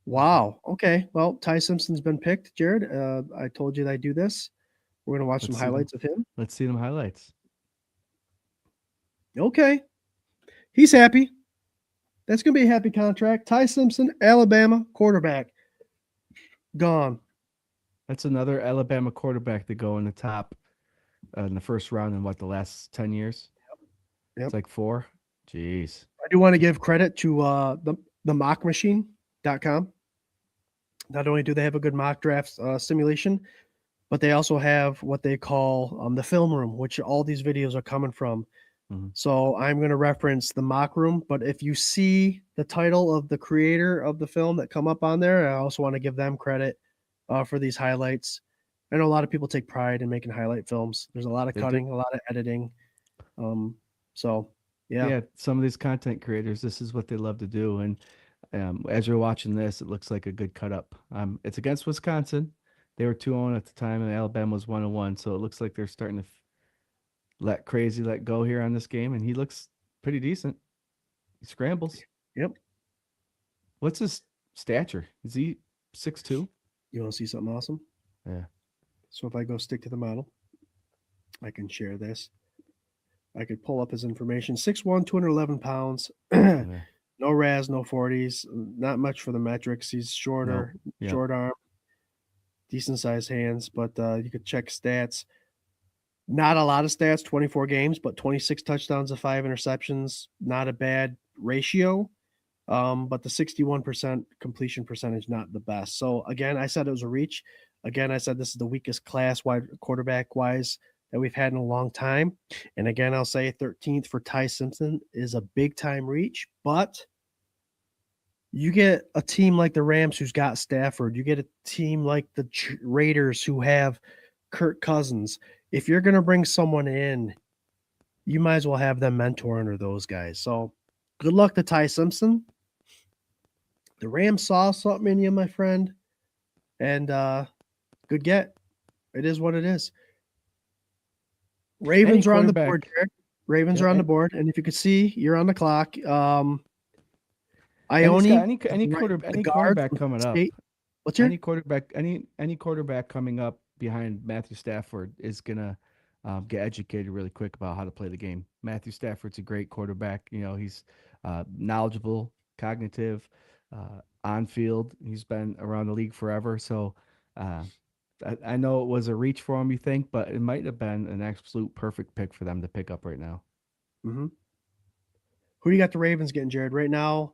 Wow. Okay. Well, Ty Simpson's been picked, Jared. I told you that I do this. We're going to watch Let's some see them. highlights of him. Let's see them highlights. Okay. He's happy. That's going to be a happy contract. Ty Simpson, Alabama quarterback. Gone. That's another Alabama quarterback to go in the top in the first round in the last 10 years? Yep. It's like 4. Jeez. I do want to give credit to the mockmachine.com. Not only do they have a good mock draft simulation, but they also have what they call the film room, which all these videos are coming from. Mm-hmm. So I'm going to reference the mock room, but if you see the title of the creator of the film that come up on there, I also want to give them credit for these highlights. I know a lot of people take pride in making highlight films. There's a lot of cutting, a lot of editing. So yeah, some of these content creators, this is what they love to do. And as you're watching this, it looks like a good cut up. It's against Wisconsin. They were 2-0 at the time, and Alabama was 1-1. So it looks like they're starting to let go here on this game, and he looks pretty decent. He scrambles. Yep. What's his stature? Is he 6'2"? You want to see something awesome? Yeah. So if I go stick to the model, I can share this. I could pull up his information. 6'1", 211 pounds. Yeah. No RAS, no 40s. Not much for the metrics. He's shorter, Yep. short arm, decent sized hands, but you could check stats. Not a lot of stats, 24 games, but 26 touchdowns to 5 interceptions. Not a bad ratio. But the 61% completion percentage, not the best. So again, I said it was a reach. Again, I said this is the weakest class wide quarterback wise that we've had in a long time. And again, I'll say 13th for Ty Simpson is a big time reach, but you get a team like the Rams who's got Stafford. You get a team like the Raiders who have Kirk Cousins. If you're going to bring someone in, you might as well have them mentor under those guys. So good luck to Ty Simpson. The Rams saw something in you, my friend, and good get. It is what it is. Ravens are on the board, Jared. Ravens are on the board, and if you could see, you're on the clock. Ione, any quarterback coming up. What's your any quarterback coming up behind Matthew Stafford is gonna get educated really quick about how to play the game. Matthew Stafford's a great quarterback. You know, he's knowledgeable, cognitive, on field. He's been around the league forever. So I know it was a reach for him, you think, but it might have been an absolute perfect pick for them to pick up right now. Mm-hmm. Who do you got the Ravens getting, Jared? Right now,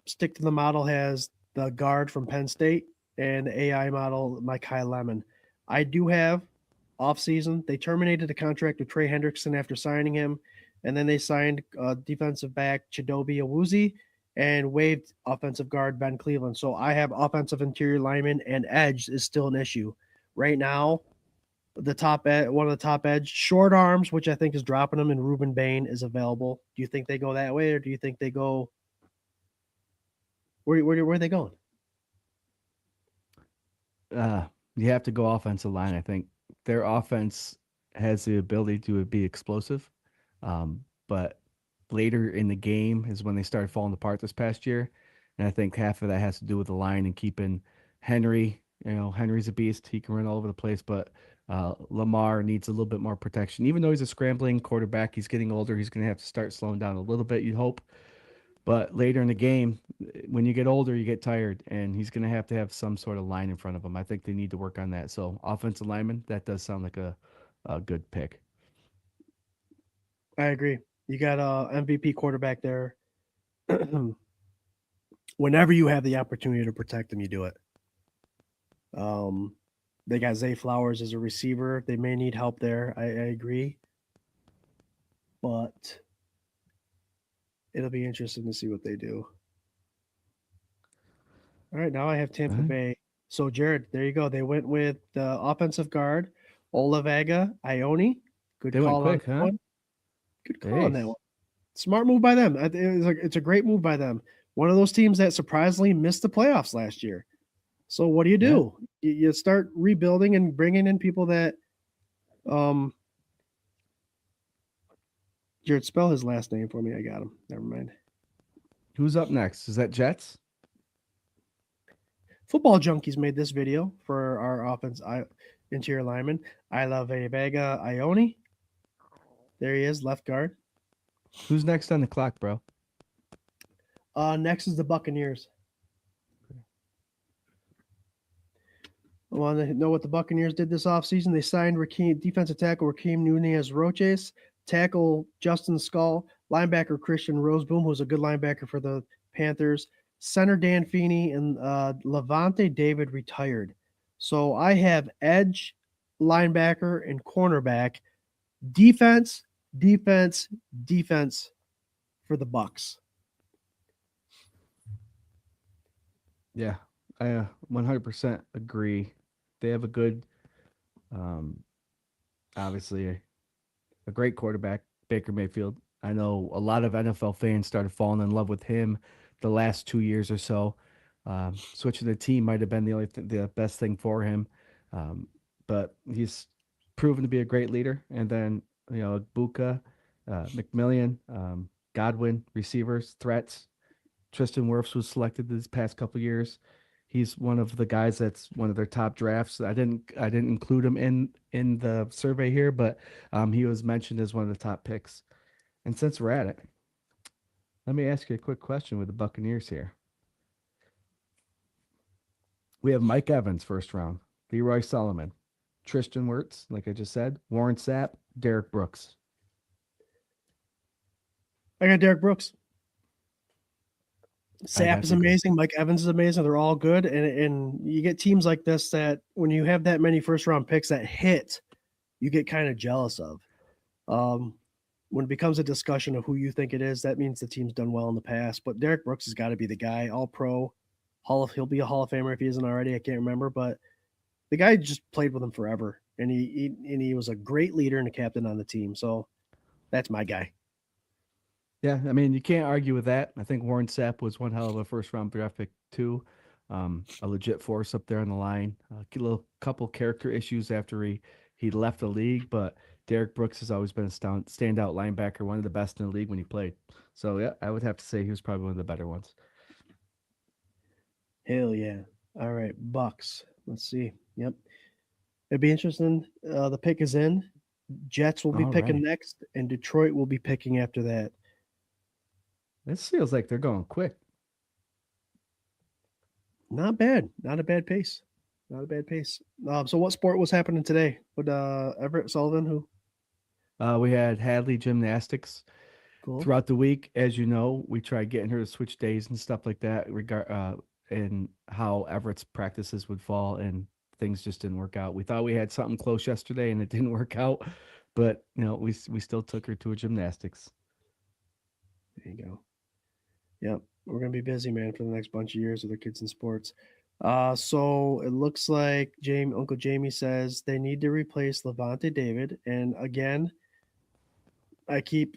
Stick to the Model has the guard from Penn State and the AI model, Mekhi Lemon. I do have offseason. They terminated the contract with Trey Hendrickson after signing him, and then they signed defensive back Chidobe Awuzie and waived offensive guard Ben Cleveland. So I have offensive interior lineman, and edge is still an issue. Right now, the top one of the top edge, short arms, which I think is dropping them, and Ruben Bain is available. Do you think they go that way, or do you think they go where are they going? You have to go offensive line. I think their offense has the ability to be explosive, but later in the game is when they started falling apart this past year, and I think half of that has to do with the line and keeping Henry. You know, Henry's a beast; he can run all over the place, but Lamar needs a little bit more protection. Even though he's a scrambling quarterback, he's getting older. He's going to have to start slowing down a little bit, you'd hope. But later in the game, when you get older, you get tired, and he's going to have some sort of line in front of him. I think they need to work on that. So offensive lineman, that does sound like a good pick. I agree. You got a MVP quarterback there. Whenever you have the opportunity to protect him, you do it. They got Zay Flowers as a receiver. They may need help there. I agree. But it'll be interesting to see what they do. All right, now I have Tampa Bay. So, Jared, there you go. They went with the offensive guard, Olavega Ione. Good call on that one. Good call on that one. Smart move by them. It's a great move by them. One of those teams that surprisingly missed the playoffs last year. So what do? Yeah. You start rebuilding and bringing in people that Jared, spell his last name for me. I got him. Never mind. Who's up next? Is that Jets? Football Junkies made this video for our offense interior lineman. I love Vega Ione. There he is, left guard. Who's next on the clock, bro? Next is the Buccaneers. I want to know what the Buccaneers did this offseason. They signed defensive tackle Rakeem Nunez-Roches, tackle Justin Skull, linebacker Christian Roseboom, who's a good linebacker for the Panthers, center Dan Feeney, and Levante David retired. So I have edge, linebacker, and cornerback. Defense for the Bucs. Yeah, I 100% agree. They have a good, obviously a great quarterback, Baker Mayfield. I know a lot of NFL fans started falling in love with him the last 2 years or so. Switching the team might have been the best thing for him, but he's proven to be a great leader. And then, Buka, McMillian, Godwin, receivers, threats. Tristan Wirfs was selected this past couple years. He's one of the guys that's one of their top drafts. I didn't include him in the survey here, but he was mentioned as one of the top picks. And since we're at it, let me ask you a quick question with the Buccaneers here. We have Mike Evans, first round, Leroy Solomon, Tristan Wirfs, like I just said, Warren Sapp, Derek Brooks. I got Derek Brooks. Sapp got is you. amazing. Mike Evans is amazing. They're all good. And you get teams like this that when you have that many first round picks that hit, you get kind of jealous of. When it becomes a discussion of who you think it is, that means the team's done well in the past. But Derek Brooks has got to be the guy, all pro. He'll be a Hall of Famer if he isn't already. I can't remember, but the guy just played with him forever. And he was a great leader and a captain on the team. So that's my guy. Yeah, I mean, you can't argue with that. I think Warren Sapp was one hell of a first-round draft pick too. A legit force up there on the line. A couple character issues after he left the league, but Derek Brooks has always been a standout linebacker, one of the best in the league when he played. So yeah, I would have to say he was probably one of the better ones. Hell yeah! All right, Bucks. Let's see. Yep, it'd be interesting. The pick is in. Jets will be picking Alright. next, and Detroit will be picking after that. This feels like they're going quick. Not bad. Not a bad pace. Not a bad pace. So what sport was happening today? With Everett Sullivan, who? We had Hadley Gymnastics Cool. throughout the week. As you know, we tried getting her to switch days and stuff like that, and how Everett's practices would fall, and things just didn't work out. We thought we had something close yesterday, and it didn't work out. But we still took her to a gymnastics. There you go. Yep, we're gonna be busy, man, for the next bunch of years with our kids in sports. So it looks like Uncle Jamie says they need to replace Levante David, and again, I keep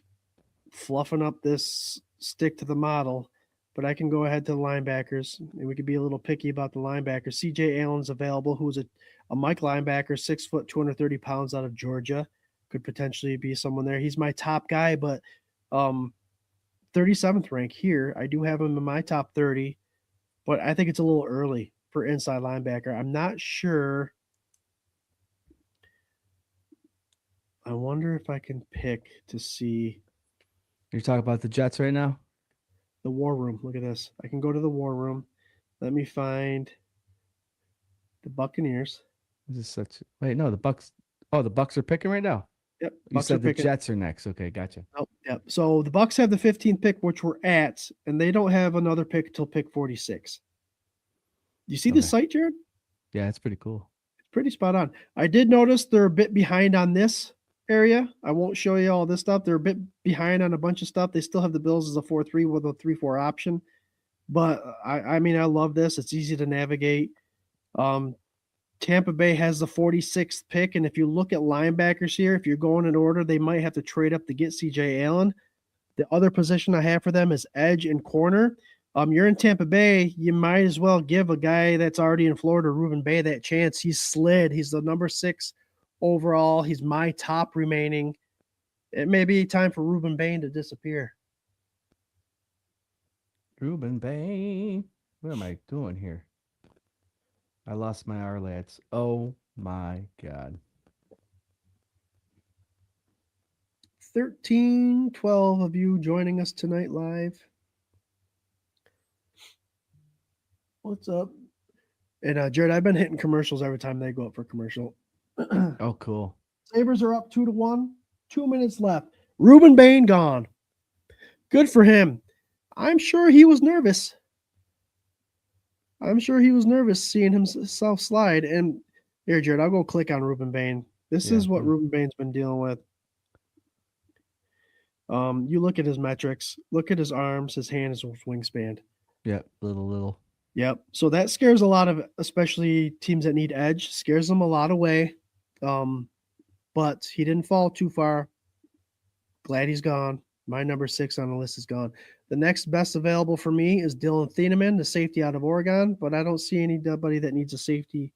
fluffing up this stick to the model, but I can go ahead to the linebackers, and we could be a little picky about the linebackers. C.J. Allen's available, who's a Mike linebacker, 6 foot, 230 pounds, out of Georgia. Could potentially be someone there. He's my top guy, but 37th rank here. I do have him in my top 30, but I think it's a little early for inside linebacker. I'm not sure. I wonder if I can pick to see You're talking about the Jets right now? the war room. Look at this. I can go to the war room. Let me find the Buccaneers. This is such. Wait, no, the Bucks. Oh, the Bucks are picking right now. Yep. You Bucks are said the picking. Jets are next. Okay, gotcha. Oh, yep. So the Bucks have the 15th pick, which we're at, and they don't have another pick till pick 46. You see the Okay. site, Jared? Yeah, it's pretty cool. Pretty spot on. I did notice they're a bit behind on this area. I won't show you all this stuff. They're a bit behind on a bunch of stuff. They still have the Bills as a 4-3 with a 3-4 option. But I mean, I love this. It's easy to navigate. Tampa Bay has the 46th pick. And if you look at linebackers here, if you're going in order, they might have to trade up to get C.J. Allen. The other position I have for them is edge and corner. You're in Tampa Bay, you might as well give a guy that's already in Florida, Ruben Bay, that chance. He's slid. He's the number 6 overall. He's my top remaining. It may be time for Ruben Bain to disappear. Ruben Bain. What am I doing here? I lost my R lads. Oh my God. 13, 12 of you joining us tonight live. What's up? And Jared, I've been hitting commercials every time they go up for commercial. Oh, cool. Sabres are up 2-1. 2 minutes left. Ruben Bain gone. Good for him. I'm sure he was nervous. I'm sure he was nervous seeing himself slide. And here, Jared, I'll go click on Ruben Bain. This is what Ruben Bain's been dealing with. You look at his metrics. Look at his arms, his hand, his wingspan. Yeah, little. Yep. So that scares a lot of, especially teams that need edge, scares them a lot away. But he didn't fall too far. Glad he's gone. My number 6 on the list is gone. The next best available for me is Dylan Thieneman, the safety out of Oregon, but I don't see anybody that needs a safety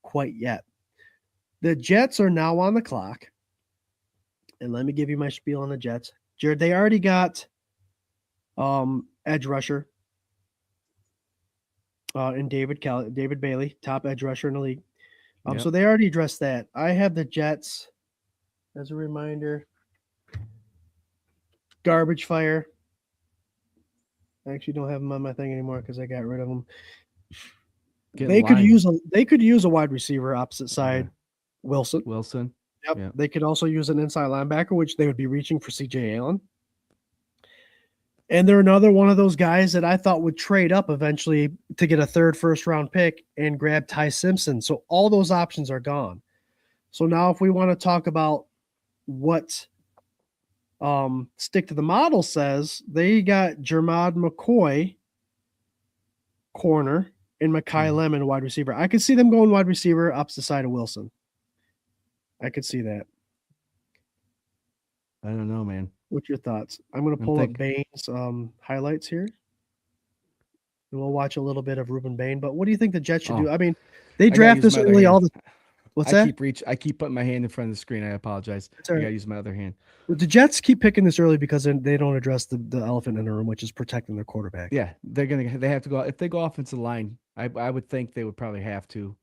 quite yet. The Jets are now on the clock. And let me give you my spiel on the Jets. Jared, they already got edge rusher in David Bailey, top edge rusher in the league. Yep. So they already addressed that. I have the Jets, as a reminder, garbage fire. I actually don't have them on my thing anymore because I got rid of them. Get They could line. use a wide receiver opposite side, Yeah. Wilson. Wilson. Yep. Yeah. They could also use an inside linebacker, which they would be reaching for CJ Allen. And they're another one of those guys that I thought would trade up eventually to get a third first-round pick and grab Ty Simpson. So all those options are gone. So now if we want to talk about what Stick to the Model says, they got Jermod McCoy, corner, and Makai Lemon, wide receiver. I could see them going wide receiver opposite side of Wilson. I could see that. I don't know, man. What's your thoughts? I'm going to pull up Bain's highlights here. And we'll watch a little bit of Ruben Bain. But what do you think the Jets should do? I mean, they draft this early all the What's that? I keep putting my hand in front of the screen. I apologize. I got to use my other hand. The Jets keep picking this early because they don't address the elephant in the room, which is protecting their quarterback. Yeah, they have to go. If they go offensive line, I would think they would probably have to.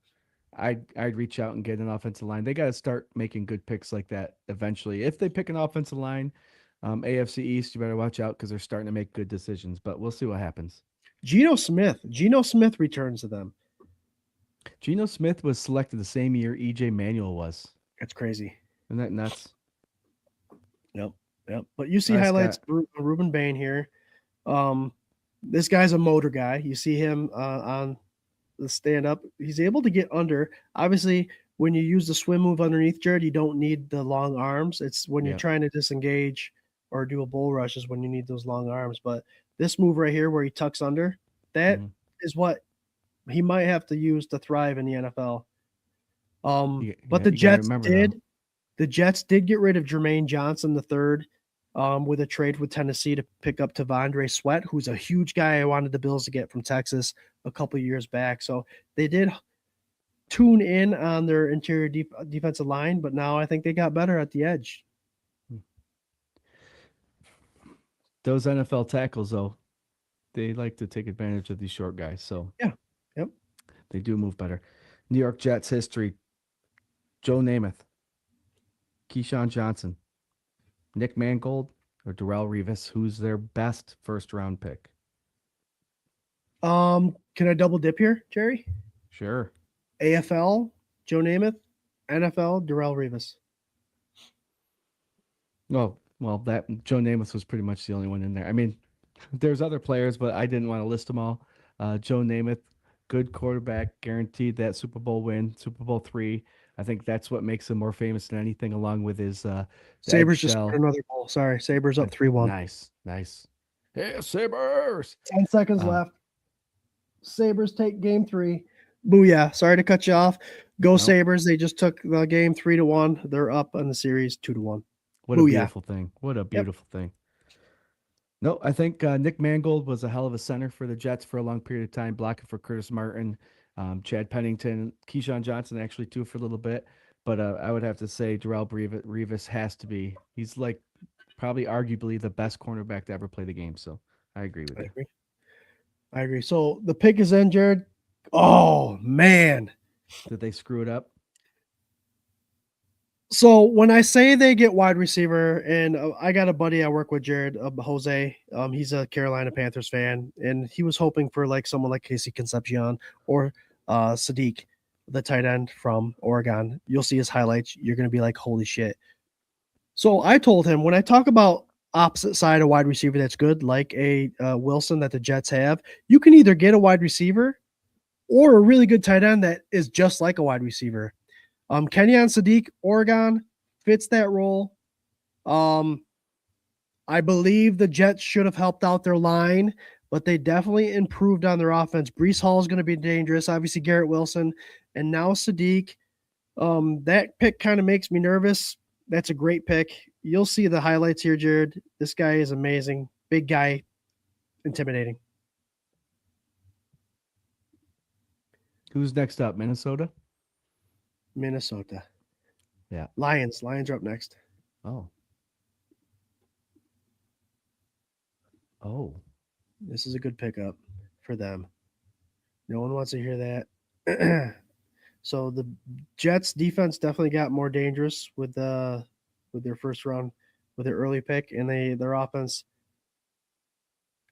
I'd reach out and get an offensive line. They got to start making good picks like that eventually. If they pick an offensive line, AFC East, you better watch out because they're starting to make good decisions. But we'll see what happens. Geno Smith returns to them. Geno Smith was selected the same year EJ Manuel was. That's crazy. Isn't that nuts? Yep. But you see highlights of Ruben Bain here. This guy's a motor guy. You see him on the stand up. He's able to get under. Obviously, when you use the swim move underneath, Jared, you don't need the long arms. It's when you're trying to disengage or do a bull rush is when you need those long arms. But this move right here where he tucks under, that is what he might have to use to thrive in the NFL. But the Jets did get rid of Jermaine Johnson III with a trade with Tennessee to pick up Tavondre Sweat, who's a huge guy I wanted the Bills to get from Texas a couple of years back. So they did tune in on their interior defensive line, but now I think they got better at the edge. Those NFL tackles, though, they like to take advantage of these short guys. So they do move better. New York Jets history: Joe Namath, Keyshawn Johnson, Nick Mangold, or Darrelle Revis. Who's their best first-round pick? Can I double dip here, Jerry? Sure. AFL, Joe Namath. NFL, Darrelle Revis. Oh, well, that Joe Namath was pretty much the only one in there. I mean, there's other players, but I didn't want to list them all. Joe Namath, good quarterback, guaranteed that Super Bowl win, Super Bowl III. I think that's what makes him more famous than anything, along with his Sabres just scored another goal. Sorry, Sabres up 3-1. Nice. Yeah, Sabres. 10 seconds left. Sabres take game 3. Booyah. Sorry to cut you off. Go Sabres. They just took the game 3-1. They're up on the series 2-1. What a beautiful thing. What a beautiful thing. No, I think Nick Mangold was a hell of a center for the Jets for a long period of time, blocking for Curtis Martin, Chad Pennington, Keyshawn Johnson actually too for a little bit. But I would have to say Darrelle Revis has to be. He's like probably arguably the best cornerback to ever play the game. So I agree with you. I agree. So the pick is in, Jared. Oh, man. Did they screw it up? So when I say they get wide receiver, and I got a buddy I work with, Jared, Jose. He's a Carolina Panthers fan, and he was hoping for like someone like Casey Concepcion or Sadiq, the tight end from Oregon. You'll see his highlights. You're going to be like, holy shit. So I told him when I talk about opposite side of wide receiver that's good, like a Wilson that the Jets have, you can either get a wide receiver or a really good tight end that is just like a wide receiver. Kenyon Sadiq, Oregon, fits that role. I believe the Jets should have helped out their line, but they definitely improved on their offense. Breece Hall is going to be dangerous. Obviously, Garrett Wilson, and now Sadiq. That pick kind of makes me nervous. That's a great pick. You'll see the highlights here, Jared. This guy is amazing. Big guy, intimidating. Who's next up? Minnesota? Minnesota. Yeah. Lions are up next. Oh. Oh. This is a good pickup for them. No one wants to hear that. So the Jets defense definitely got more dangerous with their first round, with their early pick, and their offense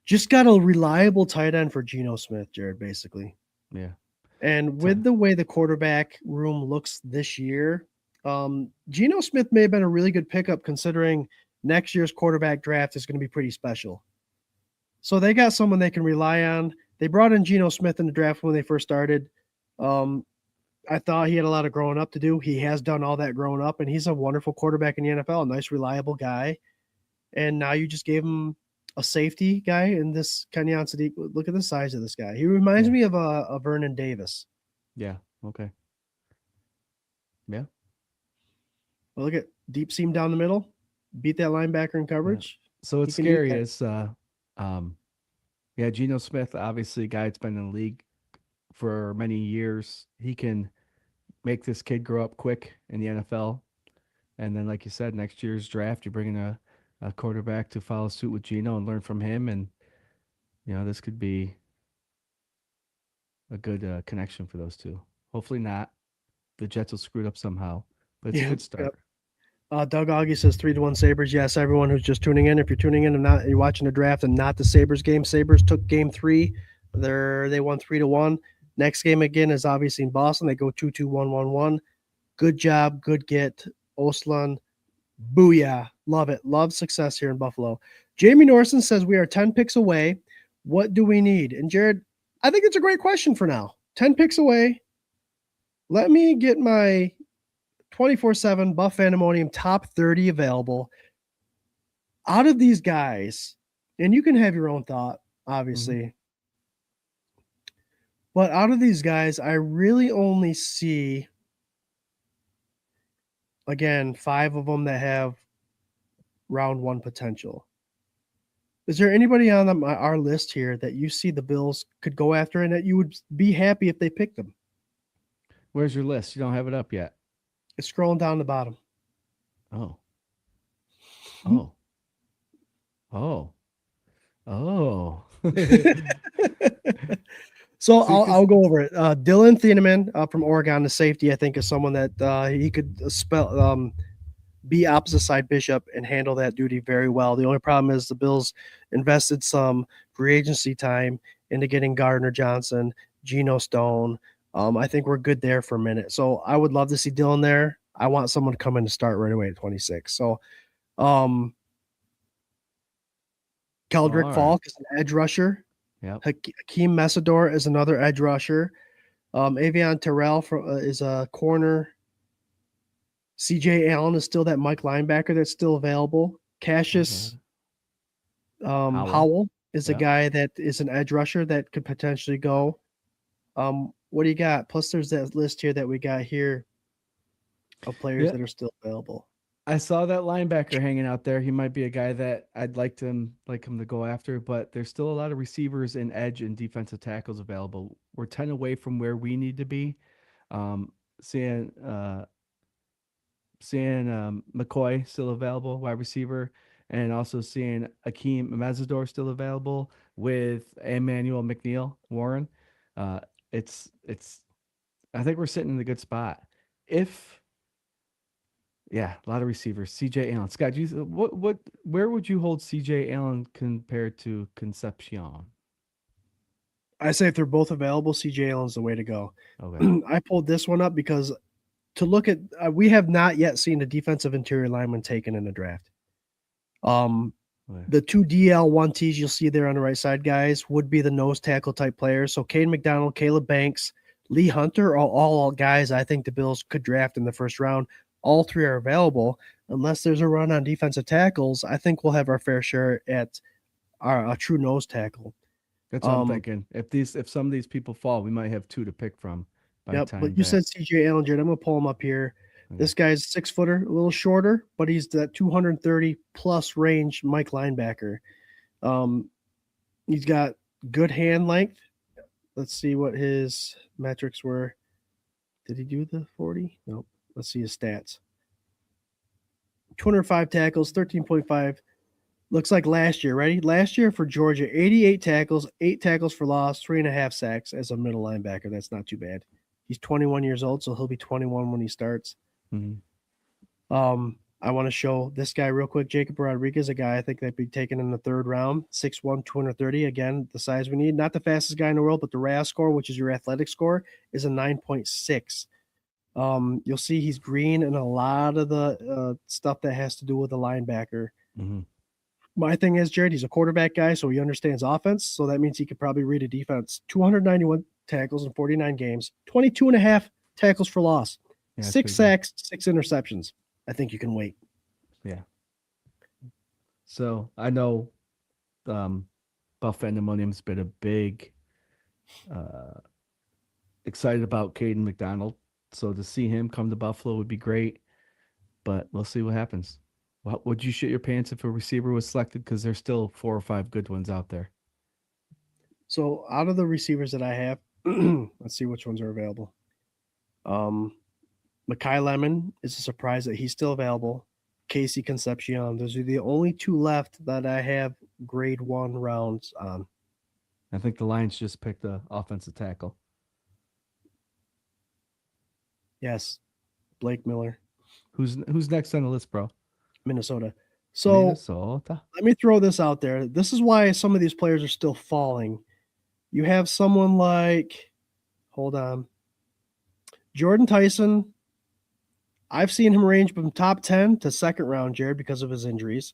just got a reliable tight end for Geno Smith, Jared, basically. Yeah. And with the way the quarterback room looks this year, Geno Smith may have been a really good pickup considering next year's quarterback draft is going to be pretty special. So they got someone they can rely on. They brought in Geno Smith in the draft when they first started. I thought he had a lot of growing up to do. He has done all that growing up, and he's a wonderful quarterback in the NFL, a nice, reliable guy. And now you just gave him a safety guy in this Kenyon Sadiq. Look at the size of this guy. He reminds me of a Vernon Davis. Yeah. Okay. Yeah. Well, look at deep seam down the middle, beat that linebacker in coverage. So it's He can eat scary that. as Geno Smith, obviously a guy that's been in the league for many years. He can make this kid grow up quick in the NFL. And then, like you said, next year's draft, you're bringing a quarterback to follow suit with Geno and learn from him. And, this could be a good connection for those two. Hopefully not. The Jets will screw it up somehow, but it's a good start. Doug Augie says 3-1 Sabres. Yes, everyone who's just tuning in, if you're tuning in and you're watching the draft and not the Sabres game, Sabres took game 3. They won 3-1. Next game again is obviously in Boston. They go 2-2-1-1-1. Good job. Good get. Oslan. Booyah. Love it. Love success here in Buffalo. Jamie Norson says we are 10 picks away. What do we need? And Jared, I think it's a great question for now. 10 picks away. Let me get my 24/7 Buff Pandemonium top 30 available. Out of these guys, and you can have your own thought, obviously. But out of these guys, I really only see, again, 5 of them that have round 1 potential. Is there anybody on our list here that you see the Bills could go after and that you would be happy if they picked them? Where's your list? You don't have it up yet. It's scrolling down the bottom. Oh. Oh. Oh. Oh. So I'll go over it. Dylan Thieneman from Oregon, the safety, I think is someone that he could be opposite side Bishop and handle that duty very well. The only problem is the Bills invested some free agency time into getting Gardner Johnson, Geno Stone. I think we're good there for a minute. So I would love to see Dylan there. I want someone to come in to start right away at 26. So Keldrick Falk is an edge rusher. Yep. Hakeem Messidor is another edge rusher. Avion Terrell is a corner. CJ Allen is still that Mike linebacker that's still available. Cassius Howell is a guy that is an edge rusher that could potentially go. What do you got? Plus, there's that list here that we got here of players that are still available. I saw that linebacker hanging out there. He might be a guy that I'd like him to go after, but there's still a lot of receivers and edge and defensive tackles available. We're 10 away from where we need to be. Seeing McCoy still available, wide receiver, and also seeing Akeem Mazador still available with Emmanuel McNeil Warren. It's I think we're sitting in a good spot. A lot of receivers. CJ Allen. Scott, where would you hold CJ Allen compared to Concepcion? I say if they're both available, CJ Allen's the way to go. Okay. I pulled this one up because to look at, we have not yet seen a defensive interior lineman taken in the draft. The 2 DL1Ts you'll see there on the right side, guys, would be the nose tackle type players. So Caden McDonald, Caleb Banks, Lee Hunter are all guys I think the Bills could draft in the first round. All 3 are available. Unless there's a run on defensive tackles, I think we'll have our fair share at a true nose tackle. That's what I'm thinking. If some of these people fall, we might have 2 to pick from. But you said CJ Allen, Jared. I'm going to pull him up here. Okay. This guy's 6-footer, a little shorter, but he's that 230 plus range Mike linebacker. He's got good hand length. Let's see what his metrics were. Did he do the 40? Nope. Let's see his stats. 205 tackles, 13.5. Looks like last year, ready? Last year for Georgia, 88 tackles, 8 tackles for loss, 3.5 sacks as a middle linebacker. That's not too bad. He's 21 years old, so he'll be 21 when he starts. Mhm. I want to show this guy real quick, Jacob Rodriguez, a guy I think that'd be taken in the 3rd round, 6'1", 230. Again, the size we need. Not the fastest guy in the world, but the RAS score, which is your athletic score, is a 9.6. You'll see he's green in a lot of the stuff that has to do with the linebacker. Mhm. My thing is, Jared, he's a quarterback guy, so he understands offense. So that means he could probably read a defense. 291 tackles in 49 games, 22.5 tackles for loss, Yeah, that's 6 pretty good. sacks, 6 interceptions. I think you can wait. Yeah. So I know Buff Pandemonium's been a big excited about Caden McDonald. So to see him come to Buffalo would be great. But we'll see what happens. Would you shit your pants if a receiver was selected? Because there's still 4 or 5 good ones out there. So out of the receivers that I have, let's see which ones are available. Makai Lemon is a surprise that he's still available. Casey Concepcion. Those are the only 2 left that I have grade 1 rounds on. I think the Lions just picked a offensive tackle. Yes, Blake Miller, Who's next on the list, bro? Minnesota. So Minnesota. let me throw this out there. This is why some of these players are still falling. You have someone like, hold on, Jordan Tyson. I've seen him range from top 10 to 2nd round, Jared, because of his injuries.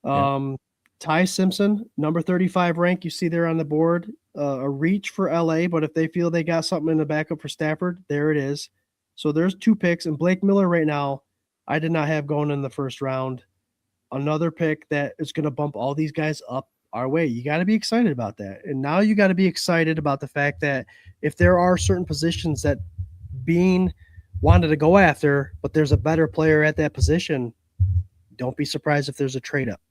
Ty Simpson, number 35 rank, you see there on the board, a reach for LA, but if they feel they got something in the backup for Stafford, there it is. So there's 2 picks, and Blake Miller right now, I did not have going in the 1st round. Another pick that is going to bump all these guys up our way. You got to be excited about that. And now you got to be excited about the fact that if there are certain positions that Bean wanted to go after, but there's a better player at that position, don't be surprised if there's a trade up.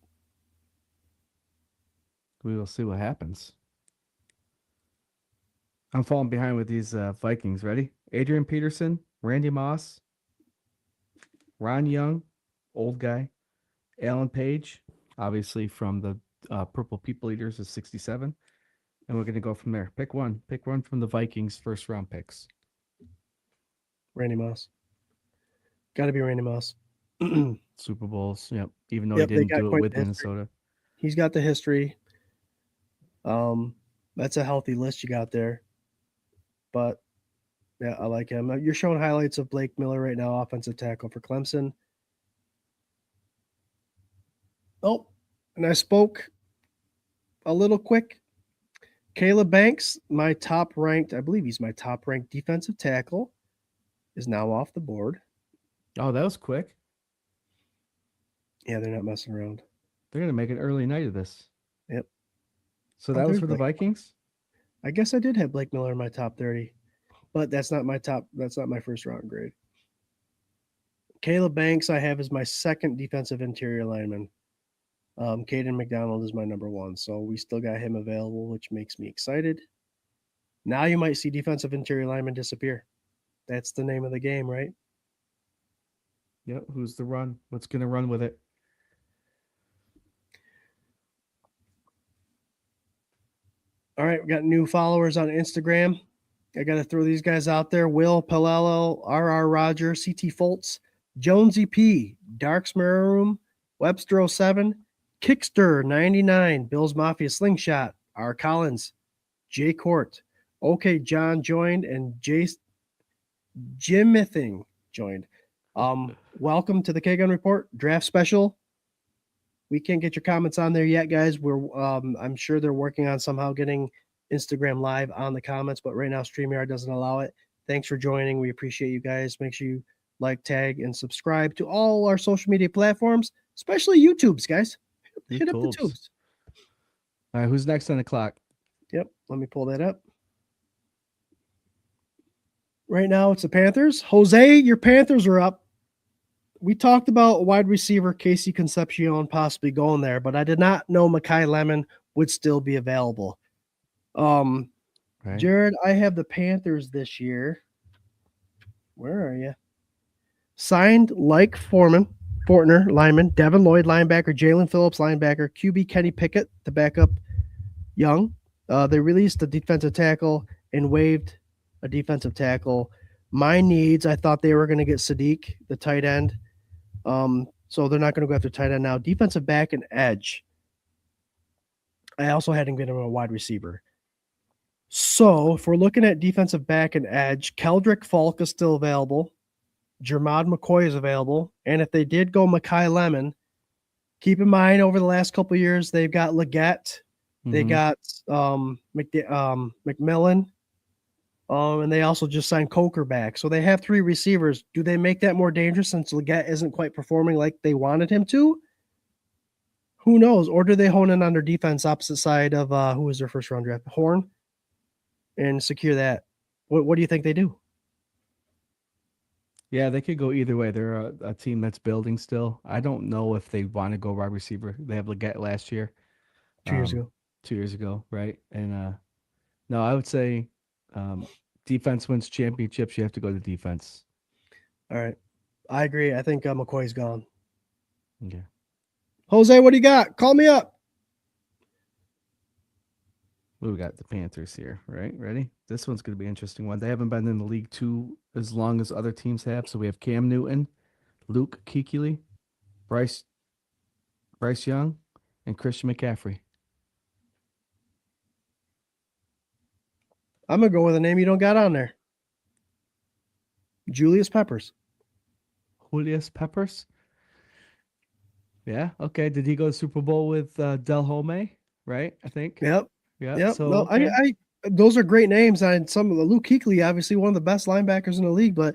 We will see what happens. I'm falling behind with these Vikings. Ready? Adrian Peterson, Randy Moss, Ron Young, old guy, Alan Page, obviously from the Purple People Eaters is 67. And we're going to go from there. Pick one. Pick one from the Vikings' 1st round picks. Randy Moss. Got to be Randy Moss. Super Bowls. Yep. Even though Yep, he they didn't got do it quite with the history. Minnesota. He's got the history. That's a healthy list you got there. But yeah, I like him. You're showing highlights of Blake Miller right now, offensive tackle for Clemson. Oh, and I spoke a little quick. Caleb Banks, my top ranked, I believe he's my top ranked defensive tackle, is now off the board. Oh, that was quick. Yeah, they're not messing around. They're going to make an early night of this. Yep. So that was there's for the Blake. Vikings? I guess I did have Blake Miller in my top 30, but that's not my 1st round grade. Caleb Banks I have as my 2nd defensive interior lineman. Caden McDonald is my number 1, so we still got him available, which makes me excited. Now you might see defensive interior linemen disappear. That's the name of the game, right? Yep. Who's the run? What's going to run with it? All right, we got new followers on Instagram. I got to throw these guys out there. Will Palello, RR Roger, CT Foltz, Jonesy P, Darks Mirror Room, Webster 07, Kickster 99, Bills Mafia Slingshot, R. Collins, Jay Court, OK John joined, and Jim Mithing joined. Welcome to the K-Gun Report Draft Special. We can't get your comments on there yet, guys. I'm sure they're working on somehow getting Instagram Live on the comments, but right now StreamYard doesn't allow it. Thanks for joining. We appreciate you guys. Make sure you like, tag, and subscribe to all our social media platforms, especially YouTube's, guys. Hit up the tubes. All right, who's next on the clock? Yep, let me pull that up. Right now, it's the Panthers. Jose, your Panthers are up. We talked about wide receiver Casey Concepcion possibly going there, but I did not know Makai Lemon would still be available. Right. Jared, I have the Panthers this year. Where are you? Signed Like Foreman, Fortner, lineman. Devin Lloyd, linebacker. Jalen Phillips, linebacker. QB Kenny Pickett to back up Young. They released a defensive tackle and waived a defensive tackle. My needs, I thought they were going to get Sadiq, the tight end. So they're not going to go after tight end now. Defensive back and edge. I also hadn't given him a wide receiver. So if we're looking at defensive back and edge, Keldrick Falk is still available. Jermod McCoy is available. And if they did go Makai Lemon, keep in mind over the last couple of years, they've got Leggett, they got McMillan, and they also just signed Coker back. So they have 3 receivers. Do they make that more dangerous since Leggett isn't quite performing like they wanted him to? Who knows? Or do they hone in on their defense opposite side of who was their first round draft? Horn, and secure that. What do you think they do? Yeah, they could go either way. They're a team that's building still. I don't know if they want to go wide receiver. They have Leggett last year. 2 years ago. 2 years ago, right? And no, I would say defense wins championships. You have to go to defense. All right. I agree. I think McCoy's gone. Okay. Jose, what do you got? Call me up. We got the Panthers here, right? Ready? This one's going to be an interesting one. They haven't been in the league too as long as other teams have. So we have Cam Newton, Luke Kuechly, Bryce Young, and Christian McCaffrey. I'm going to go with a name you don't got on there. Julius Peppers. Julius Peppers? Yeah, okay. Did he go to Super Bowl with Del Home, right? I think. Yep. Yeah. So no, okay. I those are great names. And some of the Luke Kuechly, obviously one of the best linebackers in the league, but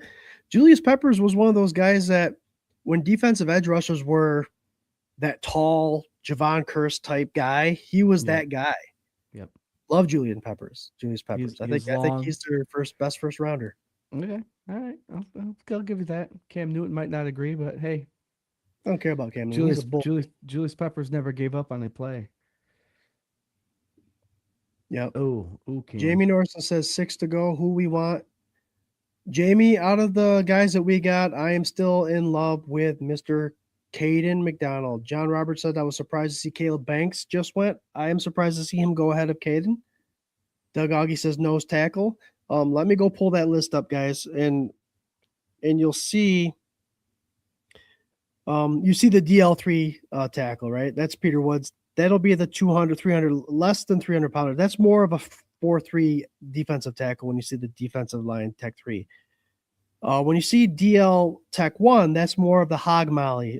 Julius Peppers was one of those guys that when defensive edge rushers were that tall Javon Curse type guy, he was that guy. Yep. Love Julius Peppers. I think he's their best first rounder. Okay. All right. I'll give you that. Cam Newton might not agree, but hey. I don't care about Cam Newton. Julius Peppers never gave up on a play. Yep. Oh, Jamie Norton says 6 to go. Who we want? Jamie, out of the guys that we got, I am still in love with Mr. Caden McDonald. John Roberts said I was surprised to see Caleb Banks just went. I am surprised to see him go ahead of Caden. Doug Augie says nose tackle. Let me go pull that list up, guys, and you'll see. You see the DL3 tackle, right? That's Peter Woods. That'll be the 200, 300, less than 300 pounder. That's more of a 4-3 defensive tackle when you see the defensive line Tech 3. When you see DL Tech 1, that's more of the hog molly.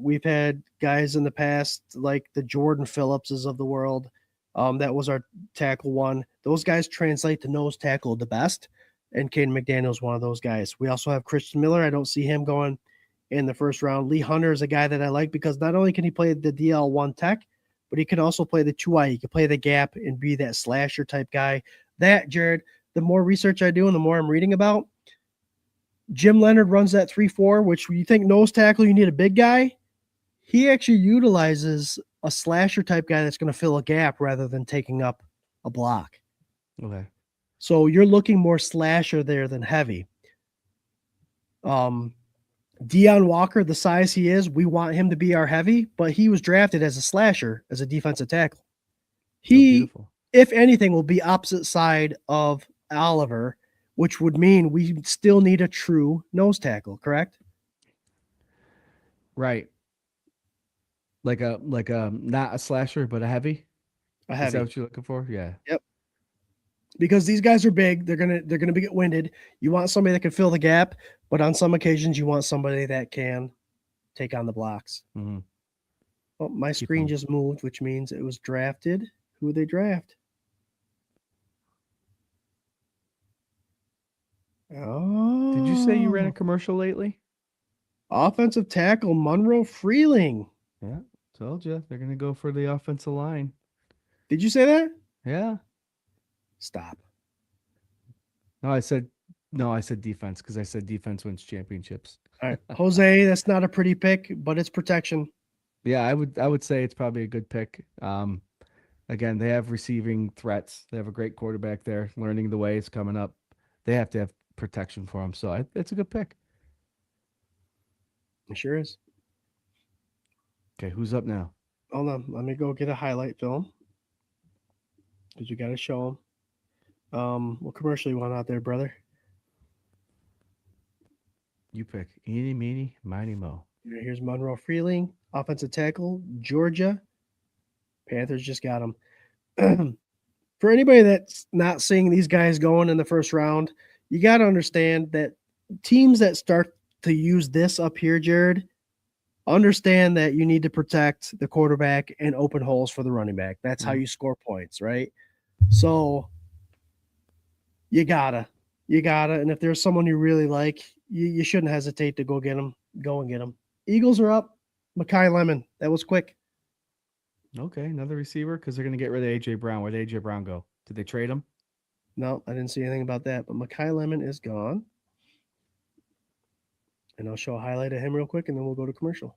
We've had guys in the past like the Jordan Phillipses of the world. That was our tackle 1. Those guys translate to nose tackle the best, and Caden McDaniel is one of those guys. We also have Christian Miller. I don't see him going in the first round. Lee Hunter is a guy that I like because not only can he play the DL1 Tech, but he can also play the 2i. He can play the gap and be that slasher type guy. That, Jared, the more research I do and the more I'm reading about, Jim Leonard runs that 3-4, which when you think nose tackle, you need a big guy. He actually utilizes a slasher type guy that's going to fill a gap rather than taking up a block. Okay. So you're looking more slasher there than heavy. Deion Walker, the size he is, we want him to be our heavy, but he was drafted as a slasher, as a defensive tackle. He, if anything, will be opposite side of Oliver, which would mean we still need a true nose tackle, correct? Right. Like a not a slasher, but a heavy. A heavy. Is that what you're looking for? Yeah. Yep. Because these guys are big, they're gonna be get winded. You want somebody that can fill the gap, but on some occasions you want somebody that can take on the blocks. Mm-hmm. Oh, my screen just moved, which means it was drafted. Who would they draft? Oh. Did you say you ran a commercial lately? Offensive tackle Monroe Freeling. Yeah, told you they're gonna go for the offensive line. Did you say that? Yeah. Stop. No, I said defense because I said defense wins championships. All right, Jose, that's not a pretty pick, but it's protection. Yeah, I would say it's probably a good pick. Again, they have receiving threats. They have a great quarterback there, learning the ways coming up. They have to have protection for him, so it's a good pick. It sure is. Okay, who's up now? Hold on, let me go get a highlight film because you got to show them. What commercial you want out there, brother? You pick. Eeny, meeny, miny, mo. Here's Monroe Freeling, offensive tackle, Georgia. Panthers just got him. For anybody that's not seeing these guys going in the first round, you got to understand that teams that start to use this up here, Jared, understand that you need to protect the quarterback and open holes for the running back. That's how you score points, right? So you gotta. And if there's someone you really like, you shouldn't hesitate to go get them. Go and get them. Eagles are up. Mekhi Lemon. That was quick. Okay, another receiver because they're going to get rid of A.J. Brown. Where'd A.J. Brown go? Did they trade him? No, I didn't see anything about that. But Mekhi Lemon is gone. And I'll show a highlight of him real quick, and then we'll go to commercial.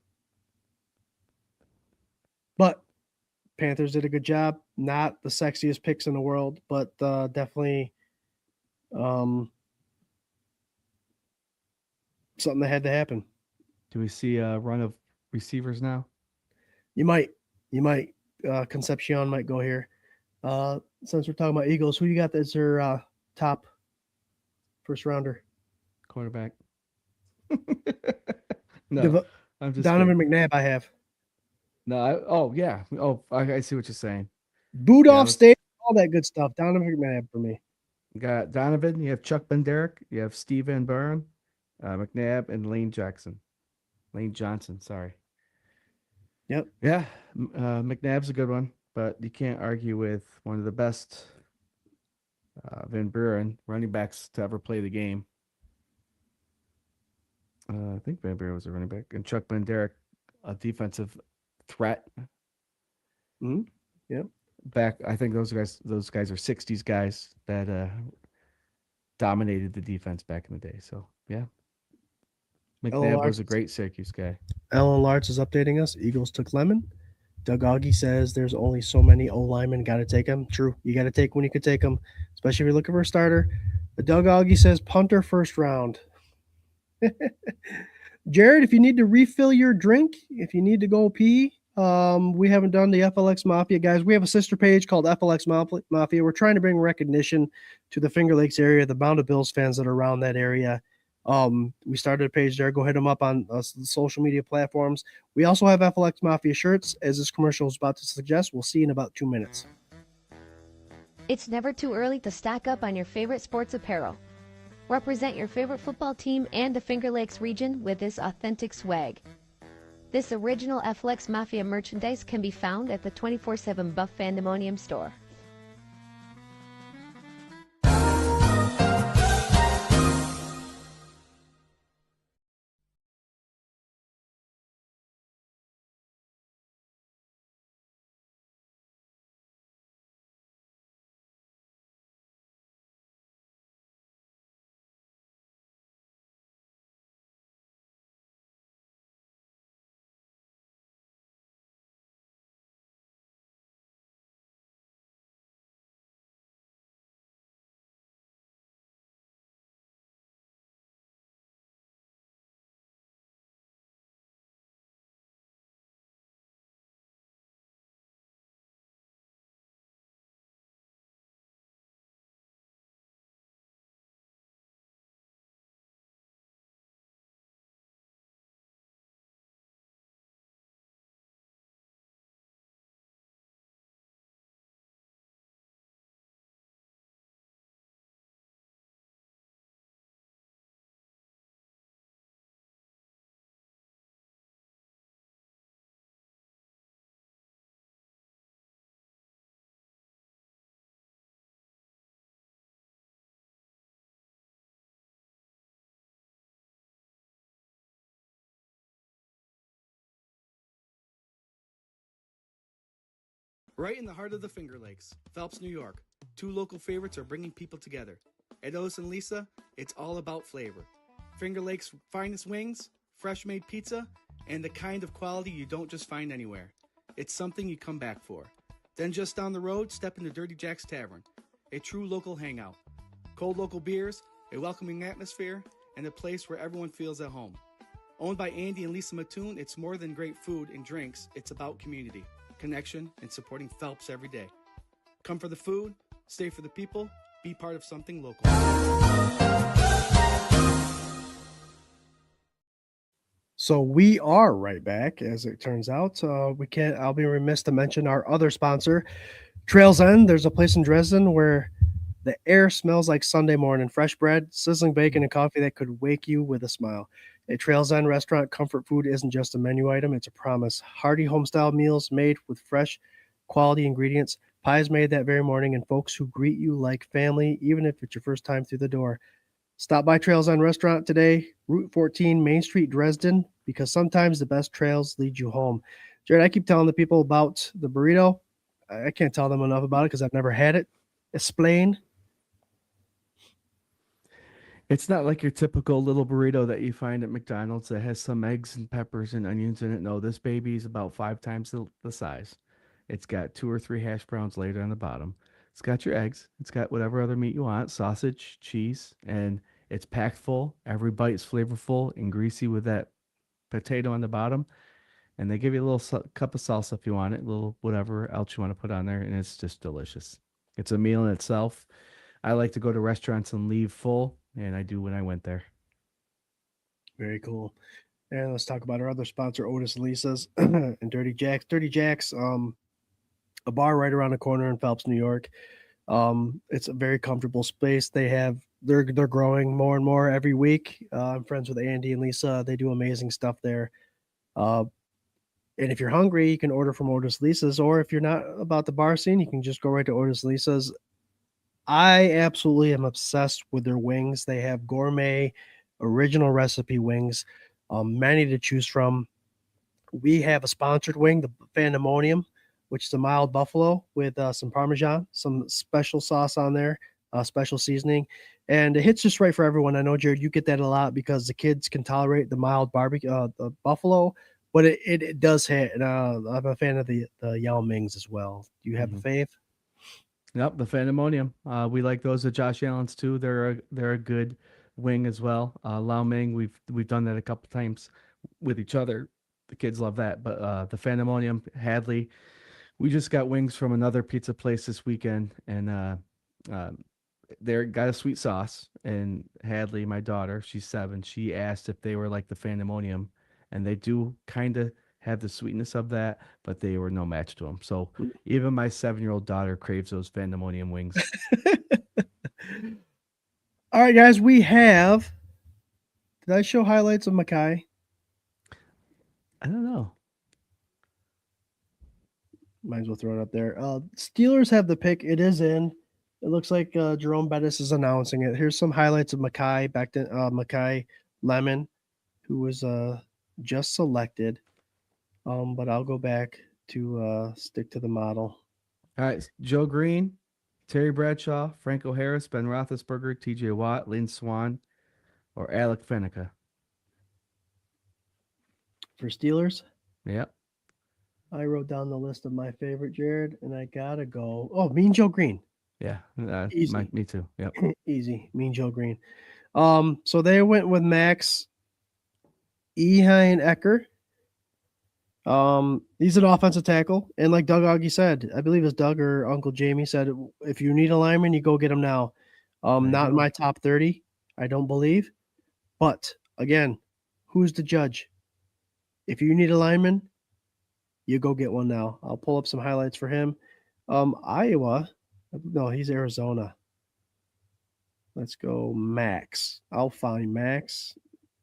But Panthers did a good job. Not the sexiest picks in the world, but definitely something that had to happen. Do we see a run of receivers now? You might. Concepcion might go here. Since we're talking about Eagles, who you got that's their top first rounder? Quarterback. No, I'm just Donovan McNabb. I have. No, yeah. I see what you're saying. Boot off stage, all that good stuff. Donovan McNabb for me. You got Donovan. You have Chuck Benderek. You have Steve Van Buren, McNabb, and Lane Johnson. Sorry. Yep. Yeah, McNabb's a good one, but you can't argue with one of the best Van Buren running backs to ever play the game. I think Van Buren was a running back, and Chuck Benderek, a defensive threat. Yep. Back, I think those guys are 60s guys that dominated the defense back in the day. So yeah, McNabb was a great Syracuse guy. Alan Lartz is updating us. Eagles took Lemon. Doug Augie says there's only so many O linemen. Got to take them. True. You got to take when you could take them, especially if you're looking for a starter. But Doug Augie says punter first round. Jared, if you need to refill your drink, if you need to go pee, we haven't done the FLX Mafia, guys. We have a sister page called FLX Mafia. We're trying to bring recognition to the Finger Lakes area, the Bound of Bills fans that are around that area. We started a page there. Go hit them up on the social media platforms. We also have FLX Mafia shirts, as this commercial is about to suggest. We'll see you in about 2 minutes. It's never too early to stack up on your favorite sports apparel. Represent your favorite football team and the Finger Lakes region with this authentic swag. This original FLX Mafia merchandise can be found at the 24/7 Buff Fandemonium store. Right in the heart of the Finger Lakes, Phelps, New York, two local favorites are bringing people together. At Ellis and Lisa, it's all about flavor. Finger Lakes' finest wings, fresh made pizza, and the kind of quality you don't just find anywhere. It's something you come back for. Then just down the road, step into Dirty Jack's Tavern, a true local hangout. Cold local beers, a welcoming atmosphere, and a place where everyone feels at home. Owned by Andy and Lisa Mattoon, it's more than great food and drinks. It's about community, connection, and supporting Phelps every day. Come for the food, stay for the people, be part of something local. So we are right back, as it turns out. I'll be remiss to mention our other sponsor, Trails End. There's a place in Dresden where the air smells like Sunday morning. Fresh bread, sizzling bacon, and coffee that could wake you with a smile. At Trails End Restaurant, comfort food isn't just a menu item, it's a promise. Hearty homestyle meals made with fresh, quality ingredients, pies made that very morning, and folks who greet you like family, even if it's your first time through the door. Stop by Trails End Restaurant today, Route 14, Main Street, Dresden, because sometimes the best trails lead you home. Jared, I keep telling the people about the burrito. I can't tell them enough about it because I've never had it. Explain. It's not like your typical little burrito that you find at McDonald's that has some eggs and peppers and onions in it. No, this baby is about 5 times the size. It's got 2 or 3 hash browns laid on the bottom. It's got your eggs. It's got whatever other meat you want, sausage, cheese, and it's packed full. Every bite is flavorful and greasy with that potato on the bottom. And they give you a little cup of salsa if you want it, a little whatever else you want to put on there, and it's just delicious. It's a meal in itself. I like to go to restaurants and leave full, and I do when I went there. Very cool. And let's talk about our other sponsor, Otis and Lisa's and Dirty Jacks. Dirty Jacks, a bar right around the corner in Phelps, New York. It's a very comfortable space. They're growing more and more every week. I'm friends with Andy and Lisa. They do amazing stuff there. And if you're hungry, you can order from Otis Lisa's, or if you're not about the bar scene, you can just go right to Otis Lisa's. I absolutely am obsessed with their wings. They have gourmet, original recipe wings, many to choose from. We have a sponsored wing, the Pandemonium, which is a mild buffalo with some Parmesan, some special sauce on there, special seasoning. And it hits just right for everyone. I know, Jared, you get that a lot because the kids can tolerate the mild barbecue, the buffalo, but it does hit. And I'm a fan of the Yao Mings as well. Do you have a fave? Yep, the Pandemonium. We like those at Josh Allen's too. They're a good wing as well. Lao Ming, we've done that a couple times with each other. The kids love that. But the Pandemonium, Hadley, we just got wings from another pizza place this weekend, and they got a sweet sauce. And Hadley, my daughter, she's 7, she asked if they were like the Pandemonium, and they do kind of have the sweetness of that, but they were no match to them. So even my 7-year-old daughter craves those Pandemonium wings. All right, guys, we have. Did I show highlights of Mackay? I don't know. Might as well throw it up there. Steelers have the pick. It is in. It looks like Jerome Bettis is announcing it. Here's some highlights of Mackay Mackay Lemon, who was just selected. But I'll go back to stick to the model. All right, Joe Green, Terry Bradshaw, Franco Harris, Ben Roethlisberger, T.J. Watt, Lynn Swann, or Alec Fenica. For Steelers? Yep. I wrote down the list of my favorite, Jared, and I gotta go. Oh, Mean Joe Green. Yeah, Easy. Me too. Yep. Easy, Mean Joe Green. So they went with Max Ehinecker. He's an offensive tackle, and like Doug Augie said, I believe it's Doug or Uncle Jamie said, if you need a lineman, you go get him now. Not in my top 30, I don't believe. But again, who's the judge? If you need a lineman, you go get one now. I'll pull up some highlights for him. Iowa. No, he's Arizona. Let's go Max. I'll find Max.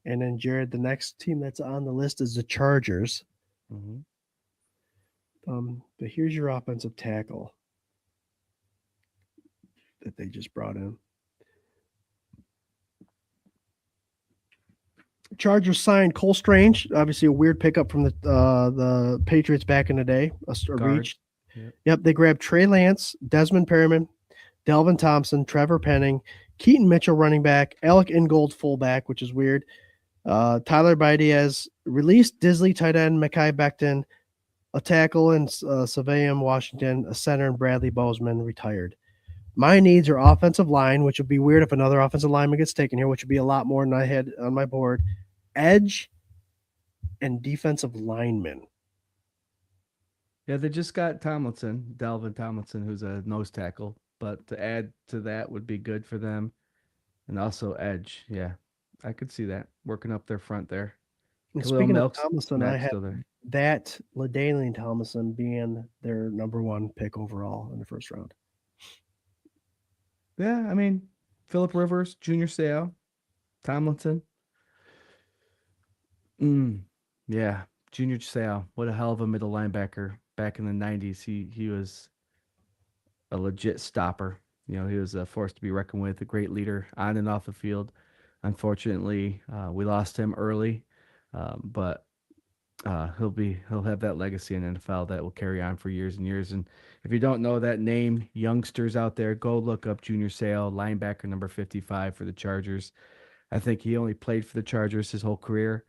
And then, Jared, the next team that's on the list is the Chargers. Mm-hmm. But here's your offensive tackle that they just brought in. Chargers signed Cole Strange, obviously a weird pickup from the Patriots back in the day. A reach. Yep, they grabbed Trey Lance, Desmond Perriman, Delvin Thompson, Trevor Penning, Keaton Mitchell running back, Alec Ingold fullback, which is weird. Tyler Baidez, released Disley tight end, Mekhi Becton, a tackle in Savayam Washington, a center in Bradley Bozeman retired. My needs are offensive line, which would be weird if another offensive lineman gets taken here, which would be a lot more than I had on my board. Edge and defensive linemen. Yeah, they just got Tomlinson, Dalvin Tomlinson, who's a nose tackle. But to add to that would be good for them. And also edge. Yeah, I could see that working up their front there. And Khalil speaking of Mack's Tomlinson, I have still there. that LaDainian Tomlinson being their number 1 pick overall in the first round. Yeah, I mean, Philip Rivers, Junior Seau, Tomlinson. Yeah, Junior Seau. What a hell of a middle linebacker back in the 90s. He was a legit stopper. He was a force to be reckoned with, a great leader on and off the field. Unfortunately, we lost him early, but he'll have that legacy in NFL that will carry on for years and years. And if you don't know that name, youngsters out there, go look up Junior Seau, linebacker number 55 for the Chargers. I think he only played for the Chargers his whole career.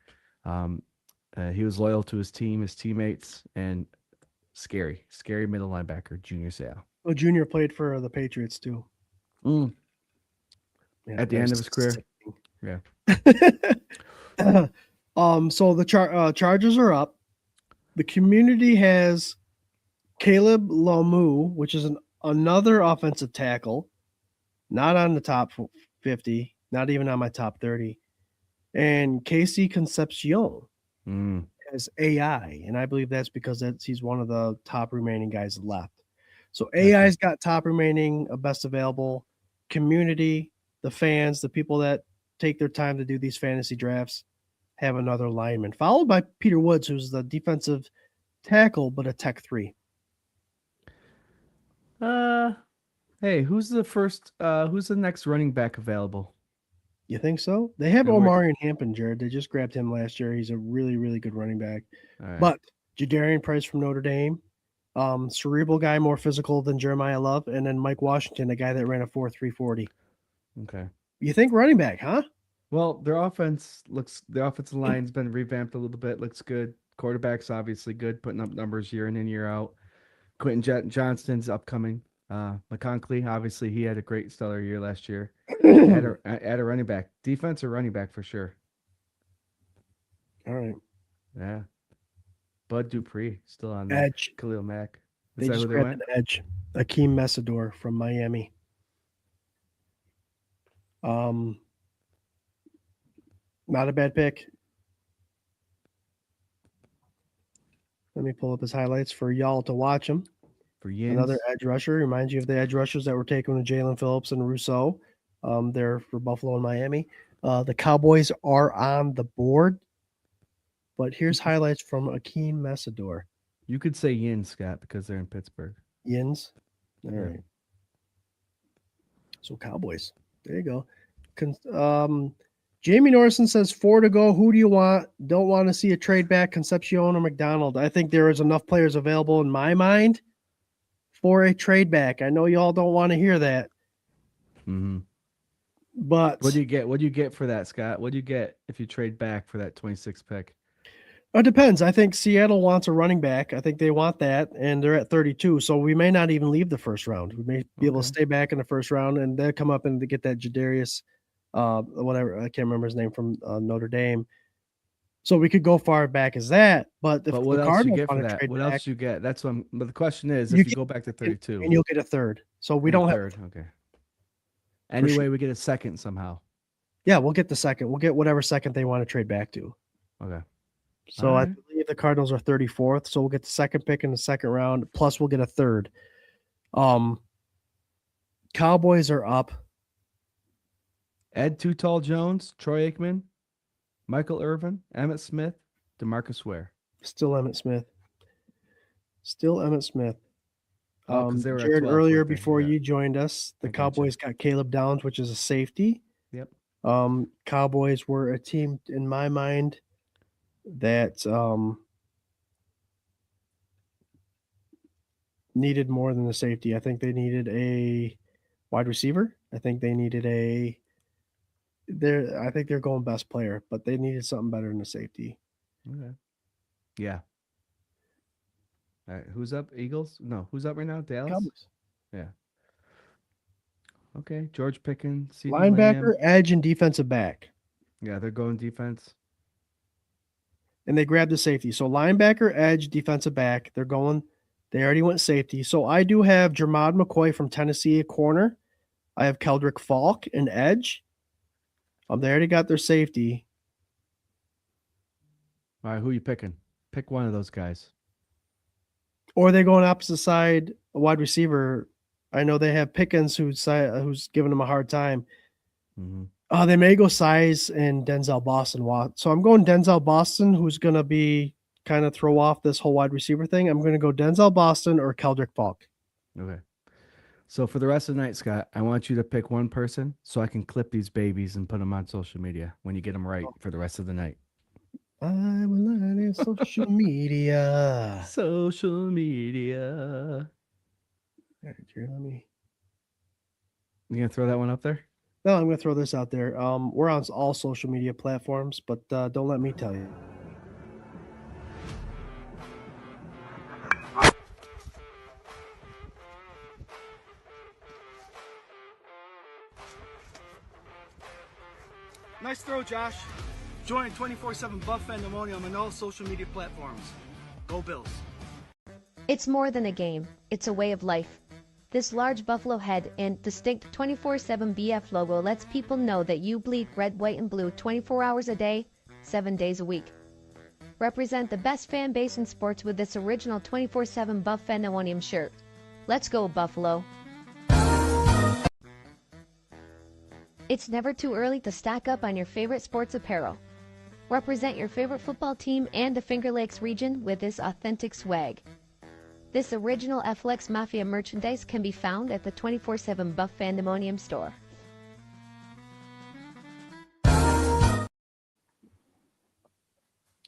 He was loyal to his team, his teammates, and scary middle linebacker, Junior Seau. Well, Junior played for the Patriots too. Yeah, At the end of his career. Yeah. So the Chargers are up. The community has Caleb Lomu, which is another offensive tackle, not on the top 50, not even on my top 30, and Casey Concepcion as AI, and I believe that's because he's one of the top remaining guys left. So AI's got top remaining, best available. Community, the fans, the people that take their time to do these fantasy drafts have another lineman, followed by Peter Woods, who's the defensive tackle, but a Tech 3. Hey, who's the next running back available? You think so? They have Omarion Hampton, Jared. They just grabbed him last year. He's a really, really good running back. Right. But Jadarian Price from Notre Dame, cerebral guy, more physical than Jeremiah Love, and then Mike Washington, a guy that ran a 4.340. Okay. You think running back, huh? Well, the offensive line's been revamped a little bit. Looks good. Quarterback's obviously good, putting up numbers year in and year out. Quentin Johnston's upcoming. McConkley, obviously, he had a great stellar year last year. Add a running back. Defense or running back for sure. All right. Yeah. Bud Dupree still on Edge. Khalil Mack. They just grabbed an edge. Akeem Messidor from Miami. Not a bad pick. Let me pull up his highlights for y'all to watch him. For Yins. Another edge rusher. Reminds you of the edge rushers that were taken with Jalen Phillips and Rousseau. They're for Buffalo and Miami. The Cowboys are on the board. But here's highlights from Akeem Messidor. You could say Yins, Scott, because they're in Pittsburgh. Yins? All right. So Cowboys. There you go. Jamie Norrison says 4 to go. Who do you want? Don't want to see a trade back, Concepcion or McDonald. I think there is enough players available in my mind for a trade back. I know y'all don't want to hear that. Mm-hmm. But what do you get? What do you get for that, Scott? What do you get if you trade back for that 26th pick? It depends. I think Seattle wants a running back. I think they want that, and they're at 32. So we may not even leave the first round. We may be able to stay back in the first round and then come up and get that Jadarius, whatever, I can't remember his name, from Notre Dame. So we could go far back as that. But if what the else Cardinals you get for that? What else you get? That's what. But the question is, if you go back to 32, and you'll get a third. So we don't have. Okay. Anyway, we get a second somehow. Yeah, we'll get the second. We'll get whatever second they want to trade back to. Okay. So I believe the Cardinals are 34th. So we'll get the second pick in the second round. Plus we'll get a third. Cowboys are up. Ed Too Tall Jones, Troy Aikman, Michael Irvin, Emmitt Smith, DeMarcus Ware. Still Emmitt Smith. Jared, earlier before you joined us, the Cowboys got Caleb Downs, which is a safety. Yep. Cowboys were a team in my mind that needed more than the safety. I think they needed a wide receiver. I think they needed I think they're going best player, but they needed something better than the safety. Okay. Yeah. All right. Who's up? Eagles? No. Who's up right now? Dallas? Cowboys. Yeah. Okay. George Pickens. Linebacker, edge, and defensive back. Yeah, they're going defense. and they grabbed the safety. So linebacker, edge, defensive back. They already went safety. So I do have Jermod McCoy from Tennessee at corner. I have Keldrick Falk in edge. They already got their safety. All right, who are you picking? Pick one of those guys. Or they go on opposite side, a wide receiver. I know they have Pickens who's giving them a hard time. Mm-hmm. They may go size and Denzel Boston. So I'm going Denzel Boston, who's going to be kind of throw off this whole wide receiver thing. I'm going to go Denzel Boston or Keldrick Falk. Okay. So for the rest of the night, Scott, I want you to pick one person so I can clip these babies and put them on social media when you get them right for the rest of the night. I will learn social media. Social media. All right, Jerry, You gonna throw that one up there? No, I'm gonna throw this out there. We're on all social media platforms, but don't let me tell you. Nice throw, Josh. Join 24/7 Buff Pandemonium on all social media platforms. Go Bills. It's more than a game, it's a way of life. This large buffalo head and distinct 24/7 BF logo lets people know that you bleed red, white, and blue 24 hours a day, 7 days a week. Represent the best fan base in sports with this original 24/7 Buff Pandemonium shirt. Let's go, Buffalo. It's never too early to stack up on your favorite sports apparel. Represent your favorite football team and the Finger Lakes region with this authentic swag. This original FLX Mafia merchandise can be found at the 24/7 Buff Pandemonium store.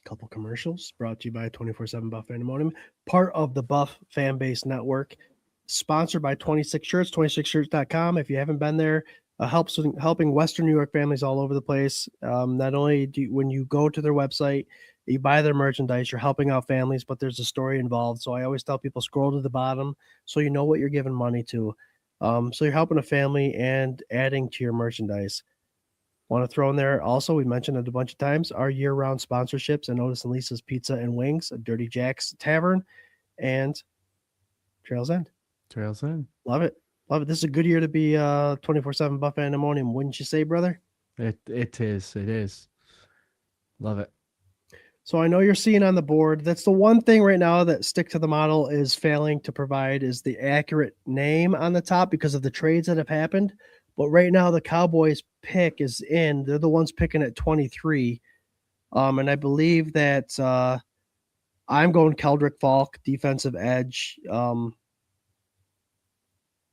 Couple commercials brought to you by 24/7 Buff Pandemonium, part of the Buff Fan Base Network, sponsored by 26 Shirts, 26shirts.com. If you haven't been there, helping Western New York families all over the place. Not only when you go to their website, you buy their merchandise, you're helping out families, but there's a story involved. So I always tell people scroll to the bottom so you know what you're giving money to. So you're helping a family and adding to your merchandise. Want to throw in there also, we mentioned it a bunch of times, our year-round sponsorships and Otis and Lisa's Pizza and Wings, Dirty Jack's Tavern, and Trails End. Trails End. Love it. Love it. This is a good year to be 24/7 Buff Pandemonium, wouldn't you say, brother? It is. It is. Love it. So I know you're seeing on the board. That's the one thing right now that Stick to the Model is failing to provide is the accurate name on the top because of the trades that have happened. But right now the Cowboys pick is in. They're the ones picking at 23. And I believe that I'm going Keldrick Falk, defensive edge.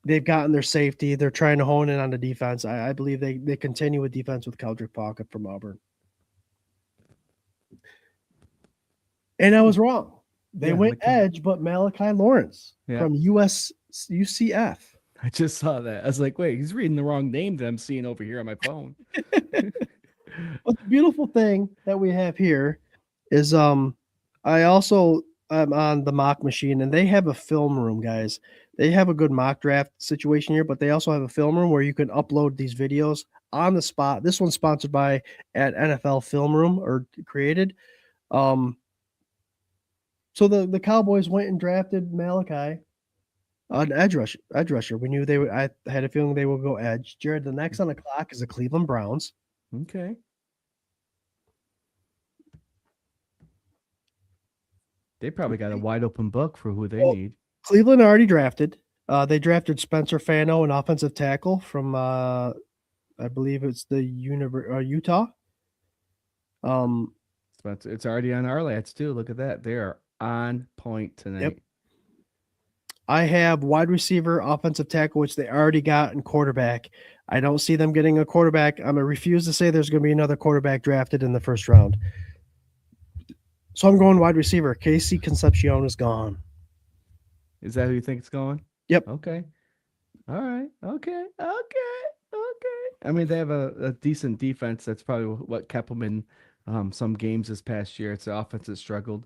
They've gotten their safety. They're trying to hone in on the defense. I believe they continue with defense with Keldrick Falk from Auburn. And I was wrong. They went edge, but Malachi Lawrence from UCF. I just saw that. I was like, wait, he's reading the wrong name that I'm seeing over here on my phone. But the beautiful thing that we have here is I also am on the mock machine, and they have a film room, guys. They have a good mock draft situation here, but they also have a film room where you can upload these videos on the spot. This one's sponsored by at NFL Film Room or created. So the Cowboys went and drafted Malachi, an edge rusher. We knew they would. I had a feeling they would go edge. Jared, the next on the clock is the Cleveland Browns. Okay. They probably got a wide open book for who they need. Cleveland already drafted. They drafted Spencer Fano, an offensive tackle from I believe it's the Utah. It's already on our lads too. Look at that. They are on point tonight. Yep. I have wide receiver, offensive tackle, which they already got, and quarterback. I don't see them getting a quarterback. I'm going to refuse to say there's going to be another quarterback drafted in the first round. So I'm going wide receiver. Casey Concepcion is gone. Is that who you think it's going? Yep. Okay. All right. Okay. I mean, they have a decent defense. That's probably what kept them in some games this past year. It's the offense that struggled.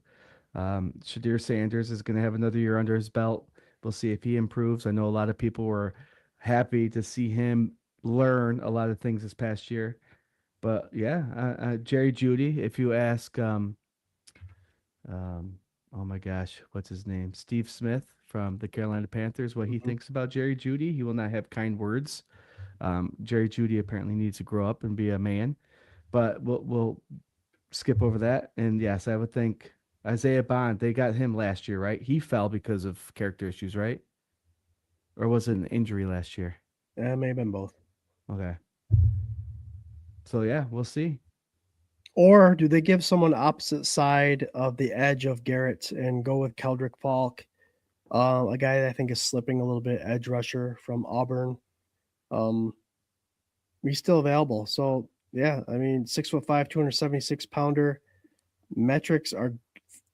Shadir Sanders is going to have another year under his belt. We'll see if he improves. I know a lot of people were happy to see him learn a lot of things this past year. But yeah, Jerry Jeudy, if you ask Oh my gosh, what's his name? Steve Smith from the Carolina Panthers, what he thinks about Jerry Jeudy. He will not have kind words. Jerry Jeudy apparently needs to grow up and be a man, but we'll skip over that. And yes, I would think Isaiah Bond, they got him last year, right? He fell because of character issues, right? Or was it an injury last year? It may have been both. Okay. So yeah, we'll see. Or do they give someone opposite side of the edge of Garrett and go with Keldrick Falk, a guy that I think is slipping a little bit, edge rusher from Auburn. He's still available. So yeah, I mean 6'5", 276-pounder. Metrics are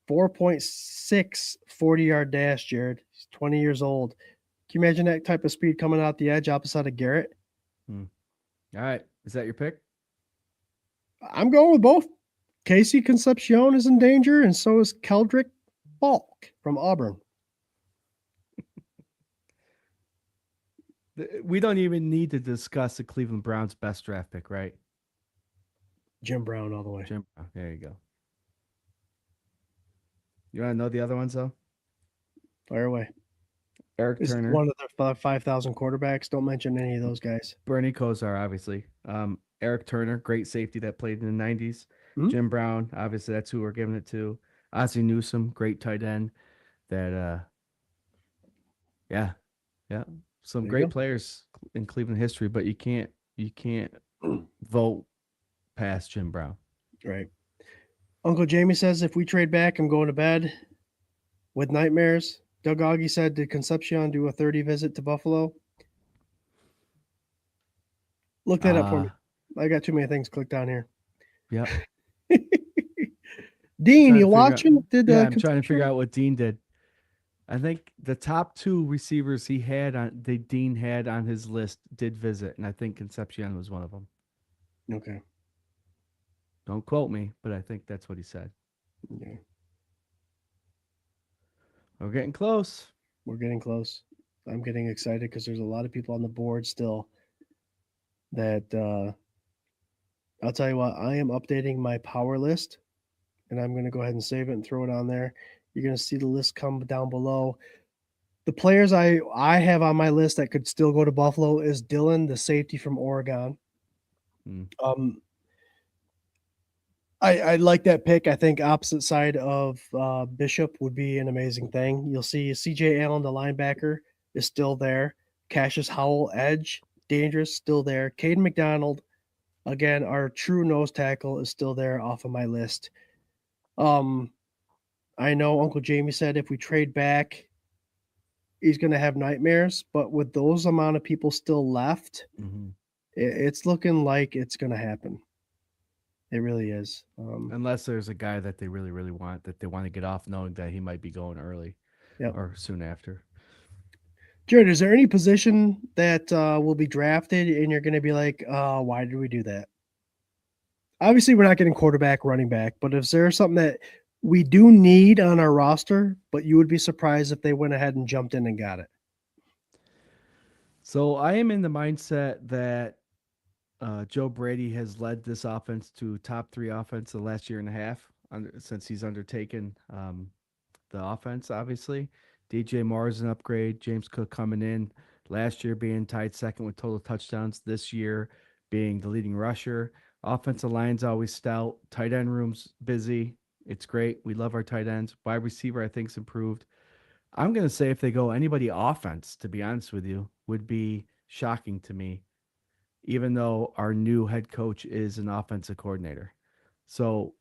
4.6 40-yard dash, Jared. He's 20 years old. Can you imagine that type of speed coming out the edge opposite of Garrett? All right. Is that your pick? I'm going with both. Casey Concepcion is in danger, and so is Keldrick Falk from Auburn. We don't even need to discuss the Cleveland Browns' best draft pick, right? Jim Brown all the way. Jim Brown. There you go. You want to know the other ones, though? Fire away. Eric This is Turner. one of the 5,000 quarterbacks. Don't mention any of those guys. Bernie Kosar, obviously. Eric Turner, great safety that played in the 90s. Mhm. Jim Brown, obviously, that's who we're giving it to. Ozzie Newsome, great tight end. That, yeah. Some There you great go. players in Cleveland history, but you can't vote past Jim Brown. Right. Uncle Jamie says if we trade back, I'm going to bed with nightmares. Doug Augie said, did Concepcion do a 30 visit to Buffalo? Look that up for me. I got too many things clicked on here. Yep. Dean, you Trying to figure out- watching? Did Yeah, I'm trying to Concepcion- figure out what Dean did. I think the top two receivers Dean had on his list did visit, and I think Concepcion was one of them. Okay. Don't quote me, but I think that's what he said. Yeah. We're getting close. We're getting close. I'm getting excited because there's a lot of people on the board still that I'll tell you what, I am updating my power list and I'm going to go ahead and save it and throw it on there. You're going to see the list come down below. The players I have on my list that could still go to Buffalo is Dylan, the safety from Oregon. I like that pick. I think opposite side of Bishop would be an amazing thing. You'll see CJ Allen, the linebacker, is still there. Cassius Howell, edge, dangerous, still there. Caden McDonald, again, our true nose tackle, is still there off of my list. I know Uncle Jamie said if we trade back, he's going to have nightmares, but with those amount of people still left, it's looking like it's going to happen. It really is. Unless there's a guy that they really, really want, that they want to get off knowing that he might be going early or soon after. Jared, is there any position that will be drafted and you're going to be like, why did we do that? Obviously, we're not getting quarterback, running back, but is there something that we do need on our roster, but you would be surprised if they went ahead and jumped in and got it? So I am in the mindset that Joe Brady has led this offense to top 3 offense the last year and a half since he's undertaken the offense, obviously. DJ Moore is an upgrade. James Cook coming in last year being tied second with total touchdowns. This year being the leading rusher. Offensive line's always stout. Tight end room's busy. It's great. We love our tight ends. Wide receiver, I think, is improved. I'm going to say if they go anybody offense, to be honest with you, would be shocking to me, even though our new head coach is an offensive coordinator. So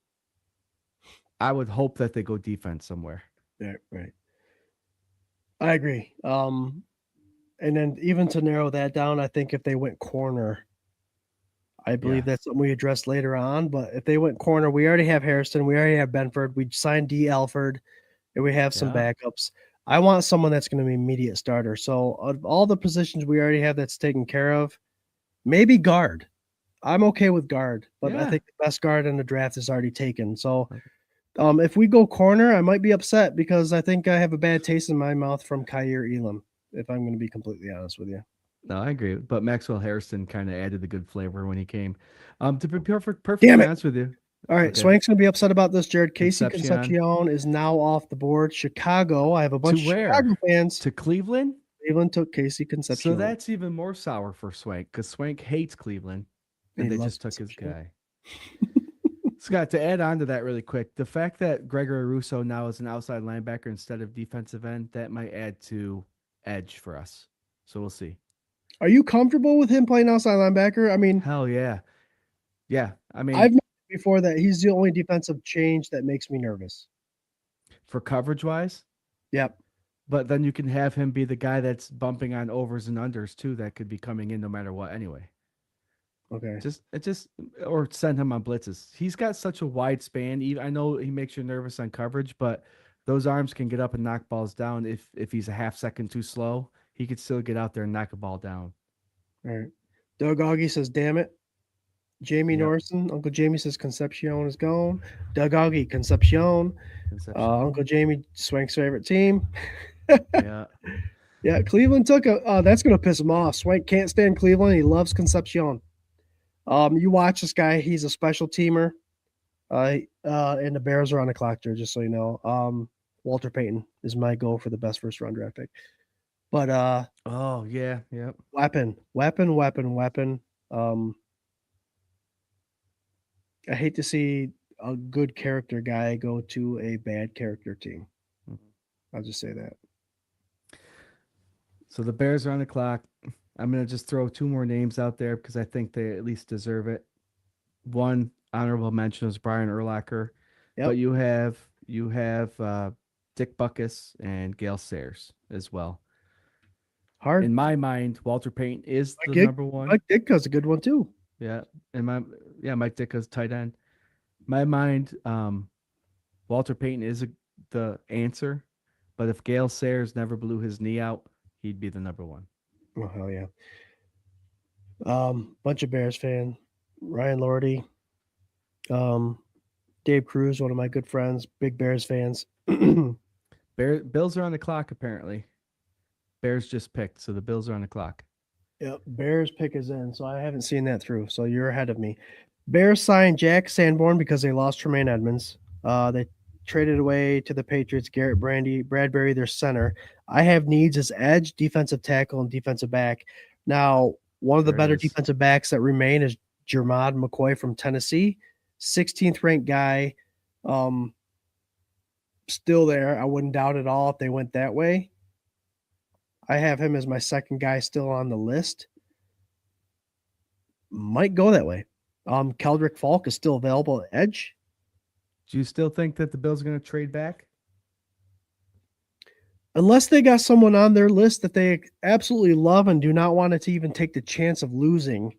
I would hope that they go defense somewhere. Yeah, right. I agree. And then even to narrow that down, I think if they went corner, I believe that's something we addressed later on. But if they went corner, we already have Harrison, we already have Benford, we signed D. Alford, and we have some backups. I want someone that's going to be immediate starter. So of all the positions we already have that's taken care of, maybe guard. I'm okay with guard, but I think the best guard in the draft is already taken. So if we go corner, I might be upset because I think I have a bad taste in my mouth from Kaiir Elam, if I'm going to be completely honest with you. No, I agree. But Maxwell Harrison kind of added the good flavor when he came. To be perfectly honest with you, All right, Okay. Swank's gonna be upset about this, Jared. Casey Concepcion. Concepcion is now off the board. Chicago. I have a bunch of where? Chicago fans. To Cleveland? Cleveland took Casey So Concepcion. that's even more sour for Swank because Swank hates Cleveland and He they loves just took his Concepcion. guy. Scott, to add on to that really quick, the fact that Gregory Russo now is an outside linebacker instead of defensive end, that might add to edge for us. So we'll see. Are you comfortable with him playing outside linebacker? I mean, Hell yeah. Yeah. I mean, I've mentioned before that he's the only defensive change that makes me nervous. for coverage wise, Yep. but then you can have him be the guy that's bumping on overs and unders too, that could be coming in no matter what anyway. Okay. Or send him on blitzes. He's got such a wide span. I know he makes you nervous on coverage, but those arms can get up and knock balls down. If he's a half second too slow, he could still get out there and knock a ball down. All right. Doug Augie says, "Damn it." Jamie Yep. Norson, Uncle Jamie says Concepcion is gone. Doug Augie, Concepcion. Uncle Jamie, Swank's favorite team. Yeah. Yeah, Cleveland took a. That's gonna piss him off. Swank can't stand Cleveland. He loves Concepcion. You watch this guy. He's a special teamer. And the Bears are on the clock there, just so you know. Walter Payton is my goal for the best first round draft pick. But Oh yeah. Yep. weapon. I hate to see a good character guy go to a bad character team. Mhm. I'll just say that. So the Bears are on the clock. I'm going to just throw two more names out there because I think they at least deserve it. One honorable mention is Brian Urlacher, Yep. but you have Dick Butkus and Gail Sayers as well. Hard. In my mind, Walter Payton is Mike the number one. Mike Ditka's a good one too. Yeah, Mike Ditka's tight end. My mind, Walter Payton is the answer, but if Gail Sayers never blew his knee out, he'd be the number one. Oh hell yeah. Bunch of Bears fan. Ryan Lordy. Dave Cruz, one of my good friends, big Bears fans. Bills are on the clock apparently. Bears just picked, so the Bills are on the clock. Yep, Bears pick is in, so I haven't seen that through. So you're ahead of me. Bears signed Jack Sanborn because they lost Tremaine Edmonds. They traded away to the Patriots Garrett Bradbury, their center. I have needs as edge, defensive tackle, and defensive back. Now, one of the There it better is. defensive backs that remain is Jermod McCoy from Tennessee, 16th ranked guy. Still there. I wouldn't doubt at all if they went that way. I have him as my second guy still on the list. Might go that way. Keldrick Falk is still available at edge. Do you still think that the Bills are going to trade back? Unless they got someone on their list that they absolutely love and do not want it to even take the chance of losing,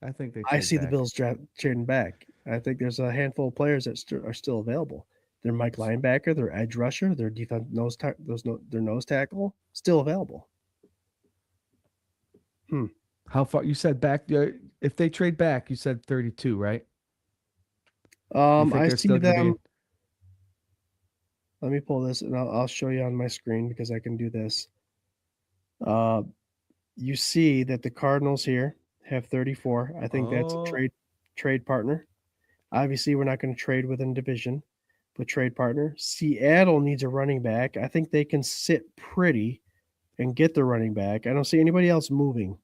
I think they. I see the Bills trading back. I think there's a handful of players that are still available. Their Mike linebacker, their edge rusher, their defense their nose tackle, still available. How far? You said back. If they trade back, you said 32, right? You think I they're see still gonna be- them. Let me pull this and I'll show you on my screen because I can do this. You see that the Cardinals here have 34. I think that's a Oh. trade partner. Obviously, we're not going to trade within division, but trade partner. Seattle needs a running back. I think they can sit pretty and get the running back. I don't see anybody else moving.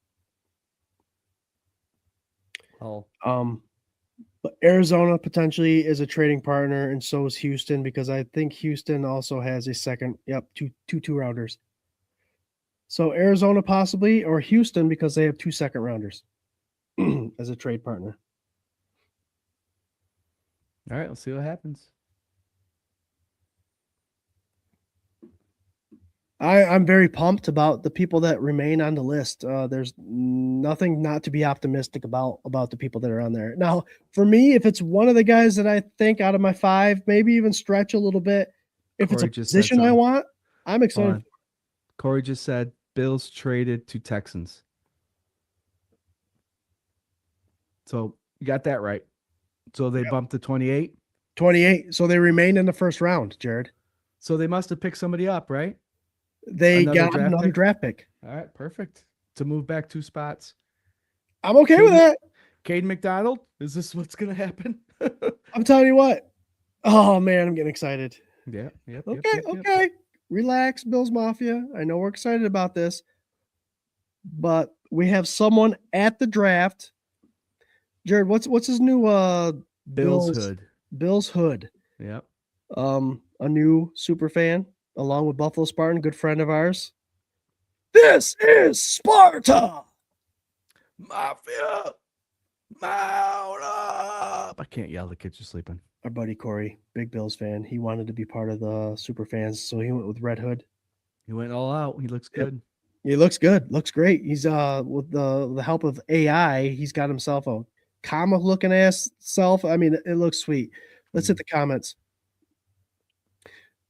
Oh, But Arizona potentially is a trading partner, and so is Houston because I think Houston also has a second. Yep, two rounders. So Arizona possibly or Houston because they have 2 second rounders as a trade partner. all right. Let's see what happens. I'm very pumped about the people that remain on the list. There's nothing not to be optimistic about the people that are on there. Now, for me, if it's one of the guys that I think out of my 5, maybe even stretch a little bit. If it's a Corey just said position I something. want, I'm Hold excited. on. Corey just said Bills traded to Texans. So you got that right. So they bumped to 28. 28. So they remain in the first round, Jared. So they must have picked somebody up, right? They Another got draft another pick? draft pick. All right, perfect. To move back 2 spots. I'm okay with that. Caden McDonald, is this what's gonna happen? I'm telling you what. Oh man, I'm getting excited. Yeah. Yep. Okay. Relax, Bills Mafia. I know we're excited about this, but we have someone at the draft. Jared, what's his new Bill's hood. Bill's Hood. Yep. A new super fan, along with Buffalo Spartan, good friend of ours. This is Sparta. Mafia. Mount up. I can't yell. The kids are sleeping. Our buddy Corey, big Bills fan. He wanted to be part of the super fans, so he went with Red Hood. He went all out. He looks good. He looks good. Looks great. He's with the help of AI, he's got himself a comic looking ass self. I mean, it looks sweet. Let's hit the comments.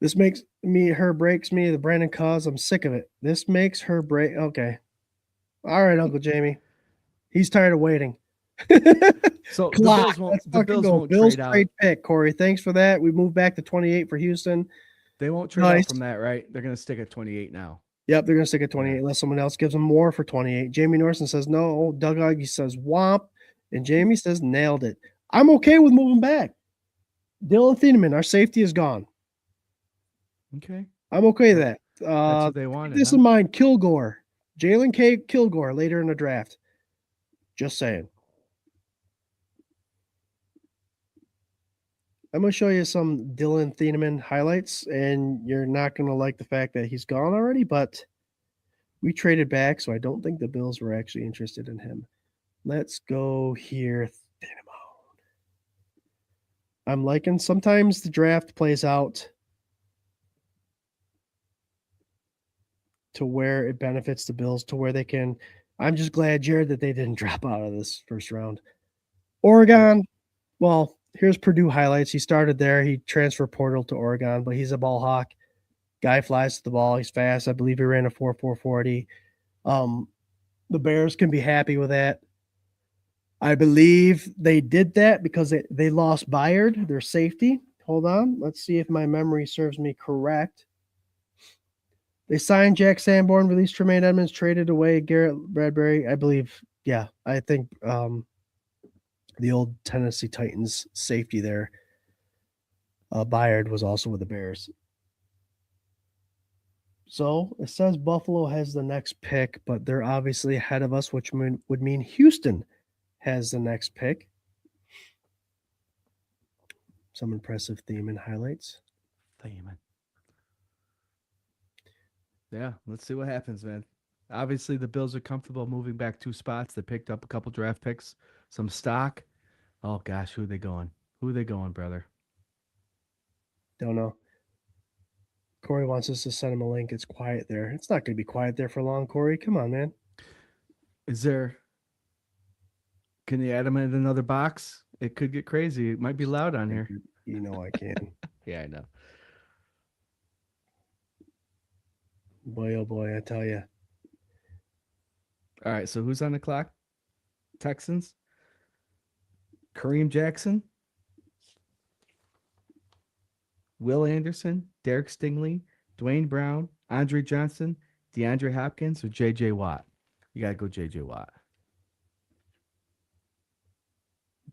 This makes her breaks me. The Brandon Cause. I'm sick of it. This makes her break. Okay. All right, Uncle Jamie. He's tired of waiting. So Clock. the Bills won't Bills trade out. trade pick, Corey. Thanks for that. We moved back to 28 for Houston. They won't trade out from that, right? They're going to stick at 28 now. Yep, they're going to stick at 28 unless someone else gives them more for 28. Jamie Norson says no. Doug Augie says womp. And Jamie says nailed it. I'm okay with moving back. Dylan Thieneman, our safety is gone. Okay. I'm okay with that. That's what they wanted. Keep this in mind, Kilgore. Jalen K. Kilgore later in the draft. Just saying. I'm going to show you some Dylan Thieneman highlights, and you're not going to like the fact that he's gone already, but we traded back, so I don't think the Bills were actually interested in him. Let's go here. I'm liking sometimes the draft plays out to where it benefits the Bills, to where they can. I'm just glad, Jared, that they didn't drop out of this first round. Oregon, well, here's Purdue highlights. He started there. He transferred portal to Oregon, but he's a ball hawk. Guy flies to the ball. He's fast. I believe he ran a 4.40. The Bears can be happy with that. I believe they did that because they lost Byard, their safety. Hold on. Let's see if my memory serves me correct. They signed Jack Sanborn, released Tremaine Edmonds, traded away Garrett Bradbury. I believe, yeah, I think the old Tennessee Titans safety there, Byard, was also with the Bears. So it says Buffalo has the next pick, but they're obviously ahead of us, which would mean Houston has the next pick. Some impressive theme and highlights. Yeah, let's see what happens, man. Obviously, the Bills are comfortable moving back 2 spots. They picked up a couple draft picks, some stock. Oh, gosh, who are they going? Who are they going, brother? Don't know. Corey wants us to send him a link. It's quiet there. It's not going to be quiet there for long, Corey. Come on, man. Is there... Can you add them in another box? It could get crazy. It might be loud on here. You know I can. Yeah, I know. Boy, oh boy, I tell you. All right, so who's on the clock? Texans. Kareem Jackson. Will Anderson. Derek Stingley. Dwayne Brown. Andre Johnson. DeAndre Hopkins or J.J. Watt? You got to go J.J. Watt.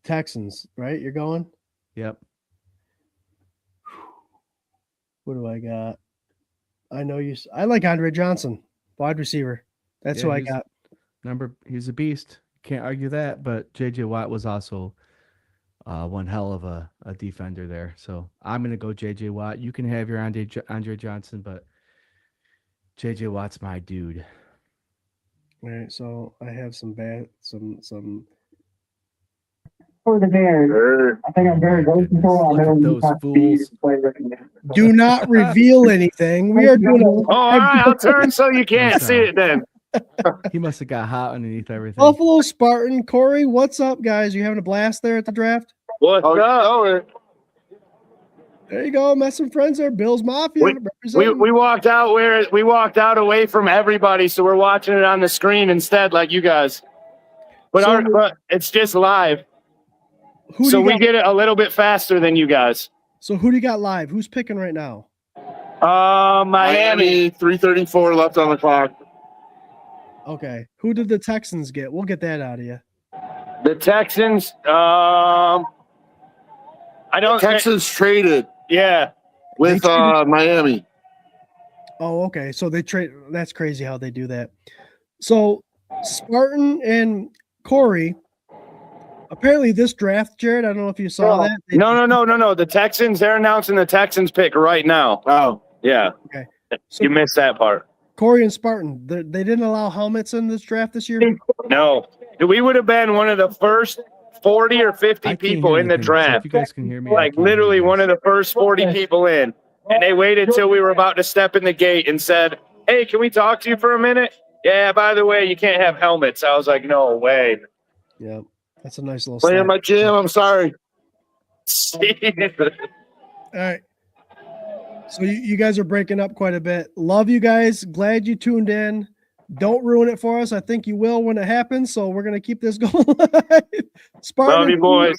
Texans, right? You're going? Yep. What do I got? I know you. I like Andre Johnson, wide receiver. That's who I got. He's a beast. Can't argue that. But J.J. Watt was also one hell of a defender there. So I'm going to go J.J. Watt. You can have your Andre Johnson, but J.J. Watt's my dude. All right, so I have some for the Bears. I think I'm very good. Look at those fools. Do not reveal anything. We are doing all right, I'll turn so you can't see it then. He must have got hot underneath everything. Buffalo Spartan. Corey, what's up, guys? You having a blast there at the draft? What's up? There you go. Met some friends there. Bills Mafia. We walked out away from everybody, so we're watching it on the screen instead, like you guys. But it's just live. So we get it a little bit faster than you guys. So who do you got live? Who's picking right now? Miami, 3:34 left on the clock. Okay. Who did the Texans get? We'll get that out of you. The Texans, I don't. Texans traded Yeah. with They traded- Miami. Oh, okay. So they trade. That's crazy how they do that. So Spartan and Corey. Apparently, this draft, Jared. I don't know if you saw that. They- No. The Texans. They're announcing the Texans pick right now. Oh, Yeah. Okay. So You missed that part. Corey and Spartan. They didn't allow helmets in this draft this year. No, we would have been one of the first 40 or 50 I can't people hear in the anything, so draft. if you guys can hear me, Like literally one of the first 40 people in. And they waited till we were about to step in the gate and said, "Hey, can we talk to you for a minute?" "Yeah, by the way, you can't have helmets." I was like, "No way." Yeah, that's a nice little. playing stat. my gym. I'm sorry. All right. So you guys are breaking up quite a bit. Love you guys. Glad you tuned in. Don't ruin it for us. I think you will when it happens. So we're gonna keep this going. Spartan, Love you, boys.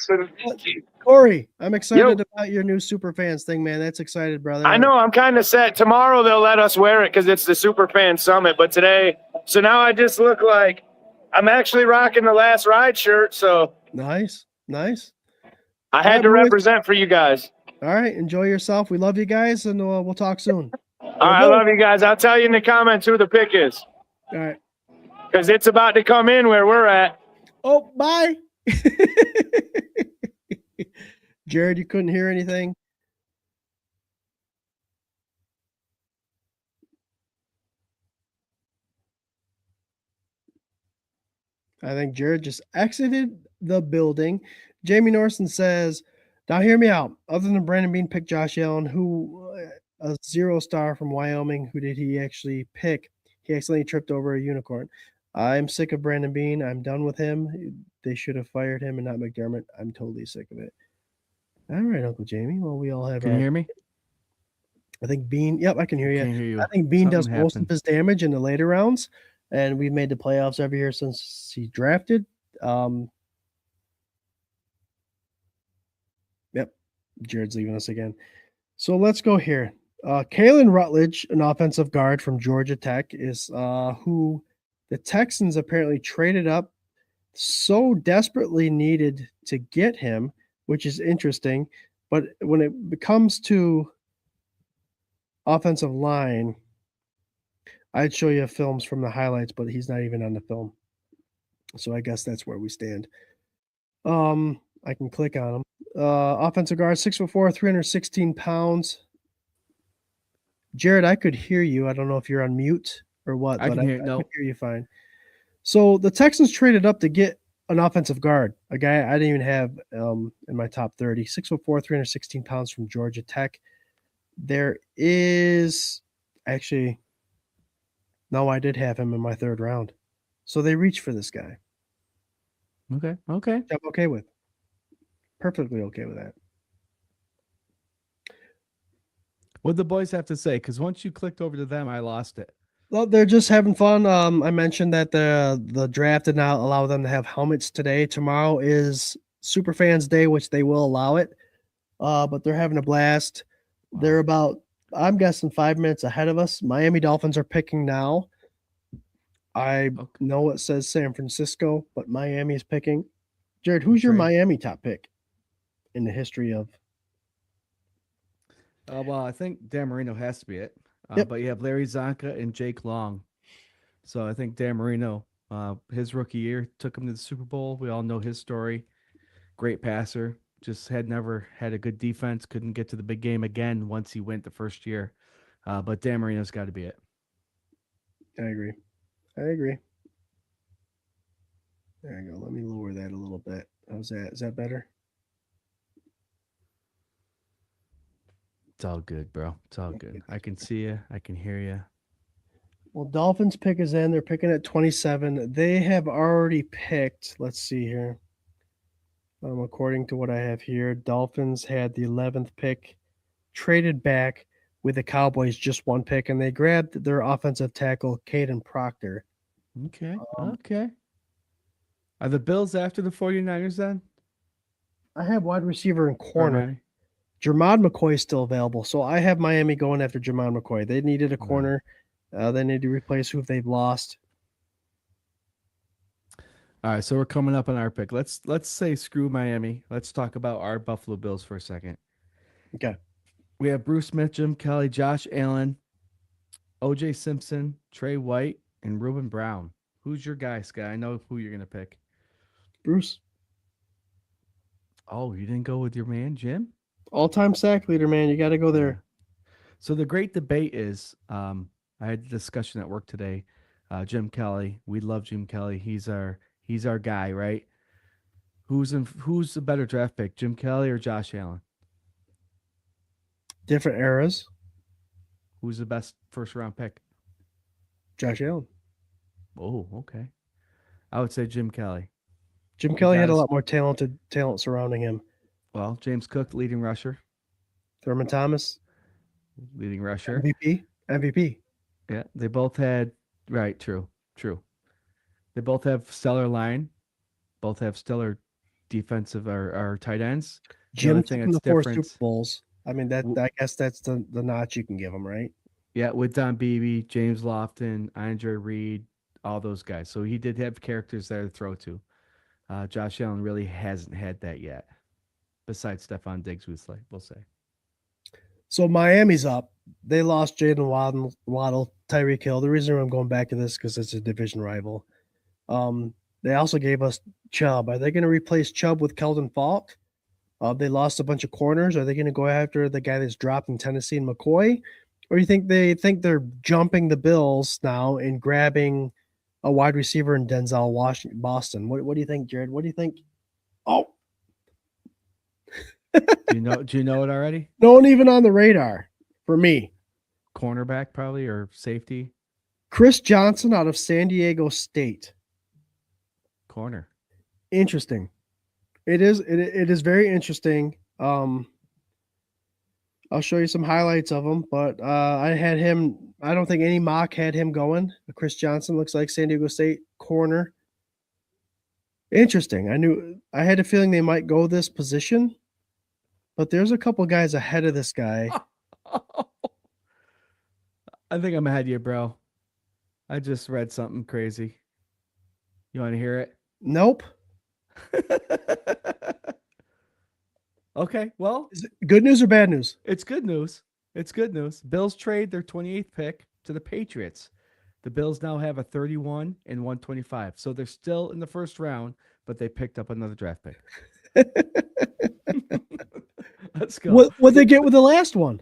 Corey, I'm excited Yo. about your new super fans thing, man. That's excited, brother. I know. I'm kind of set. Tomorrow they'll let us wear it because it's the Superfan Summit. But today, so now I just look like I'm actually rocking the Last Ride shirt. So Nice. I had All right, to boys. represent for you guys. All right. Enjoy yourself. We love you guys, and we'll talk soon. All right, I love you guys. I'll tell you in the comments who the pick is All right. because it's about to come in where we're at. Oh, bye. Jared, you couldn't hear anything? I think Jared just exited the building. Jamie Norson says, now hear me out. Other than Brandon Bean picked Josh Allen, who a 0-star from Wyoming, who did he actually pick? He accidentally tripped over a unicorn. I'm sick of Brandon Bean. I'm done with him. They should have fired him and not McDermott. I'm totally sick of it. All right, Uncle Jamie. Well, we all have Can you hear me? I think Bean. Yep, I can hear you. Can't hear you. I think Bean does Something most of happened. his damage in the later rounds, and we've made the playoffs every year since he drafted. Yep, Jared's leaving us again. So let's go here. Kalen Rutledge, an offensive guard from Georgia Tech, is who the Texans apparently traded up so desperately needed to get him, which is interesting. But when it comes to offensive line, I'd show you films from the highlights, but he's not even on the film. So I guess that's where we stand. I can click on him. Offensive guard, 6'4", 316 pounds. Jared, I could hear you. I don't know if you're on mute or what, I but can hear. I No, can hear you fine. So the Texans traded up to get an offensive guard, a guy I didn't even have in my top 30, 6'4", 316 pounds from Georgia Tech. There is actually, no, I did have him in my third round. So they reached for this guy. okay. I'm okay with. Perfectly okay with that. What the boys have to say? Because once you clicked over to them, I lost it. Well, they're just having fun. I mentioned that the draft did not allow them to have helmets today. Tomorrow is Superfans Day, which they will allow it. But they're having a blast. Wow. They're about, I'm guessing, 5 minutes ahead of us. Miami Dolphins are picking now. I Okay. know it says San Francisco, but Miami is picking. Jared, who's your Great. Miami top pick in the history of? Well, I think Dan Marino has to be it. Yep. But you have Larry Zonka and Jake Long. So I think Dan Marino, his rookie year, took him to the Super Bowl. We all know his story. Great passer. Just had never had a good defense. Couldn't get to the big game again once he went the first year. But Dan Marino's got to be it. I agree. There you go. Let me lower that a little bit. How's that? Is that better? It's all good, bro. It's all good. I can see you. I can hear you. Well, Dolphins pick is in. They're picking at 27. They have already picked. Let's see here. According to what I have here, Dolphins had the 11th pick, traded back with the Cowboys just one pick, and they grabbed their offensive tackle, Caden Proctor. Okay. Okay. Are the Bills after the 49ers then? I have wide receiver and Or corner. Miami? Jermod McCoy is still available. So I have Miami going after Jermod McCoy. They needed a Wow. corner. They need to replace who they've lost. All right, so we're coming up on our pick. Let's say screw Miami. Let's talk about our Buffalo Bills for a second. Okay. We have Bruce Smith, Jim Kelly, Josh Allen, OJ Simpson, Trey White, and Reuben Brown. Who's your guy, Scott? I know who you're gonna pick. Bruce, Oh, you didn't go with your man, Jim? all-time sack leader, man. You got to go there. So the great debate is, I had a discussion at work today. Jim Kelly, we love Jim Kelly. He's our guy, right? Who's the better draft pick, Jim Kelly or Josh Allen? Different eras. Who's the best first round pick? Josh Allen. Oh, okay. I would say Jim Kelly. Jim Kelly had a guys- lot more talent surrounding him. Well, James Cook, leading rusher, Thurman Thomas, leading rusher. MVP. Yeah, they both had right. True. They both have stellar line. Both have stellar defensive or tight ends. Jim only took thing him to that's 4 different- Super Bowls. I mean, I guess that's the notch you can give him, right? Yeah, with Don Beebe, James Lofton, Andre Reed, all those guys. So he did have characters there to throw to. Josh Allen really hasn't had that yet. Besides Stephon Diggs, we'll say. So Miami's up. They lost Jalen Waddle, Tyreek Hill. The reason I'm going back to this because it's a division rival. They also gave us Chubb. Are they going to replace Chubb with Keldon Falk? They lost a bunch of corners. Are they going to go after the guy that's dropped in Tennessee and McCoy? Or you think they're jumping the Bills now and grabbing a wide receiver in Denzel Boston? What do you think, Jared? What do you think? Oh, Do you know it already? no one even on the radar for me. Cornerback probably or safety Chris Johnson out of San Diego State. corner. Interesting. It is very interesting. I'll show you some highlights of him, but I had him. I don't think any mock had him going. Chris Johnson looks like San Diego State corner. Interesting. I had a feeling they might go this position, but there's a couple guys ahead of this guy. I think I'm ahead of you, bro. I just read something crazy. You want to hear it? Nope. Okay, well, Is it good news or bad news? it's good news. It's good news. Bills trade their 28th pick to the Patriots. The Bills now have a 31 and 125. So they're still in the first round, but they picked up another draft pick. Let's go. What they get with the last one?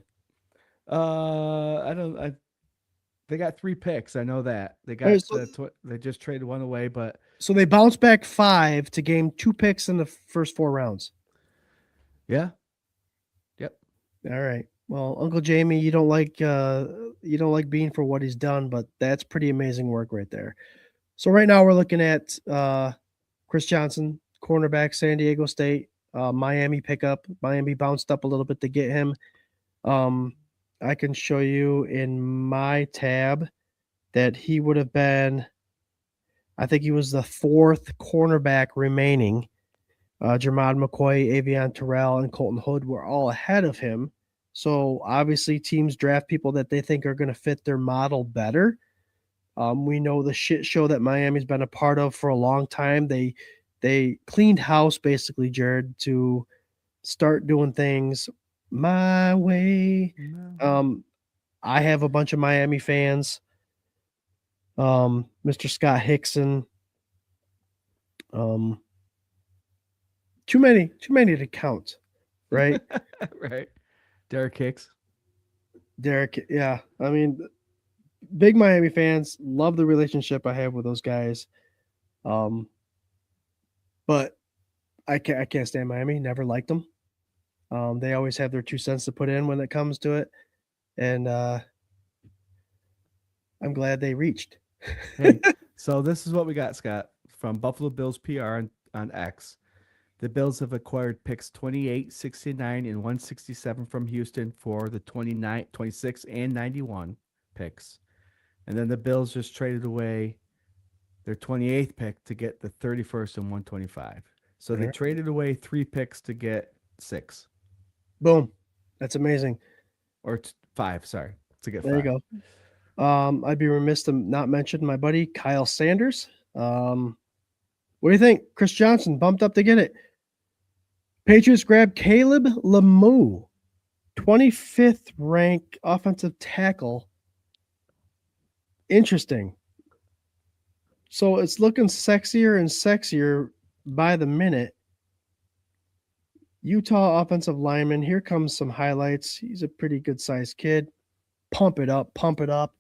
They got 3 picks. I know that. They got Alright, so- they just traded one away, but So they bounced back 5 to gain 2 picks in the first 4 rounds. yeah. Yep. All right. Well, Uncle Jamie, you don't like Bean for what he's done, but that's pretty amazing work right there. So right now we're looking at Chris Johnson, cornerback, San Diego State, Miami pickup. Miami bounced up a little bit to get him. I can show you in my tab that he would have been, I think he was the 4th cornerback remaining. Jermod McCoy, Avion Terrell, and Colton Hood were all ahead of him. So obviously teams draft people that they think are going to fit their model better. We know the shit show that Miami's been a part of for a long time. They cleaned house basically, Jared, to start doing things my way. I have a bunch of Miami fans. Mr. Scott Hickson. Too many to count, right? Right. Derek Hicks. Derek, yeah. I mean, big Miami fans, love the relationship I have with those guys. But I can't stand Miami. Never liked them. They always have their 2 cents to put in when it comes to it, and I'm glad they reached. Hey, so this is what we got, Scott, from Buffalo Bills PR on X. The Bills have acquired picks 28, 69, and 167 from Houston for the 29, 26, and 91 picks. And then the Bills just traded away their 28th pick to get the 31st and 125. So they Alright. traded away 3 picks to get 6. Boom, that's amazing. Or 5, sorry, to get 5. There you go. I'd be remiss to not mention my buddy Kyle Sanders. What do you think? Chris Johnson bumped up to get it. Patriots grab Caleb Lemieux, 25th ranked offensive tackle. Interesting. So it's looking sexier and sexier by the minute. Utah offensive lineman. Here comes some highlights. He's a pretty good sized kid. Pump it up, pump it up.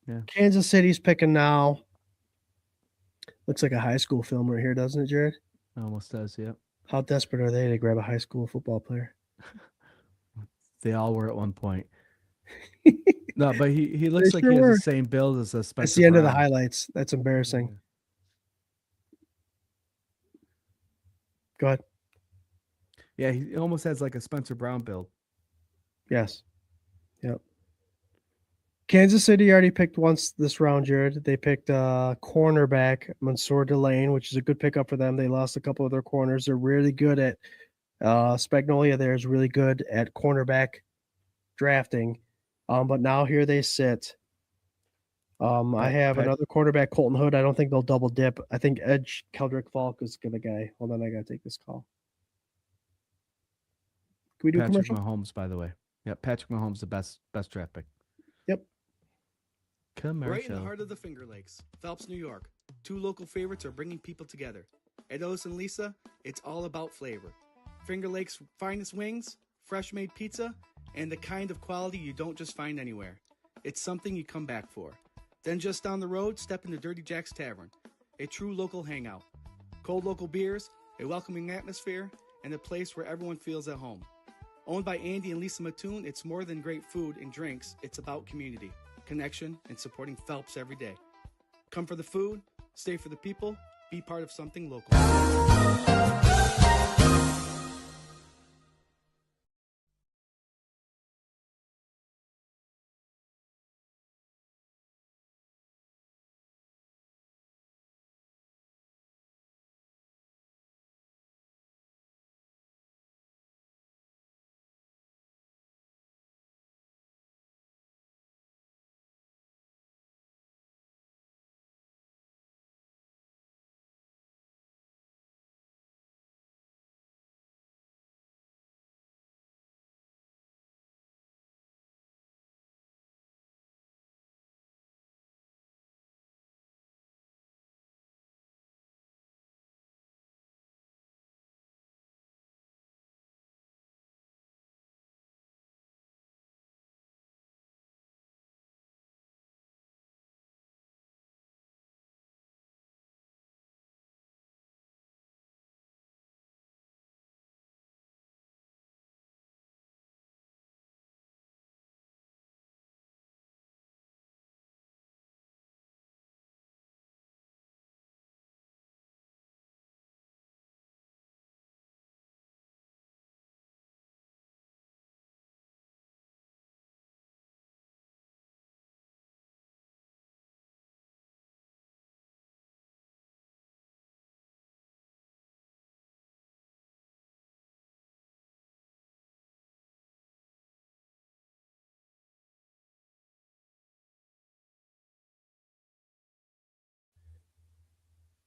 Yeah. Kansas City's picking now. Looks like a high school film right here, doesn't it, Jared? Almost does, yeah. How desperate are they to grab a high school football player? They all were at one point. No, but he looks like sure he has were. the same build as a Spencer That's the end of the Brown. highlights. That's embarrassing. Go ahead. Yeah, he almost has like a Spencer Brown build. Yes. Yep. Kansas City already picked once this round, Jared. They picked cornerback Mansour Delane, which is a good pickup for them. They lost a couple of their corners. They're really good at Spagnolia there is really good at cornerback drafting. But now here they sit. I have another quarterback, Colton Hood. I don't think they'll double dip. I think Edge Keldrick Falk is the guy. Hold on, I gotta take this call. Can we do Patrick commercial? Mahomes, by the way. Yeah, Patrick Mahomes, the best draft pick. Yep. Commercial. Right in the heart of the Finger Lakes, Phelps, New York. Two local favorites are bringing people together. At Otis and Lisa, it's all about flavor. Finger Lakes' finest wings, fresh made pizza, and the kind of quality you don't just find anywhere. It's something you come back for. Then just down the road, step into Dirty Jack's Tavern, a true local hangout. Cold local beers, a welcoming atmosphere, and a place where everyone feels at home. Owned by Andy and Lisa Mattoon, it's more than great food and drinks. It's about community, connection, and supporting Phelps every day. Come for the food, stay for the people, be part of something local.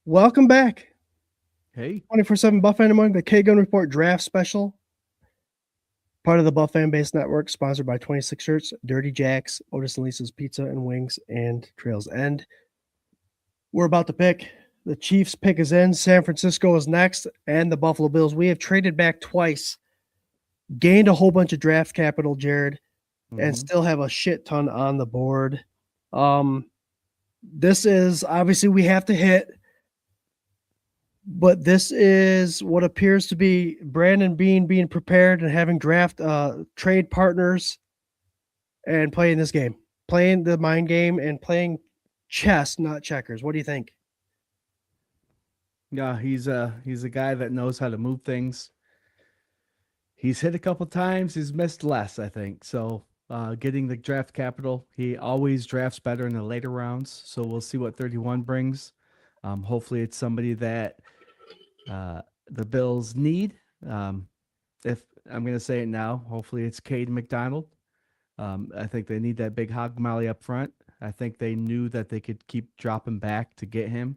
Welcome back. Hey. 24/7 Buff Fan Morning, the K Gun Report Draft Special. Part of the Buff Fan Base Network, sponsored by 26 Shirts, Dirty Jacks, Otis and Lisa's Pizza and Wings, and Trails End. We're about to pick. The Chiefs pick is in. San Francisco is next, and the Buffalo Bills. We have traded back twice, gained a whole bunch of draft capital, Jared, and still have a shit ton on the board. This is obviously we have to hit, but this is what appears to be Brandon Beane being prepared and having draft trade partners and playing this game, playing the mind game and playing chess, not checkers. What do you think? Yeah, he's a guy that knows how to move things. He's hit a couple times. He's missed less, I think. So getting the draft capital, he always drafts better in the later rounds. So we'll see what 31 brings. Hopefully it's somebody that the Bills need. If I'm going to say it now, hopefully it's Cade McDonald. I think they need that big hog molly up front. I think they knew that they could keep dropping back to get him.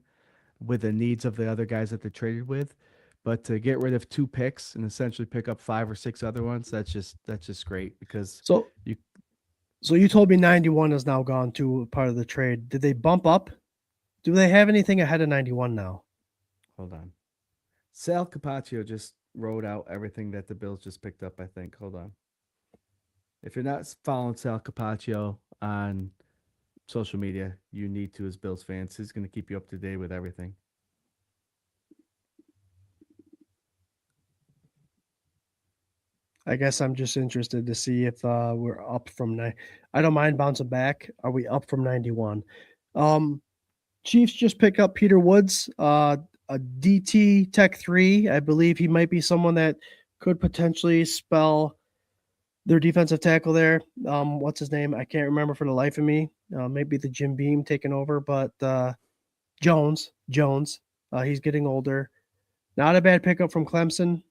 with the needs of the other guys that they traded with. But to get rid of 2 picks and essentially pick up 5 or 6 other ones, that's just great because So you so you told me 91 is now gone to part of the trade. Did they bump up? Do they have anything ahead of 91 now? hold on. Sal Capaccio just wrote out everything that the Bills just picked up, I think. Hold on. If you're not following Sal Capaccio on social media, you need to as Bills fans. He's going to keep you up to date with everything. I guess I'm just interested to see if we're up from I don't mind bouncing back. Are we up from 91? Chiefs just pick up Peter Woods, a DT Tech 3. I believe he might be someone that could potentially spell their defensive tackle there. What's his name? I can't remember for the life of me. Maybe the Jim Beam taking over, but Jones. He's getting older. Not a bad pickup from Clemson.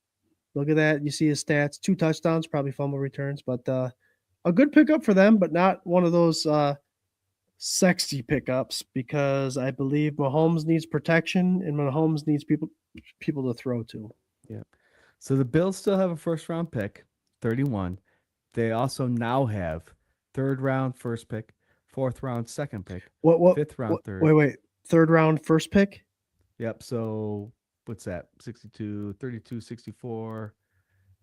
Look at that. You see his stats. 2 touchdowns, probably fumble returns, but a good pickup for them, but not one of those sexy pickups because I believe Mahomes needs protection and Mahomes needs people to throw to. Yeah. So the Bills still have a first round pick, 31. They also now have 3rd round first pick, 4th round second pick, What 5th round third. Wait. 3rd round first pick? Yep. So what's that? 62, 32, 64,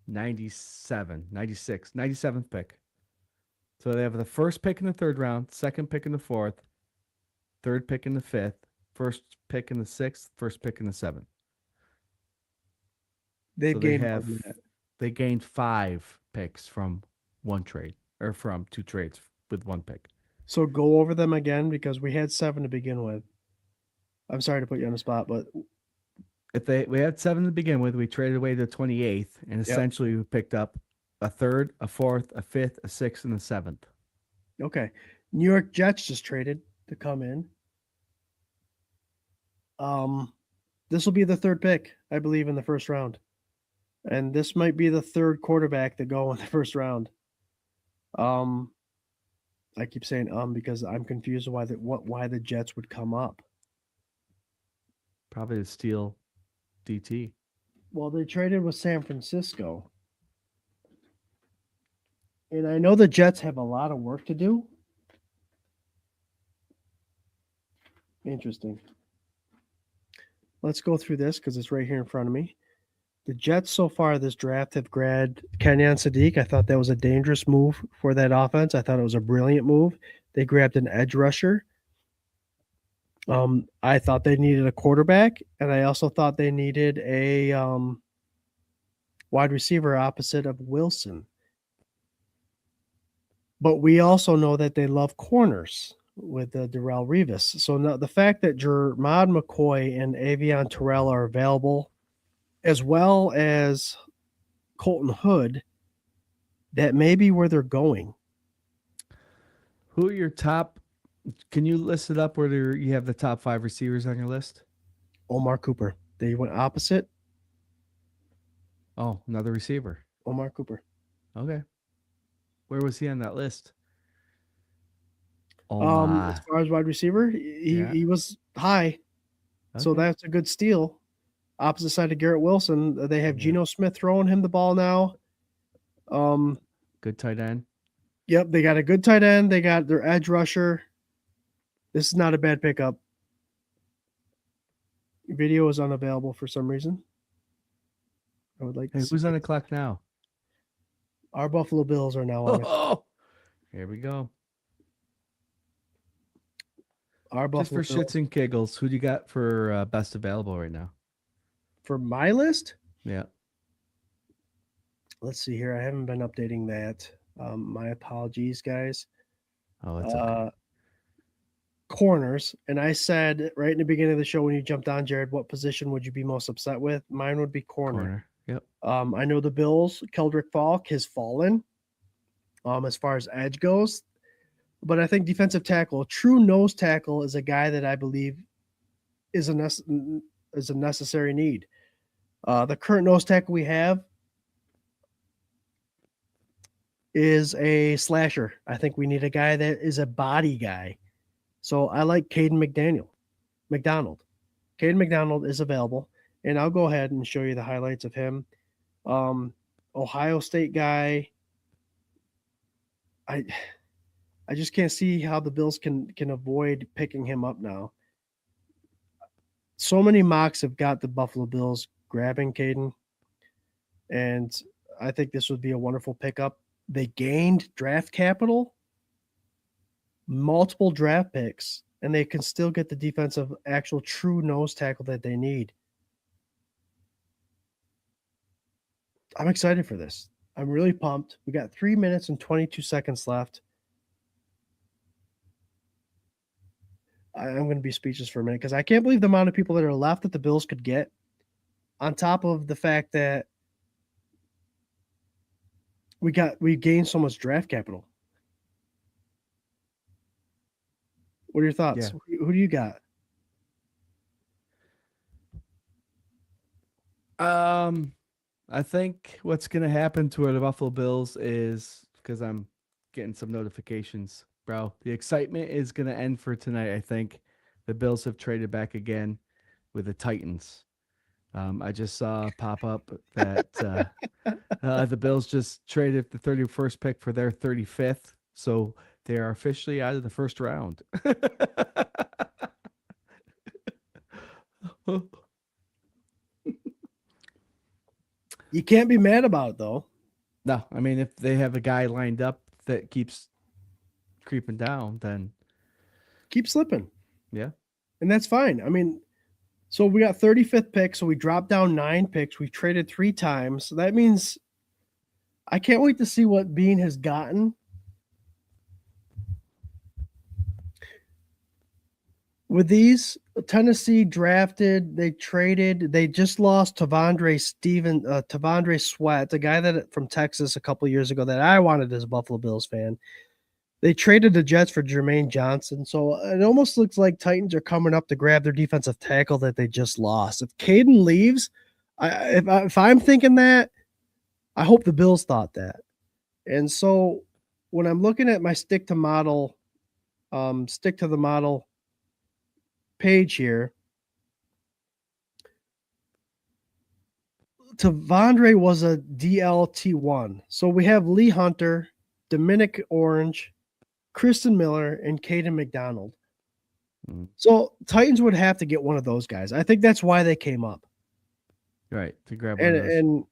97, 96, 97th pick. So they have the first pick in the 3rd round, 2nd pick in the 4th, 3rd pick in the 5th, 1st pick in the 6th, 1st pick in the 7th. They gained 5 picks from 1 trade or from 2 trades with 1 pick. So go over them again because we had 7 to begin with. I'm sorry to put you on the spot, but We had 7 to begin with. We traded away the 28th, and essentially we picked up a 3rd, a 4th, a 5th, a 6th, and a 7th. Okay. New York Jets just traded to come in. This will be the 3rd pick, I believe, in the 1st round. And this might be the 3rd quarterback to go in the 1st round. I keep saying because I'm confused why the Jets would come up. Probably to steal DT. Well, they traded with San Francisco. And I know the Jets have a lot of work to do. Interesting. Let's go through this because it's right here in front of me. The Jets so far this draft have grabbed Kenyon Sadiq. I thought that was a dangerous move for that offense. I thought it was a brilliant move. They grabbed an edge rusher. I thought they needed a quarterback, and I also thought they needed a wide receiver opposite of Wilson. But we also know that they love corners with Darrelle Revis. So now the fact that Jermod McCoy and Avion Terrell are available, as well as Colton Hood, that may be where they're going. Who are your top? Can you list it up where you have the top 5 receivers on your list? Omar Cooper. They went opposite. Oh, another receiver. Omar Cooper. Okay. Where was he on that list? As far as wide receiver, he was high. Okay. So that's a good steal. Opposite side of Garrett Wilson, they have Geno Smith throwing him the ball now. Good tight end. Yep, they got a good tight end. They got their edge rusher. This is not a bad pickup. Video is unavailable for some reason. I would like to who's on the clock now? Our Buffalo Bills are now on. Oh, here we go. Our Buffalo Just for Bills. shits and giggles, who do you got for best available right now? For my list? Yeah. Let's see here. I haven't been updating that. My apologies, guys. Oh, it's okay. Corners. And I said right in the beginning of the show when you jumped on, Jared, what position would you be most upset with? Mine would be corner. Yep. I know the Bills, Keldrick Falk has fallen as far as edge goes. But I think defensive tackle, true nose tackle, is a guy that I believe is a necessary need. The current nose tackle we have is a slasher. I think we need a guy that is a body guy. So I like Caden McDonald. Caden McDonald is available, and I'll go ahead and show you the highlights of him. Ohio State guy. I just can't see how the Bills can avoid picking him up now. So many mocks have got the Buffalo Bills grabbing Caden, and I think this would be a wonderful pickup. They gained draft capital, multiple draft picks, and they can still get the defensive, actual true nose tackle that they need. I'm excited for this. I'm really pumped. We got 3 minutes and 22 seconds left. I'm going to be speechless for a minute because I can't believe the amount of people that are left that the Bills could get, on top of the fact that we gained so much draft capital. What are your thoughts? Yeah. Who do you got? I think what's going to happen to the Buffalo Bills is, because I'm getting some notifications, bro, the excitement is going to end for tonight. I think the Bills have traded back again with the Titans. I just saw pop up that the Bills just traded the 31st pick for their 35th. So they are officially out of the first round. You can't be mad about it, though. No, I mean, if they have a guy lined up that keeps creeping down, then keep slipping. Yeah. And that's fine. I mean, so we got 35th pick, so we dropped down 9 picks. We've traded 3 times. So that means I can't wait to see what Bean has gotten. With these, Tennessee drafted, they traded, they just lost Tavondre Sweat, a guy that from Texas a couple years ago that I wanted as a Buffalo Bills fan. They traded the Jets for Jermaine Johnson. So it almost looks like Titans are coming up to grab their defensive tackle that they just lost. If Caden leaves, if I'm thinking that, I hope the Bills thought that. And so when I'm looking at my stick to the model page here, Tavondre was a DLT1. So we have Lee Hunter, Dominic Orange, Kristen Miller, and Caden McDonald. So Titans would have to get one of those guys. I think that's why they came up. Right, to grab one of those. And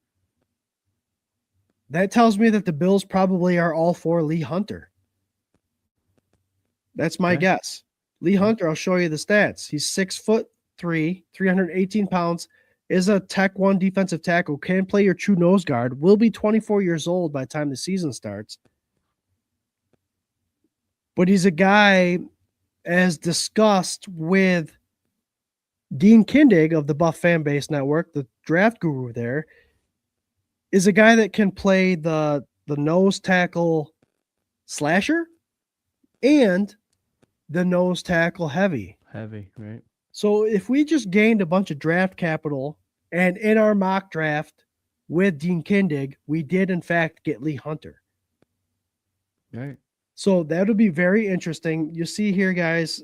that tells me that the Bills probably are all for Lee Hunter. That's my guess. Lee Hunter, I'll show you the stats. He's 6'3", 318 pounds, is a Tech 1 defensive tackle, can play your true nose guard, will be 24 years old by the time the season starts. But he's a guy, as discussed with Dean Kindig of the Buff Fan Base Network, the draft guru there, is a guy that can play the nose tackle slasher and the nose tackle heavy. Heavy, right? So if we just gained a bunch of draft capital, and in our mock draft with Dean Kindig, we did in fact get Lee Hunter. Right. So that would be very interesting. You see here, guys,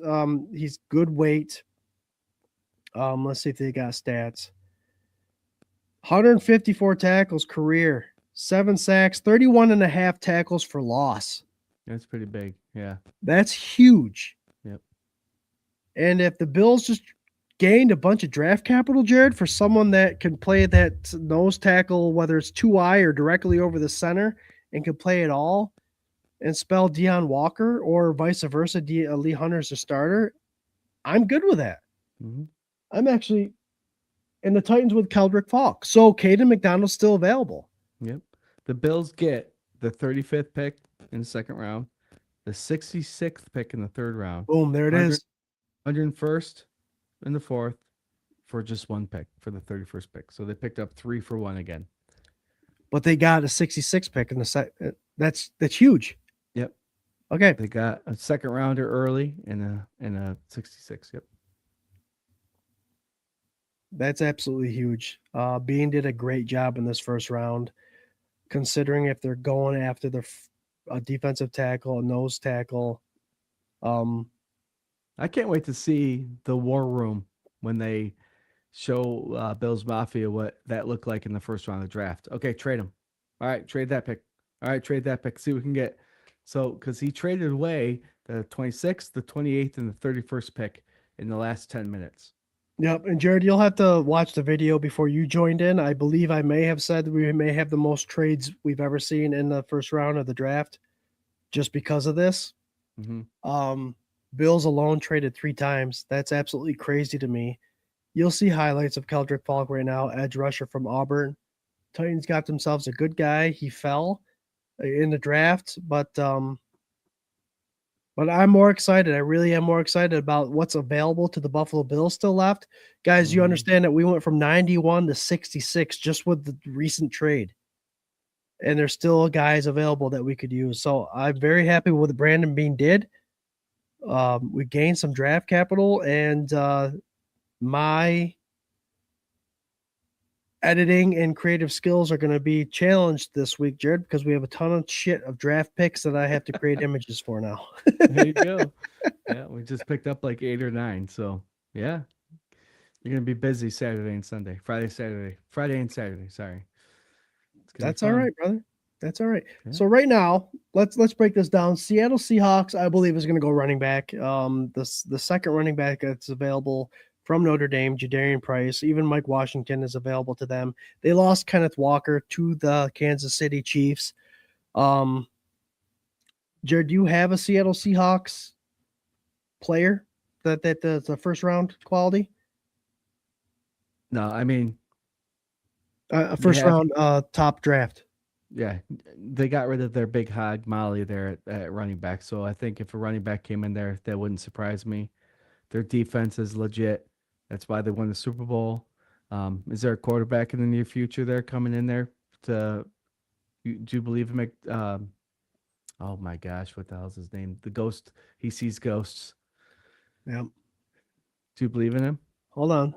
he's good weight. Let's see if they got stats. 154 tackles career, 7 sacks, 31 and a half tackles for loss. That's pretty big. Yeah. That's huge. Yep. And if the Bills just gained a bunch of draft capital, Jared, for someone that can play that nose tackle, whether it's 2-eye or directly over the center, and can play it all, and spell Deion Walker or vice versa, Lee Hunter's a starter, I'm good with that. Mm-hmm. I'm actually in the Titans with Keldrick Falk. So Caden McDonald's still available. Yep. The Bills get the 35th pick in the second round, the 66th pick in the third round. Boom, there it is. 101st in the fourth for just 1 pick for the 31st pick. So they picked up 3 for 1 again. But they got a 66 pick in the second. That's huge. Yep. Okay. They got a second rounder early and a 66. Yep. That's absolutely huge. Bean did a great job in this first round, considering if they're going after a defensive tackle, a nose tackle. I can't wait to see the war room when they show Bills Mafia what that looked like in the first round of the draft. Okay, trade him. All right, trade that pick. All right, trade that pick. See what we can get. So, because he traded away the 26th, the 28th, and the 31st pick in the last 10 minutes. Yep. And Jared, you'll have to watch the video before you joined in. I believe I may have said we may have the most trades we've ever seen in the first round of the draft just because of this. Bills alone traded 3 times. That's absolutely crazy to me. You'll see highlights of Keldrick Falk right now, edge rusher from Auburn. Titans got themselves a good guy. He fell in the draft, but I'm more excited. I really am more excited about what's available to the Buffalo Bills still left. Guys, you understand that we went from 91 to 66 just with the recent trade. And there's still guys available that we could use. So I'm very happy with what Brandon Beane did. We gained some draft capital, and my editing and creative skills are going to be challenged this week, Jared, because we have a ton of shit of draft picks that I have to create images for now. There you go. Yeah, we just picked up like 8 or 9. So yeah, you're gonna be busy Saturday and Sunday, Friday and Saturday. Sorry. That's all right, brother. That's all right. Yeah. So right now, let's break this down. Seattle Seahawks, I believe, is going to go running back. The second running back that's available from Notre Dame, Jadarian Price, even Mike Washington is available to them. They lost Kenneth Walker to the Kansas City Chiefs. Jared, do you have a Seattle Seahawks player that's the first round quality? No, I mean, first round top draft. Yeah, they got rid of their big hog Molly there at running back. So I think if a running back came in there, that wouldn't surprise me. Their defense is legit. That's why they won the Super Bowl. Is there a quarterback in the near future there coming in there? Do you believe him? Oh my gosh, what the hell's his name? The ghost. He sees ghosts. Yep. Do you believe in him? Hold on.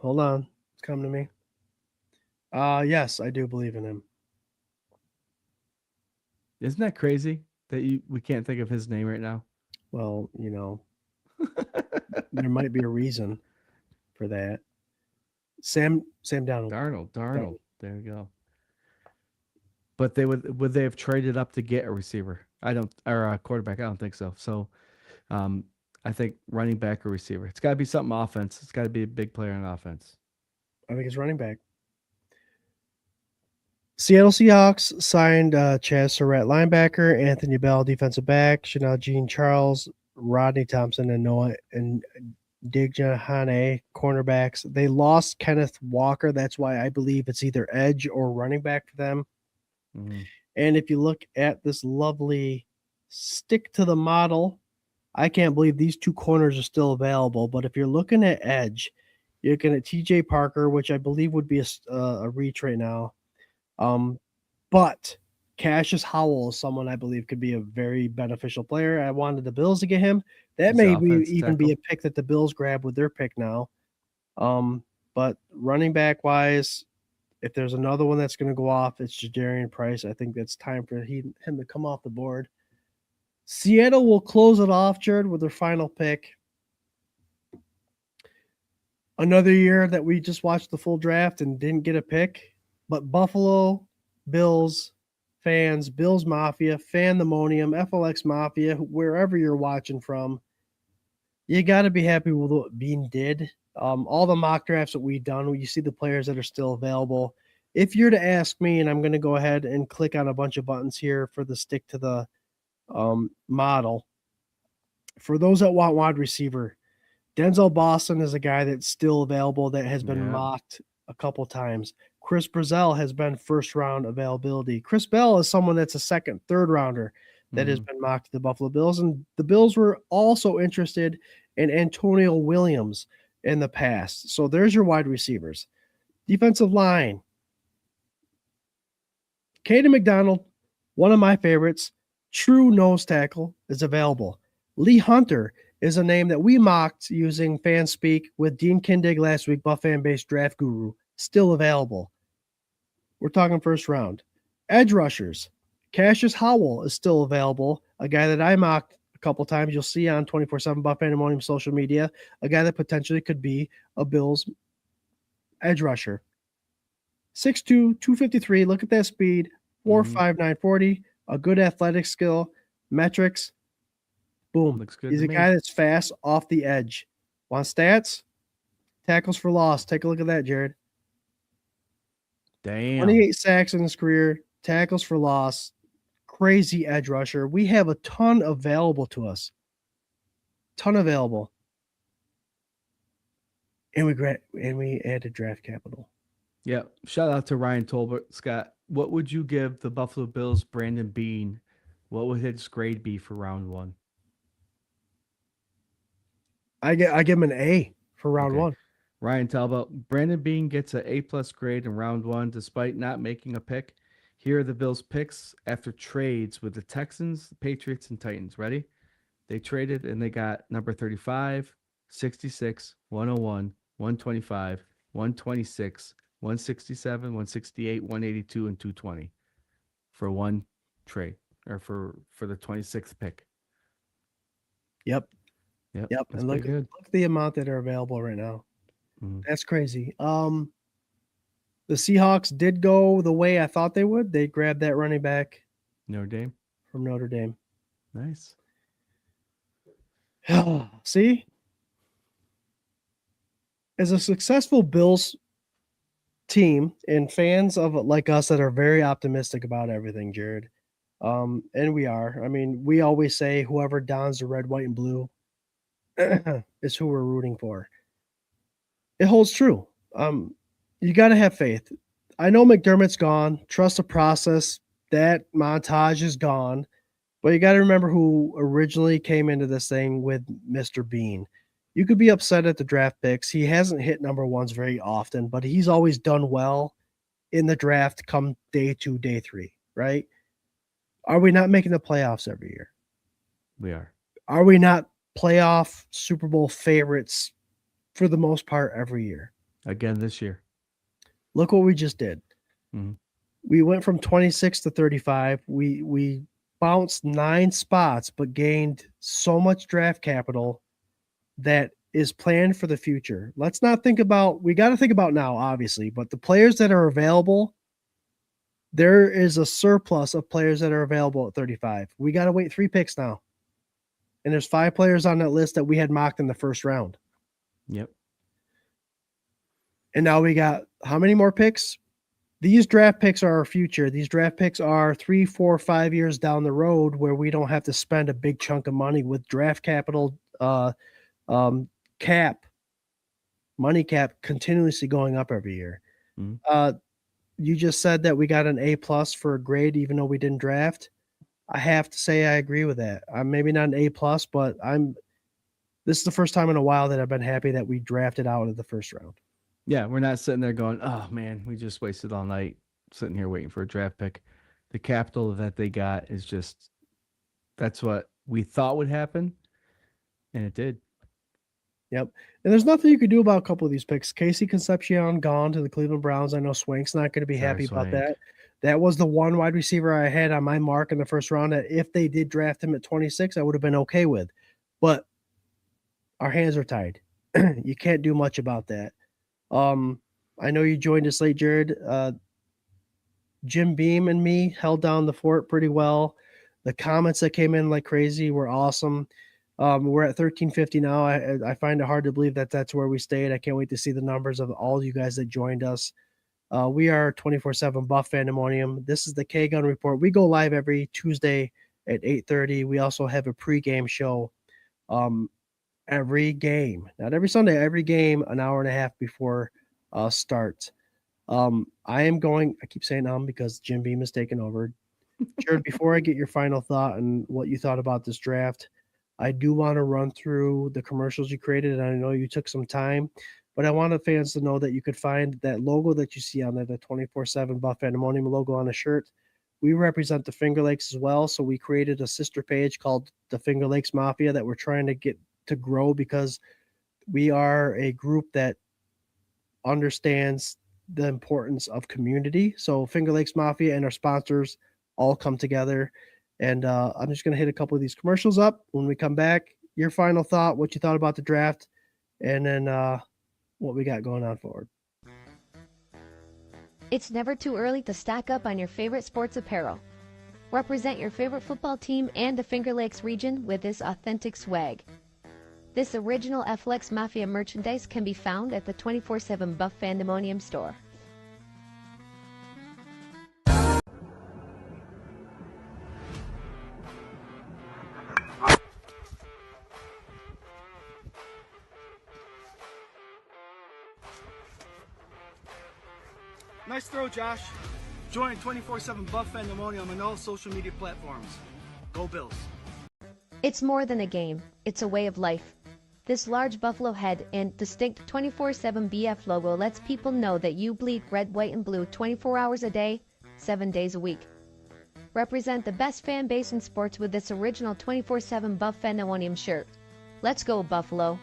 It's coming to me. Yes, I do believe in him. Isn't that crazy that we can't think of his name right now? Well, there might be a reason for that. Sam Darnold. Darnold. There we go. But would they have traded up to get a receiver? Or a quarterback. I don't think so. So, I think running back or receiver. It's got to be something offense. It's got to be a big player on offense. I think it's running back. Seattle Seahawks signed Chaz Surratt, linebacker, Anthony Bell, defensive back, Chanel Jean Charles, Rodney Thompson, and Noah and Digjahane, cornerbacks. They lost Kenneth Walker. That's why I believe it's either edge or running back for them. Mm-hmm. And if you look at this lovely stick to the model, I can't believe these 2 corners are still available. But if you're looking at edge, you're looking at TJ Parker, which I believe would be a reach right now. But Cassius Howell is someone I believe could be a very beneficial player. I wanted the Bills to get him. That may even be a pick that the Bills grab with their pick now. But running back wise, if there's another one that's going to go off, it's Jadarian Price. I think that's time for him to come off the board. Seattle will close it off, Jared, with their final pick. Another year that we just watched the full draft and didn't get a pick. But Buffalo Bills fans, Bills Mafia, Fandemonium, FLX Mafia, wherever you're watching from, you got to be happy with what Beane did. All the mock drafts that we've done, you see the players that are still available. If you're to ask me, and I'm going to go ahead and click on a bunch of buttons here for the stick to the model. For those that want wide receiver, Denzel Boston is a guy that's still available that has been mocked a couple times. Chris Brazzell has been first round availability. Chris Bell is someone that's a second, third rounder that has been mocked to the Buffalo Bills. And the Bills were also interested in Antonio Williams in the past. So there's your wide receivers. Defensive line. Caden McDonald, one of my favorites, true nose tackle, is available. Lee Hunter is a name that we mocked using FanSpeak with Dean Kindig last week, Buff Fan Base Draft Guru, still available. We're talking first round. Edge rushers. Cassius Howell is still available, a guy that I mocked a couple times. You'll see on 24/7 Buff Pandemonium social media a guy that potentially could be a Bills edge rusher. 6'2", 253. Look at that speed. 4.59 40. A good athletic skill. Metrics. Boom. Looks good He's to a me. guy that's fast off the edge. Want stats? Tackles for loss. Take a look at that, Jared. Damn. 28 sacks in his career. Tackles for loss. Crazy edge rusher. We have a ton available to us. Ton available. And we added draft capital. Yeah. Shout out to Ryan Tolbert. Scott, what would you give the Buffalo Bills Brandon Beane? What would his grade be for round 1? I give him an A for round Okay. 1. Ryan Talbot, Brandon Beane gets an A+ grade in round 1 despite not making a pick. Here are the Bills' picks after trades with the Texans, the Patriots, and Titans. Ready? They traded and they got number 35, 66, 101, 125, 126, 167, 168, 182, and 220 for one trade, or for the 26th pick. Yep. Yep. Yep. That's And look pretty good. at the amount that are available right now. Mhm. That's crazy. The Seahawks did go the way I thought they would. They grabbed that running back Notre Dame. from Notre Dame. Nice. See? As a successful Bills team and fans of like us that are very optimistic about everything, Jared, and we are. I mean, we always say whoever dons the red, white, and blue is who we're rooting for. It holds true. You got to have faith. I know McDermott's gone. Trust the process. That montage is gone. But you got to remember who originally came into this thing with Mr. Bean. You could be upset at the draft picks. He hasn't hit number ones very often, but he's always done well in the draft come day 2, day 3, right? Are we not making the playoffs every year? We are. Are we not playoff Super Bowl favorites for the most part every year? Again this year. Look what we just did. Mhm. We went from 26 to 35. We bounced 9 spots, but gained so much draft capital that is planned for the future. Let's not think about, we got to think about now, obviously, but the players that are available, there is a surplus of players that are available at 35. We got to wait 3 picks now. And there's 5 players on that list that we had mocked in the first round. Yep. And now we got how many more picks? These draft picks are our future. These draft picks are 3, 4, 5 years down the road where we don't have to spend a big chunk of money with draft capital, money cap continuously going up every year. Mhm. You just said that we got an A+ for a grade, even though we didn't draft. I have to say I agree with that. I'm maybe not an A+, but this is the first time in a while that I've been happy that we drafted out of the first round. Yeah, we're not sitting there going, oh man, we just wasted all night sitting here waiting for a draft pick. The capital that they got is just, that's what we thought would happen, and it did. Yep. And there's nothing you could do about a couple of these picks. Casey Concepcion gone to the Cleveland Browns. I know Swank's not going to be Sorry, happy about Swank. that. That was the one wide receiver I had on my mark in the first round that if they did draft him at 26, I would have been okay with. But our hands are tied. You can't do much about that. I know you joined us late, Jared. Jim Beam and me held down the fort pretty well. The comments that came in like crazy were awesome. We're at 1350 now. I find it hard to believe that that's where we stayed. I can't wait to see the numbers of all you guys that joined us. We are 24/7 Buff Pandemonium. This is the K-Gun Report. We go live every Tuesday at 8:30. We also have a pregame show every game. Not every Sunday, every game, an hour and a half before start. I keep saying because Jim Beam is taking over. Jared, before I get your final thought and what you thought about this draft, I do want to run through the commercials you created, and I know you took some time, but I want the fans to know that you could find that logo that you see on there, the 24/7 Buff Pandemonium logo on a shirt. We represent the Finger Lakes as well, so we created a sister page called the Finger Lakes Mafia that we're trying to get to grow because we are a group that understands the importance of community. So Finger Lakes Mafia and our sponsors all come together. And I'm just going to hit a couple of these commercials up. When we come back, your final thought, what you thought about the draft, and then what we got going on forward. It's never too early to stack up on your favorite sports apparel. Represent your favorite football team and the Finger Lakes region with this authentic swag. This original FLX Mafia merchandise can be found at the 24/7 Buff Fandemonium store. Nice throw, Josh. Join 24/7 Buff Fandemonium on all social media platforms. Go Bills. It's more than a game, it's a way of life. This large buffalo head and distinct 24/7 BF logo lets people know that you bleed red, white, and blue 24 hours a day, 7 days a week. Represent the best fan base in sports with this original 24/7 Buff Fandemonium shirt. Let's go, Buffalo.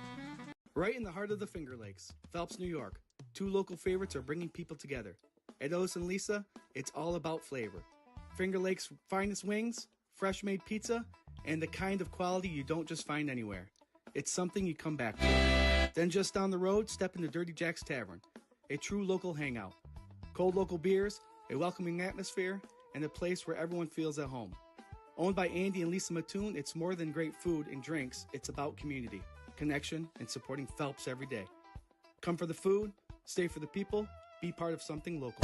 Right in the heart of the Finger Lakes, Phelps, New York, two local favorites are bringing people together. At Ellis and Lisa, it's all about flavor. Finger Lakes' finest wings, fresh made pizza, and the kind of quality you don't just find anywhere. It's something you come back to. Then just down the road, step into Dirty Jack's Tavern, a true local hangout. Cold local beers, a welcoming atmosphere, and a place where everyone feels at home. Owned by Andy and Lisa Mattoon, it's more than great food and drinks, it's about community, connection, and supporting Phelps every day. Come for the food, stay for the people, be part of something local.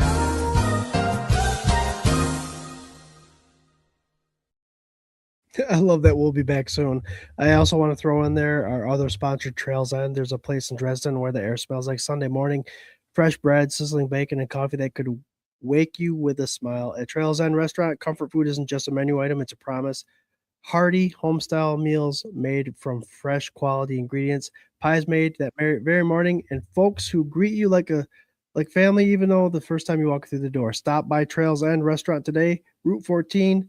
I love that we'll be back soon. I also want to throw in there our other sponsored Trails End. There's a place in Dresden where the air smells like Sunday morning. Fresh bread, sizzling bacon, and coffee that could wake you with a smile. At Trails End Restaurant, comfort food isn't just a menu item, it's a promise. Hearty, home-style meals made from fresh quality ingredients. Pies made that very morning, and folks who greet you like family, even though the first time you walk through the door. Stop by Trails End Restaurant today, Route 14.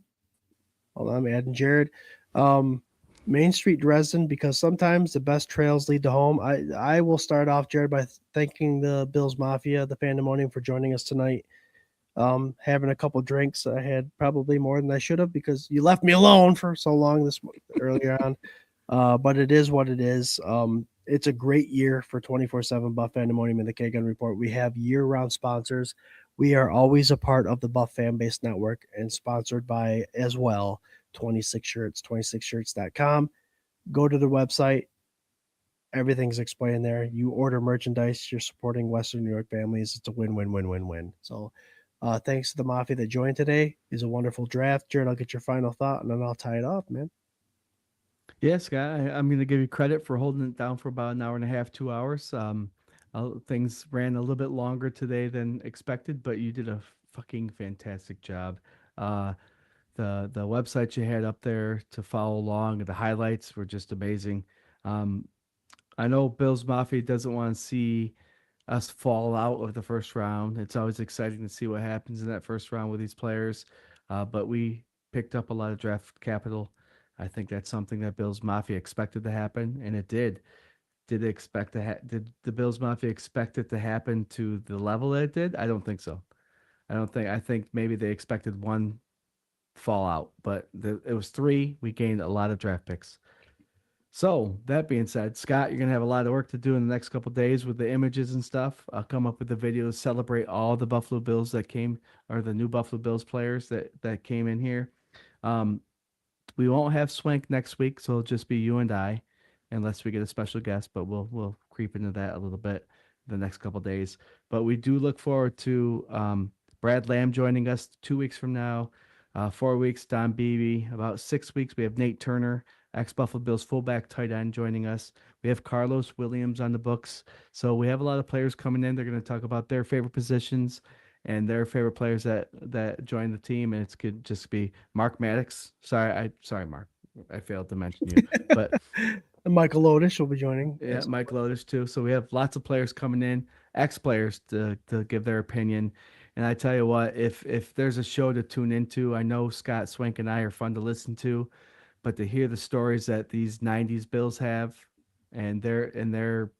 Hold on, I'm adding Jared. Main Street, Dresden, because sometimes the best trails lead to home. I will start off, Jared, by thanking the Bills Mafia, the Fandemonium, for joining us tonight. Having a couple drinks. I had probably more than I should have because you left me alone for so long earlier on. But it is what it is. It's a great year for 24/7 Buff Fandemonium and the K-Gun Report. We have year-round sponsors. We are always a part of the Buff Fan Base Network and sponsored by, as well, 26 Shirts, 26shirts.com. Go to the website. Everything's explained there. You order merchandise. You're supporting Western New York families. It's a win-win-win-win-win. So thanks to the Mafia that joined today. It's a wonderful draft. Jared, I'll get your final thought, and then I'll tie it off, man. Yes, Scott, I'm going to give you credit for holding it down for about an hour and a half, 2 hours. Things ran a little bit longer today than expected, but you did a fucking fantastic job. The website you had up there to follow along, the highlights were just amazing. I know Bills Mafia doesn't want to see us fall out of the first round. It's always exciting to see what happens in that first round with these players, but we picked up a lot of draft capital. I think that's something that Bills Mafia expected to happen, and it did. Did the Bills Mafia expect it to happen to the level that it did? I don't think so. I think maybe they expected one fallout, but it was 3. We gained a lot of draft picks. So that being said, Scott, you're gonna have a lot of work to do in the next couple of days with the images and stuff. I'll come up with the videos, celebrate all the Buffalo Bills that came, or the new Buffalo Bills players that came in here. We won't have Swank next week, so it'll just be you and I, unless we get a special guest. But we'll creep into that a little bit the next couple of days. But we do look forward to Brad Lamb joining us 2 weeks from now. 4 weeks, Don Beebe. About 6 weeks, we have Nate Turner, ex-Buffalo Bills fullback tight end, joining us. We have Carlos Williams on the books. So we have a lot of players coming in. They're going to talk about their favorite positions and their favorite players that joined the team. And it's could just be Mark Maddox. Sorry, Mark. I failed to mention you. But And Michael Lotus will be joining. yeah, Mike Lotus too. So we have lots of players coming in, ex-players to give their opinion. And I tell you what, if there's a show to tune into, I know Scott Swank and I are fun to listen to, but to hear the stories that these 90s Bills have and their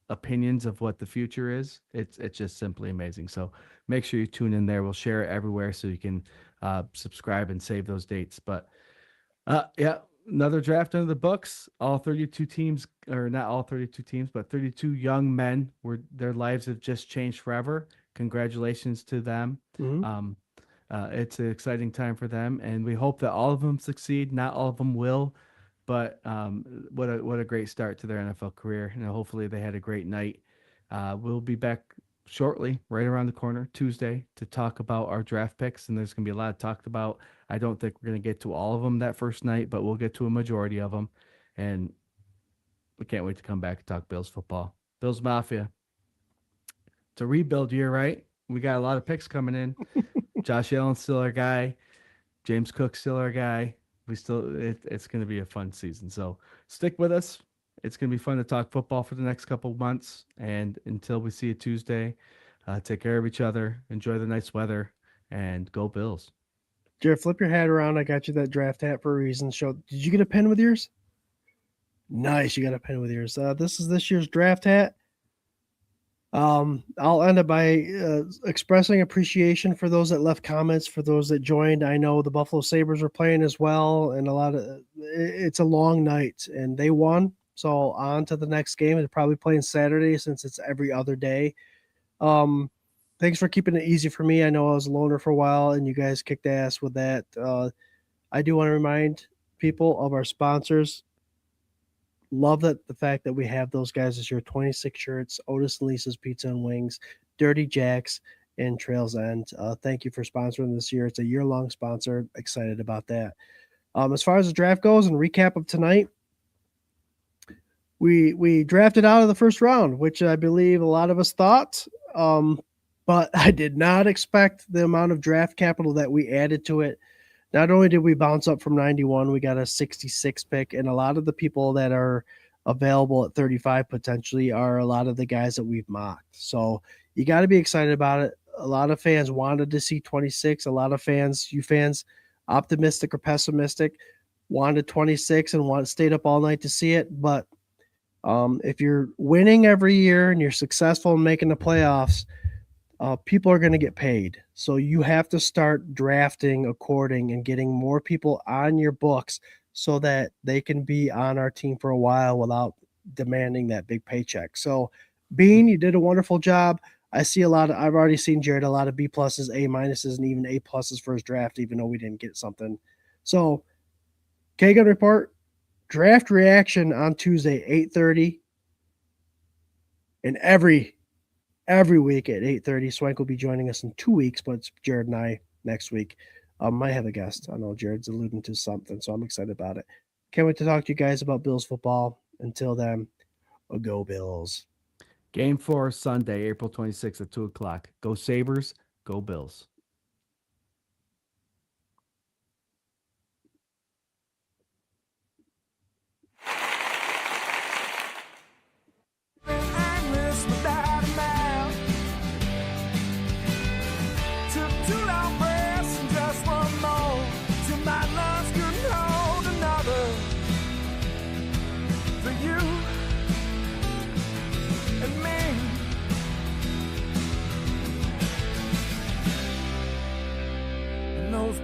opinions of what the future is, it's just simply amazing. So make sure you tune in there. We'll share it everywhere so you can subscribe and save those dates. But Yeah, another draft under the books. All 32 teams, or not all 32 teams, but 32 young men were their lives have just changed forever. Congratulations to them. Mhm. It's an exciting time for them, and we hope that all of them succeed. Not all of them will, but what a great start to their NFL career. And hopefully they had a great night. We'll be back shortly, right around the corner, Tuesday, to talk about our draft picks. And there's going to be a lot talked about. I don't think we're going to get to all of them that first night, but we'll get to a majority of them. And we can't wait to come back and talk Bills football. Bills Mafia. It's a rebuild year, right? We got a lot of picks coming in. Josh Allen's still our guy. James Cook's still our guy. It's going to be a fun season. So stick with us. It's going to be fun to talk football for the next couple of months. And until we see you Tuesday, take care of each other. Enjoy the nice weather, and go Bills. Jared, flip your hat around. I got you that draft hat for a reason. Did you get a pen with yours? Nice. You got a pen with yours. This is this year's draft hat. I'll end up by expressing appreciation for those that left comments, for those that joined. I know the Buffalo Sabres were playing as well, and it's a long night, and they won. So on to the next game. They're probably playing Saturday since it's every other day. Thanks for keeping it easy for me. I know I was a loner for a while, and you guys kicked ass with that. I do want to remind people of our sponsors. Love the fact that we have those guys this year. 26 shirts, Otis and Lisa's Pizza and Wings, Dirty Jacks, and Trails End. Thank you for sponsoring this year. It's a year-long sponsor. Excited about that. As far as the draft goes, and recap of tonight, we drafted out of the first round, which I believe a lot of us thought. But I did not expect the amount of draft capital that we added to it. Not only did we bounce up from 91, we got a 66 pick, and a lot of the people that are available at 35 potentially are a lot of the guys that we've mocked. So you got to be excited about it. A lot of fans wanted to see 26. A lot of fans, optimistic or pessimistic, wanted 26 and stayed up all night to see it. But if you're winning every year and you're successful in making the playoffs, people are going to get paid. So you have to start drafting according and getting more people on your books so that they can be on our team for a while without demanding that big paycheck. So Bean, you did a wonderful job. I've already seen Jared, a lot of B pluses, A minuses, and even A pluses for his draft, even though we didn't get something. So K-Gun Report, draft reaction on Tuesday, 8:30. And every week at 8:30. Swank will be joining us in 2 weeks, but it's Jared and I next week. Might have a guest. I know Jared's alluding to something, so I'm excited about it. Can't wait to talk to you guys about Bills football. Until then, go Bills. Game 4 Sunday, April 26th at 2 o'clock. Go Sabres, go Bills.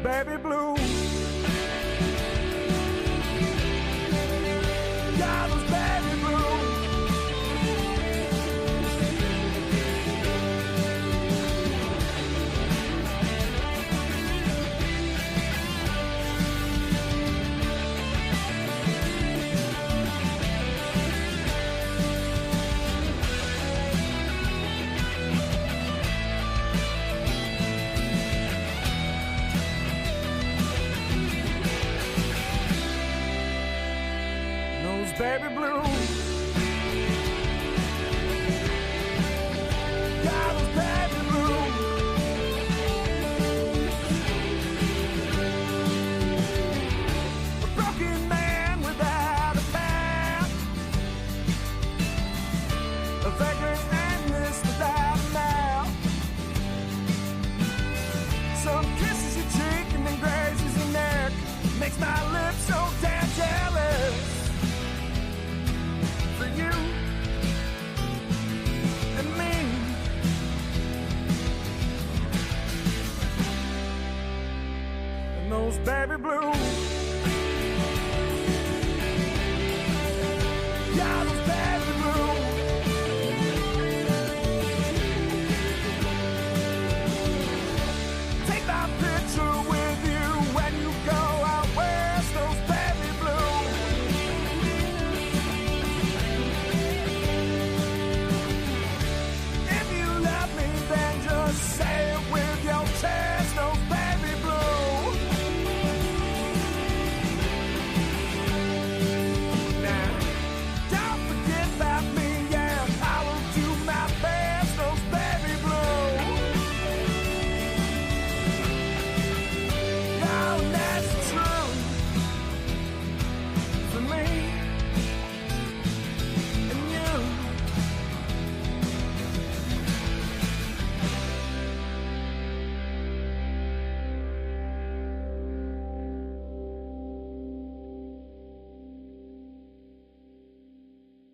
Baby blue. God was baby blue. Baby blue.